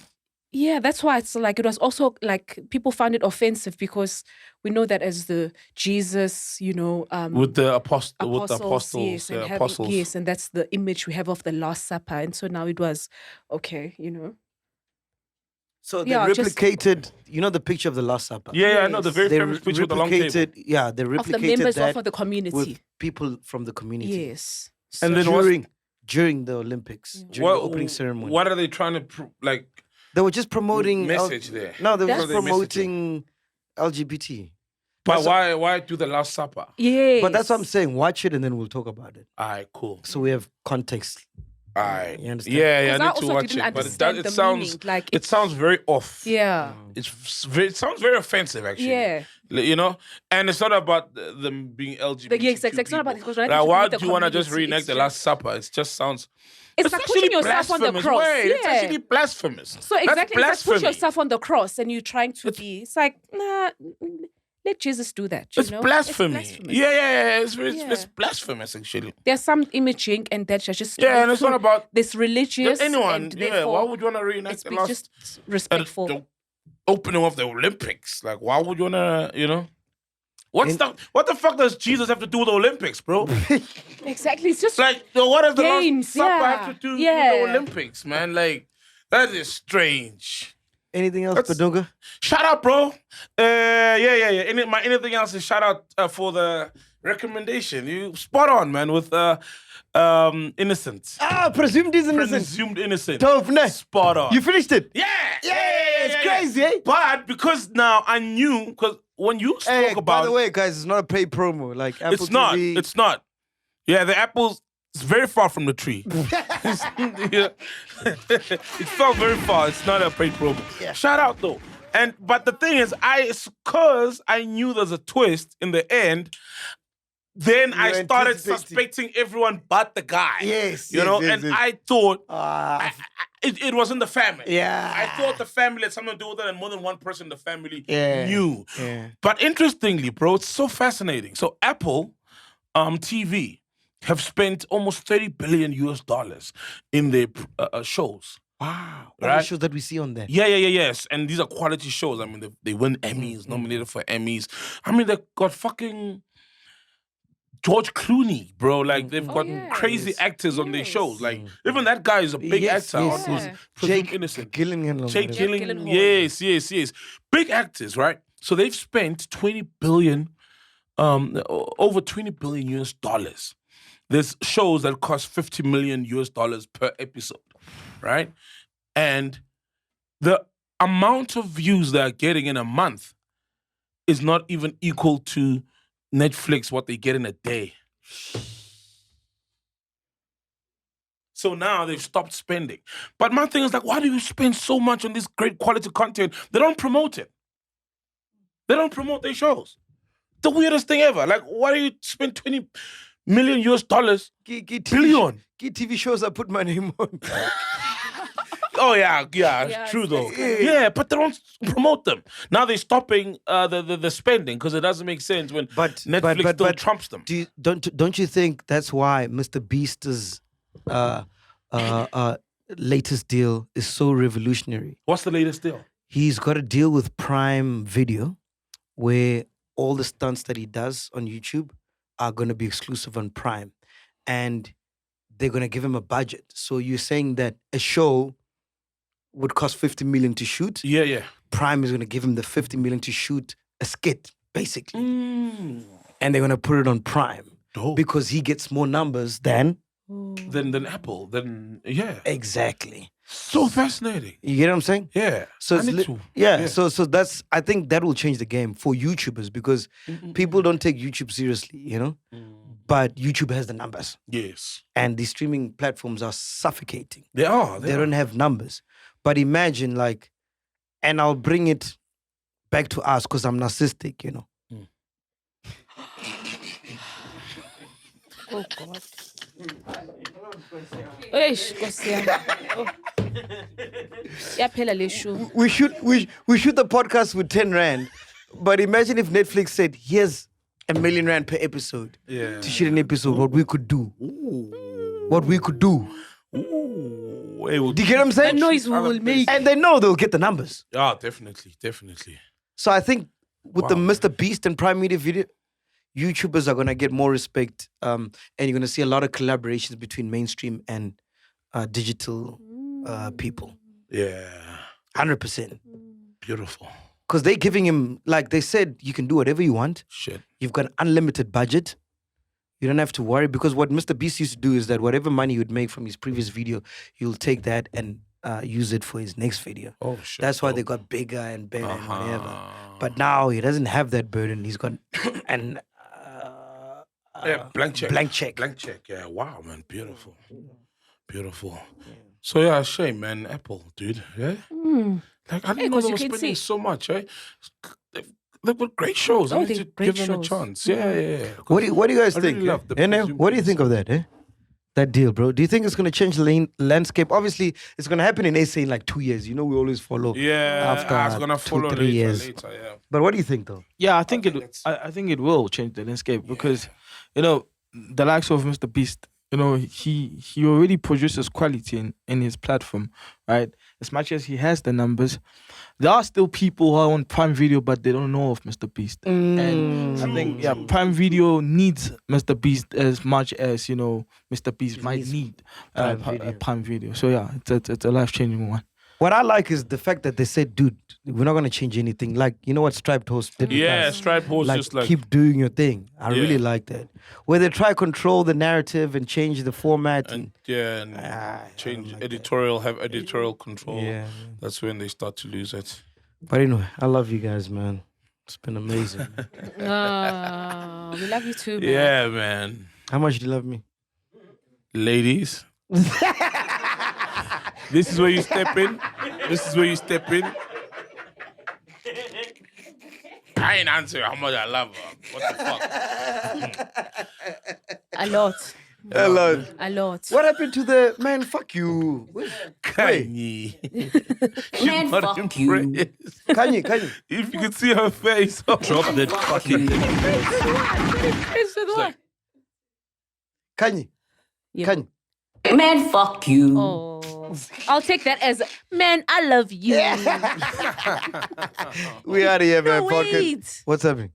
Yeah, that's why it's like it was also like people found it offensive because we know that as the Jesus, with the apostles, yes, and apostles. yes, and that's the image we have of the Last Supper, and so now it was okay, So they Yeah, just- replicated, the picture of the Last Supper. Yeah, I know the Yes. very They famous picture with the long table. replicated, they replicated of the members that of the community. with people from the community. Yes. And then what's- during the Olympics, during the opening ceremony. What are they trying to They were just promoting message there? No, they were What just are they promoting LGBT. But why do the Last Supper? Yes. But that's what I'm saying. Watch it and then we'll talk about it. All right, cool. So we have context. All right. You understand? Yeah, I 'Cause I need to also watch didn't it. But understand it the sounds meaning, like, it sounds very off. Yeah. It sounds very offensive, actually. Yeah. And it's not about them being LGBT. Yes, it's not about it, because when I Like, think why of the do you want to just community, reenact it's the Last Supper? It just sounds. It's like actually putting yourself on the blasphemous. cross. Wait, it's Yeah. actually blasphemous. So exactly, That's it's like put blasphemy. yourself on the cross and you're trying to be. It's like, nah, let Jesus do that. It's blasphemy. It's blasphemous. Yeah. It's Yeah. blasphemous, actually. There's some imaging and that's just Yeah, and it's not about this religious. anyone. And Yeah, therefore, why would you want to reenact it's the be last just respectful. the opening of the Olympics? Like, why would you want to, What the fuck does Jesus have to do with the Olympics, bro? Exactly. It's just Like, what does the games, Last Supper yeah. have to do Yeah. with the Olympics, man? Like, that is strange. Anything else, Badunga? Shout out, bro. Yeah. Anything else is shout out for the recommendation. You spot on, man, with innocent. Presumed innocent. Presumed innocent. Dope, nice. Spot on. You finished it? Yeah. It's crazy, eh? But because now I knew, because when you spoke about by the way, guys, it's not a paid promo. Like Apple it's not. TV. It's not. Yeah, the apples is very far from the tree. It fell very far. It's not a paid promo. Yeah. Shout out though. But the thing is, because I knew there's a twist in the end, then I started suspecting everyone but the guy. Yes. I thought it wasn't the family. Yeah. I thought the family had something to do with it, and more than one person in the family Yeah. knew. Yeah. But interestingly, bro, it's so fascinating. So Apple TV have spent almost $30 billion in their shows. Wow. All Right? the shows that we see on there. Yes. And these are quality shows. I mean, they win Emmys, nominated for Emmys. I mean, they got fucking George Clooney, bro. Like, they've got crazy actors on their shows. Like, even that guy is a big actor. Yes. on Jake Innocent. Gyllenhaal. Jake Gyllenhaal. Gyllenhaal. Yes. Big actors, right? So they've spent $20 billion, over $20 billion US. There's shows that cost $50 million US per episode, right? And the amount of views they're getting in a month is not even equal to Netflix, what they get in a day. So now they've stopped spending. But my thing is like, why do you spend so much on this great quality content? They don't promote it. They don't promote their shows. The weirdest thing ever. Like, why do you spend $20 million US? Billion. TV shows I put my name on. Oh yeah, it's true though. Yeah, but they don't promote them. Now they're stopping the spending because it doesn't make sense when Netflix still trumps them. Don't you think that's why Mr. Beast's latest deal is so revolutionary? What's the latest deal? He's got a deal with Prime Video where all the stunts that he does on YouTube are going to be exclusive on Prime. And they're going to give him a budget. So you're saying that a show would cost 50 million to shoot? Yeah. Prime is going to give him the 50 million to shoot a skit, basically. And they're going to put it on Prime. Dope. Because he gets more numbers than Apple. Yeah. Exactly. So fascinating. You get what I'm saying? Yeah. So I it's need to. yeah. So that's, I think that will change the game for YouTubers because people don't take YouTube seriously, you know? But YouTube has the numbers. Yes. And the streaming platforms are suffocating. They are. They don't have numbers. But imagine and I'll bring it back to us because I'm narcissistic, you know. Oh God. Eish, Nkosi yami. Yaphela le show. We shoot the podcast with 10 rand, but imagine if Netflix said, here's R1 million per episode to shoot an episode, what we could do. What we could do. way will. Do you get what I'm saying? The noise we will make. And they know they'll get the numbers. Yeah, definitely. So I think with the Wow. Mr. Beast and Prime Media video, YouTubers are gonna get more respect, and you're gonna see a lot of collaborations between mainstream and digital people. Yeah, 100%. beautiful. Because they're giving him, like they said, you can do whatever you want. Shit. You've got an unlimited budget. You don't have to worry, because what Mr. Beast used to do is that whatever money he would make from his previous video, he'll take that and use it for his next video. Oh shit. That's why they got bigger and better and whatever. But now he doesn't have that burden. He's got an blank check. Blank check. Blank check. Yeah. Wow, man. Beautiful. Beautiful. So yeah, shame, man. Apple, dude. Yeah. Like I didn't know 'cause they you were can spending see- so much. Eh? They've got great shows. I Oh, need they're to great give them a shows. chance. Yeah. What do you guys I think? really love the Ene, presumed what do you think of that? That deal, bro. Do you think it's gonna change the landscape? Obviously, it's gonna happen in SA in like 2 years. You know, we always follow. Yeah. After I was gonna follow 2-3 later, years. yeah. But what do you think, though? Yeah, I think it will change the landscape because, you know, the likes of Mr. Beast, you know, he already produces quality in his platform, right? As much as he has the numbers, there are still people who are on Prime Video, but they don't know of Mr. Beast. And I think, Prime Video needs Mr. Beast as much as, you know, Mr. Beast might need Prime Video. So yeah, it's a life-changing one. What I like is the fact that they said, dude, we're not gonna change anything. Like, you know what Striped Host did? with Yeah, us? Stripe Horse Like, just like keep doing your thing. I Yeah. really like that. Where they try to control the narrative and change the format. and change like editorial, have editorial control. Yeah. That's when they start to lose it. But anyway, I love you guys, man. It's been amazing. We love you too, man. Yeah, man. How much do you love me? Ladies. This is where you step in. This is where you step in. I ain't answering how much I love her. What the fuck? A lot. Hello. A lot. What happened to the man? Fuck you. Kanye. Man, fuck you. Kanye. If you could see her face. Drop that fucking. Kanye. Yeah. Kanye. Man, fuck you. Oh, I'll take that as, man, I love you. We out of here, man. No, Podcast. wait. What's happening?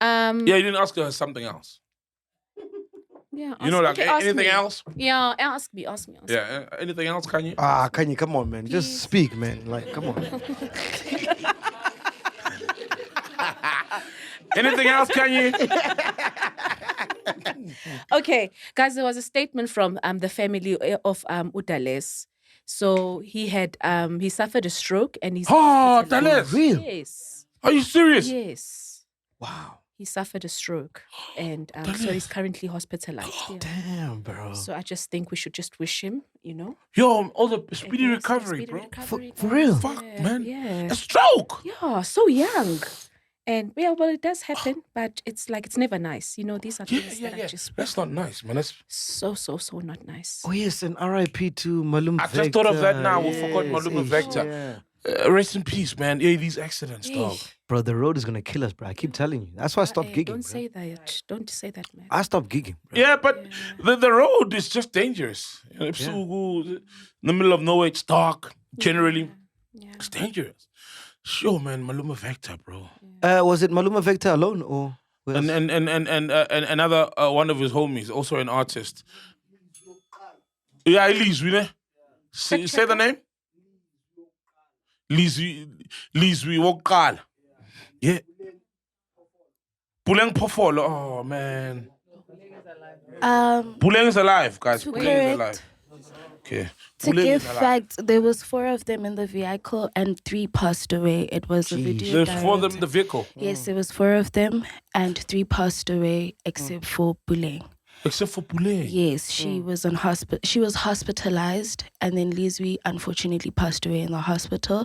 Yeah, you didn't ask her something else. Yeah. You know, like ask anything me. else? Yeah, ask me. Yeah, anything else, Kanye? Kanye, come on, man. Just speak, man. Like, come on. Anything else, Kanye? Okay, guys, there was a statement from the family of Udales. So he had he suffered a stroke and he's Dales. Real? Yes. Are you serious? Yes. Wow. He suffered a stroke and so he's currently hospitalized. Yeah. Damn, bro. So I just think we should just wish him, you know. Yo, all the speedy Yes, recovery, speedy bro. recovery, For guys. real? Fuck, man. Yeah. A stroke. Yeah, so young. And well, it does happen, but it's like it's never nice. You know, these are things that are just That's not nice, man. That's so not nice. Oh, yes, and RIP to Malume I just thought of that now. We forgot Yes, Malume yes, Vector. yeah. Rest in peace, man. Yeah, these accidents, dog. Bro, the road is going to kill us, bro. I keep telling you. That's why I stopped gigging, Don't bro. say that. Don't say that, man. I stopped gigging, bro. Yeah, but the road is just dangerous. You know, in the middle of nowhere, it's dark. Generally, it's dangerous. Sure, man. Malume Vector, bro. Was it Malume Vector alone or? And another one of his homies, also an artist. Yeah, Elise, you know? Say the name. Lizwi Wokal. Yeah. Puleng Pofolo. Oh man. Puleng is alive, guys. To Puleng is correct- alive. Okay. To Puleng give is alive. facts, there was 4 of them in the vehicle and 3 passed away. It was a video. There's 4 of them in the vehicle. Yes, there was 4 of them and 3 passed away except for Puleng. Except for Puleng. Yes, she was on She was hospitalized, and then Lizwi unfortunately passed away in the hospital.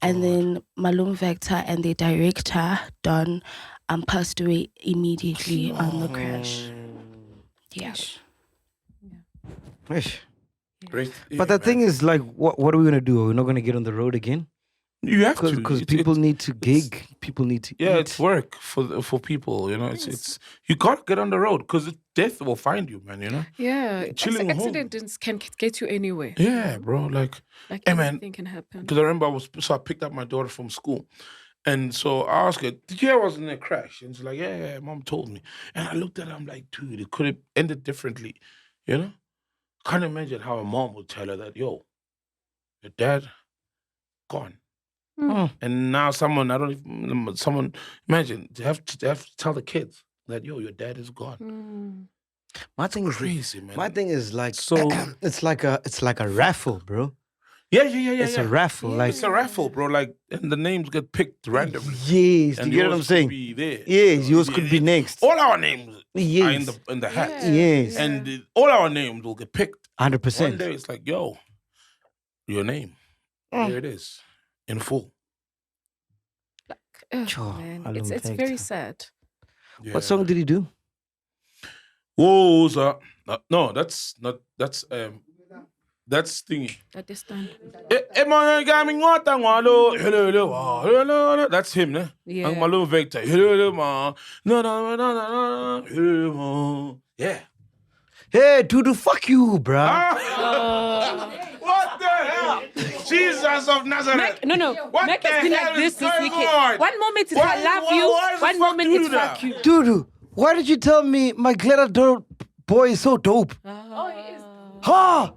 And then Malume Vector and the director Don passed away immediately on the crash. Yeah. Ish. Great. But the thing is, like, what are we going to do? Are we not going to get on the road again? You have to. Because It's- people it's- need to gig. People need to Yeah, eat. it's work for people. You know, it's you can't get on the road because death will find you, man. You know. Yeah, Chilling home. accidents can get you anywhere. Yeah, bro. Like hey, man. Anything can happen. Because I remember I picked up my daughter from school. And so I asked her, did you hear I was in a crash? And she's like, yeah, mom told me. And I looked at her, I'm like, dude, it could have ended differently. You know? Can't imagine how a mom would tell her that, yo, your dad, gone. And now imagine, they have to tell the kids that, yo, your dad is gone. My thing is crazy, man. My thing is like So- it's like a raffle, bro. Yeah. It's a raffle, like it's a raffle, bro. Like, and the names get picked randomly. yes, And you get what I'm yours saying? could be there. Yes, yours could be next. All our names are Yes. in the hat. Yes. And all our names will get picked. 100%. One day it's like, yo, your name. Here it is. In full. Man, I it's don't think very so. sad. What song did he do? Whoa, no, that's thingy. At this time. That's him, ne? Yeah. Ang Malume Vector. Yeah. Hey, dude, fuck you, bruh. What the hell? Jesus of Nazareth. No. What Mac the has been hell like this is this going weekend. on? One moment it's Why- I love why- you. why the One fuck moment do you it's do fuck that? you. Dude, why did you tell me Maglera boy is so dope? Oh, he is. Ha!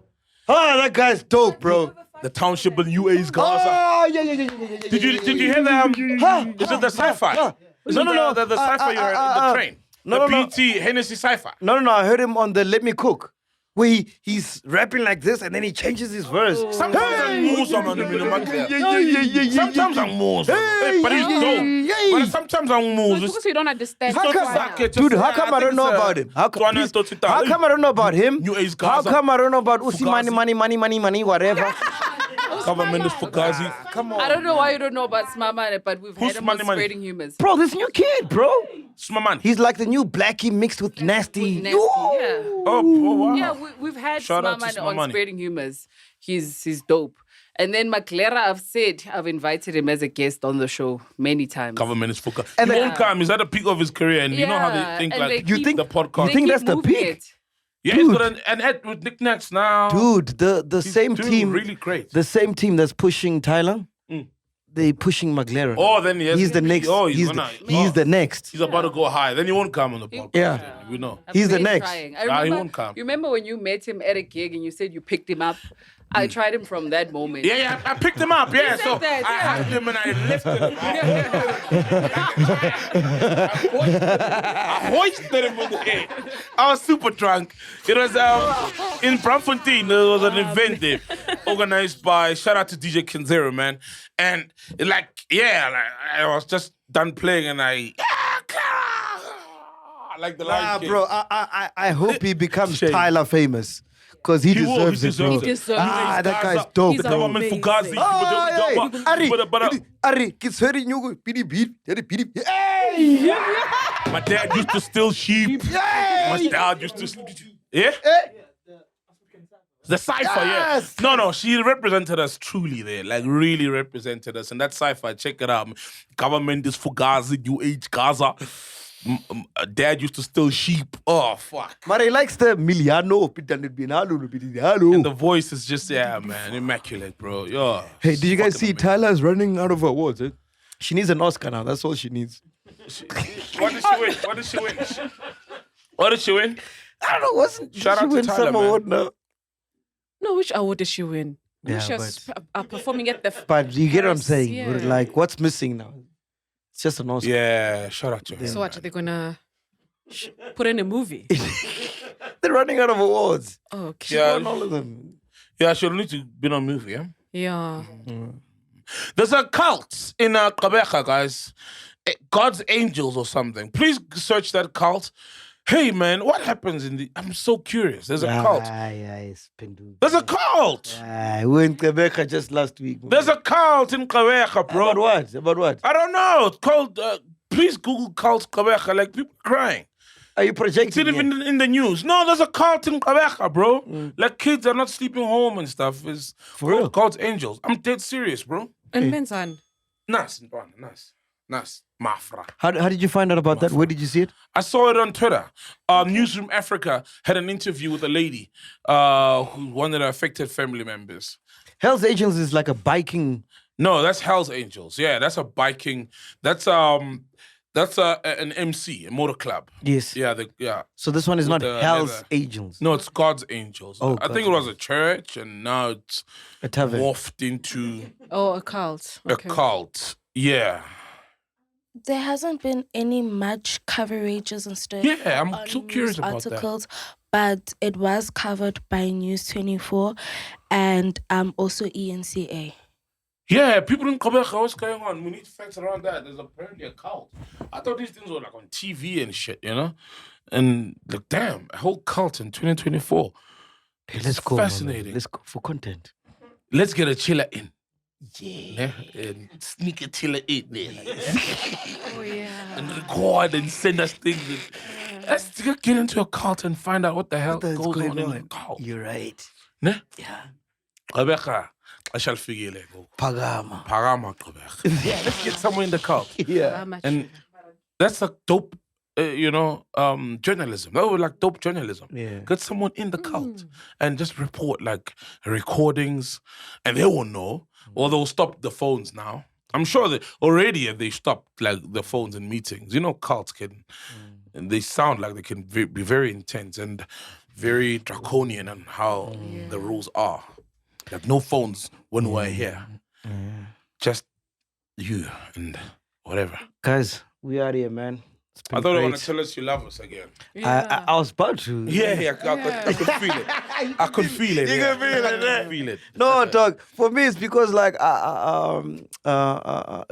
That guy's dope, bro. The township in UA's Gaza. Oh, yeah. Did you hear that? Is it the sci-fi? Is it No. the sci-fi you're in the train? no, the no. BT Hennessy sci-fi. No, I heard him on the Let Me Cook. Where he's rapping like this and then he changes his verse. Sometimes I'm more someone in the market. Yeah. Sometimes I'm more. But he's dope. But sometimes I'm more. Because you don't understand. How come, dude, how come I don't know about him? How come I don't know about him? How come I don't know about Usimamane, money, whatever? Government is Fugazi. Come on. I don't know why you don't know about Usimamane, but we've Who's had him on Usimamane? Spreading Humors. Bro, this new kid, bro. Usimamane. He's like the new blackie mixed with nasty. Nasty, yeah. Oh, wow. Yeah, we've had Shout out to Usimamane on Usimamane. Spreading Humors. He's dope. And then Maglera, I've invited him as a guest on the show many times. Government is Fugazi. And He then- won't come. He's at the peak of his career. And you know how they think, and like, they keep- the podcast. You think keep that's the moving peak? it. Yeah, he's got an ad with knickknacks now. Dude, the same doing team, really great. the same team that's pushing Tyler, Mm. they pushing Maglera. Oh, then yes. He's the next. Oh, he's gonna, the next. He's about to go high. Then he won't come on the podcast. Yeah. We know. I'm He's the really next. trying. Nah, he won't come. You remember when you met him at a gig and you said you picked him up? I tried him from that moment. Yeah, I picked him up. Yeah, said so that, I yeah. hugged him and I lifted him. I hoisted him in the air. I was super drunk. It was in Braamfontein. There was an event there organized by, shout out to DJ Kenzero, man. And I was just done playing and like the Lion King. Bro, I hope he becomes Shame. Tyler famous. Because he will, deserves he it, bro. deserves it. He deserves Ah, it. that guy's dope, He's The bro. government amazing. Fugazi. Ari, kids hurting you. Pity beat. Hey! My dad used to steal sheep. My dad used to. Yeah? The cipher, Yes! yeah. No, she represented us truly there. Like, really represented us. And that cipher, check it out. Government is Fugazi, UH Gaza. Dad used to steal sheep. Oh, fuck. But he likes the Miliano. And the voice is just, yeah, man, immaculate, bro. Yo. Hey, did you guys fucking see amazing. Tyler's running out of awards? Eh? She needs an Oscar now. That's all she needs. What did she win? What did she win? I don't know. Wasn't Shout she out to win Tyler, some man. award now? No, which award did she win? Yeah, She was performing at the. But you get what I'm Paris, saying? yeah. Like, what's missing now? It's just an Oscar. Yeah, shout out to her. So what? Are they gonna put in a movie? They're running out of awards. Oh, okay. She Yeah. won all of them. Yeah, she'll need to be on a movie, yeah? Yeah. There's a cult in Gqeberha, guys. God's Angels or something. Please search that cult. Hey, man, what happens in the... I'm so curious. There's a cult. There's a cult. We in Quebec just last week. There's a cult in Gqeberha, bro. About what? I don't know. It's called... please Google cult Gqeberha. Like, people crying. Are you projecting It's even in the news. No, there's a cult in Gqeberha, bro. Mm. Like, kids are not sleeping home and stuff. It's For real? called Angels. I'm dead serious, bro. And Menzan. Nice. Nice. Mafra. How did you find out about that? Where did you see it? I saw it on Twitter. Newsroom Africa had an interview with a lady one of the affected family members. Hell's Angels is like a biking. No, that's Hell's Angels. Yeah, that's a biking. That's an MC, a motor club. Yes. Yeah. So this one is not the Hell's leather. Angels. No, it's God's Angels. Oh, I think it was a church, and now it's a tavern. morphed into a cult. A cult. Yeah. There hasn't been any much coverages and stuff. Yeah, I'm so curious about articles, but it was covered by News 24 and also ENCA. Yeah, people in Quebec, what's going on? We need facts around that. There's apparently a cult. I thought these things were like on TV and shit, you know? And like, damn, a whole cult in 2024. Hey, let's go. Fascinating. Man. Let's go for content. Let's get a chiller in. Yeah. And sneak a chiller in there. Oh, yeah. And record and send us things. Let's get into a cult and find out what the hell goes on in the cult. You're right. Ne? Yeah. Rebecca, I shall figure it out. Pagama, Quebec. Yeah, let's get someone in the cult. Yeah. And that's a dope, journalism. That would like dope journalism. Yeah. Get someone in the cult and just report like recordings, and they will know, or they'll stop the phones now. I'm sure that already they stopped like the phones in meetings. You know, cults can, and they sound like they can be very intense and very draconian on how the rules are. Like no phones when we're here. Just you and whatever. Guys, we are here, man. I thought you were going to tell us you love us again. I was about to. Yeah, I could feel it. I could feel it. You yeah. could feel it, I yeah. could feel it. No, dog. For me, it's because like it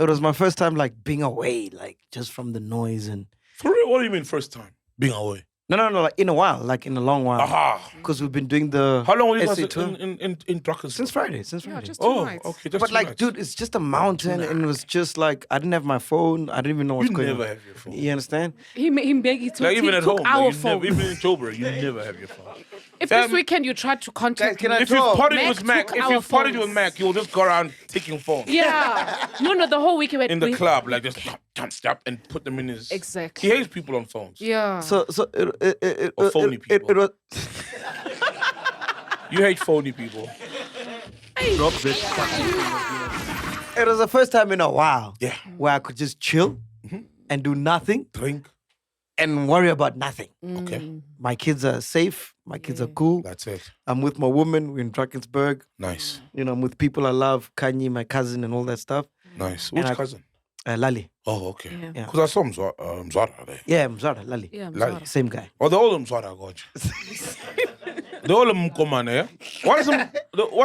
was my first time like being away, like just from the noise and. For real? What do you mean first time being away? No, like in a while, like in a long while. Aha. Because we've been doing the. How long were you guys essay tour. in Druckers? Since Friday. Just Oh, 2 nights. okay. Just But 2 like, nights. dude, it's just a mountain, and it was just like I didn't have my phone. I didn't even know what's You going on. never have your phone. You understand? He begged you to Like even at home, our like, phone. even in Joburg, you never have your phone. If this weekend you tried to contact Can I me, If you've talk? partied with Mac Mac, took if our you've partied with phones. Mac, you'll just go around taking phones. yeah, no, the whole weekend In the club, like just stop and put them in his. Exactly. He hates people on phones. Yeah. So Or phony people. It was. You hate phony people. It was the first time in a while. Yeah. Where I could just chill and do nothing Drink. and worry about nothing. Okay. My kids are safe. My kids are cool. That's it. I'm with my woman. We're in Drakensberg. Nice. You know, I'm with people I love, Kanye, my cousin, and all that stuff. Nice. And Which I- cousin? Lali. Oh, okay. Yeah. Because I saw Mzwara there. Yeah, Mzara, Lali. Yeah, Lali. Same guy. Oh, they're all Mzwara, God. They're all Mkomane, yeah? What's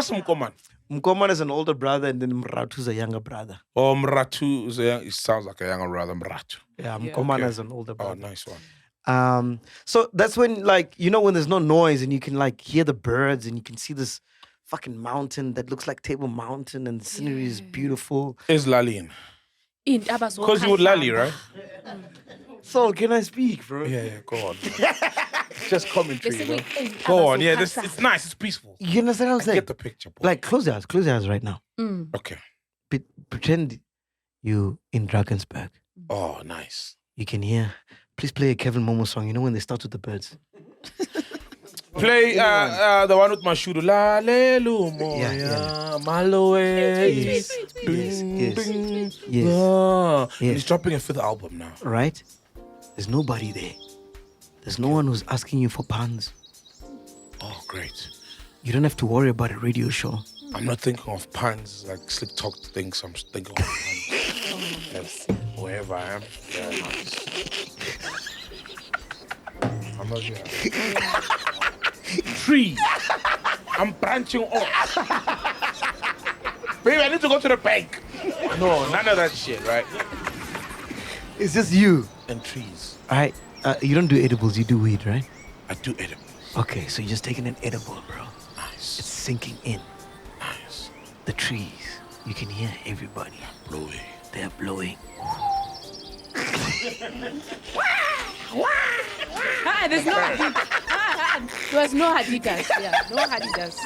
Mkomane? Mkoman is an older brother, and then Mratu's a younger brother. Oh, Mratu is it sounds like a younger brother, Mratu. Yeah, Mkoman Okay. is an older Oh, brother. nice one. So that's when, like, you know, when there's no noise and you can like hear the birds and you can see this fucking mountain that looks like Table Mountain and the scenery is beautiful. Is Lali in? Because Because you would Lali, right? Sol, can I speak, bro? Yeah, go on. Just commentary, Listen, bro. we- Go on, yeah, it's nice, it's peaceful. You understand what I'm I saying? get the picture, bro. Like, close your eyes right now. Okay. Pretend you in Drakensberg. Oh, nice. You can hear. Please play a Kevin Momo song. You know when they start with the birds. Play the one with my shooter. La le lu mo Yeah, ya Malume. Yes, yes. Yes. Ah, Yes. and he's dropping a 5th album now. Right? There's nobody there. There's no one who's asking you for puns. Oh, great. You don't have to worry about a radio show. I'm not thinking of puns like slick talk things. I'm thinking of puns. Yes. Wherever I am. Yeah, nice. I'm not here. Tree. I'm branching off. Baby, I need to go to the bank. No, none of that shit, right? It's just you. And trees. All right. You don't do edibles. You do weed, right? I do edibles. Okay, so you're just taking an edible, bro. Nice. It's sinking in. Nice. The trees. You can hear everybody. Blowing. They're blowing. There's no Adidas. There's no Adidas. Yeah, no Adidas.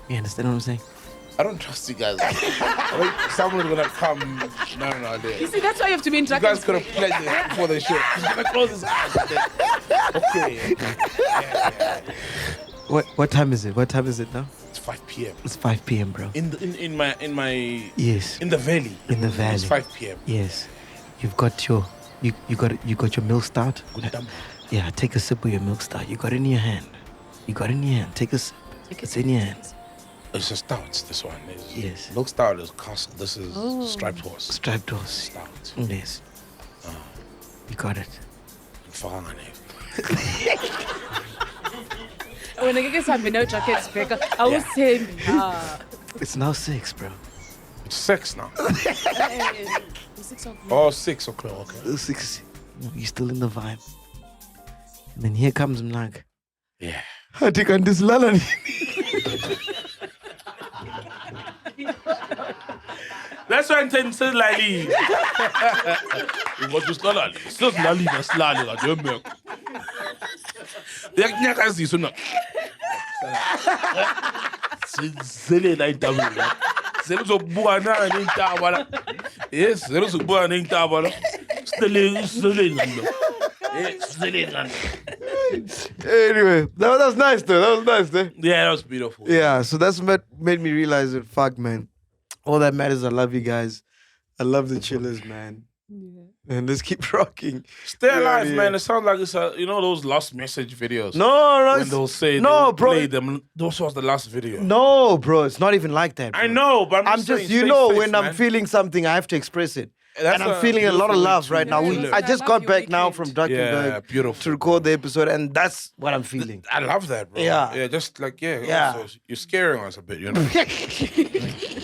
You understand what I'm saying? I don't trust you guys. I think someone's gonna come. No, there. You see, that's why you have to be You interactive. guys could have pledged this before the show. He's gonna close his eyes. Okay. Yeah. What time is it? What time is it now? It's 5 p.m. It's 5 p.m., bro. In my Yes. in the valley. In the valley. It's 5 p.m. Yes. You've got your you got your milk stout. Yeah, take a sip of your milk stout. You got it in your hand. Take a sip. It's in your hand. It's a stout, this one. Yes. Milk stout is castle. This is striped horse. Striped horse. Stout. Yes. You got it. When I get some no jackets, I was saying, It's now 6, bro. It's 6 now. 6 o'clock. Oh, 6 o'clock. Okay. 6. You're still in the vibe. And then here comes Mnag. Yeah. I take on this lala. That's why I'm saying it's lali. What is lali? It's not lali, it's lali. I don't know. They're not as you know. Zele na itabula. Zele so buana na itabala. Yes, zele so buana na itabala. Zele nando. Yes, zele nando. Anyway, that was nice though. That was nice, though. Yeah, that was beautiful. Yeah, so that's made me realize that, fuck, man. All that matters, I love you guys. I love the chillers, man. Yeah. And let's keep rocking. Stay alive, man. It sounds like it's those lost message videos. No, when they'll say no, bro. Play them. Those was the last video. No, bro. It's not even like that, bro. I know, but I'm just saying, when I'm feeling something, I have to express it. That's and I'm feeling a lot of love right now. I just got back now from Drakensberg to record the episode, and that's what I'm feeling. I love that, bro. Yeah. Just like, also, you're scaring us a bit, you know.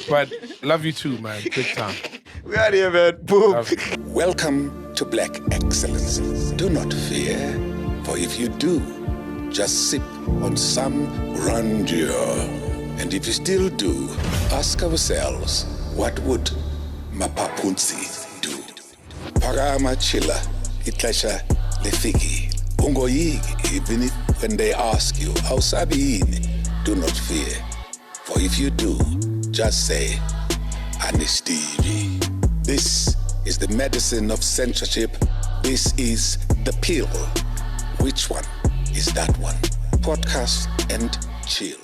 But love you too, man. Big time. We out here, man. Boom. Welcome to Black Excellence. Do not fear, for if you do, just sip on some grandeur. And if you still do, ask ourselves, what would Mapapunzi do? Parama chilla, itlasha lefiki. Ungoyigi, even if when they ask you, how sabiini, do not fear. For if you do, just say, Anistivi. This is the medicine of censorship. This is the pill. Which one is that one? Podcast and chill.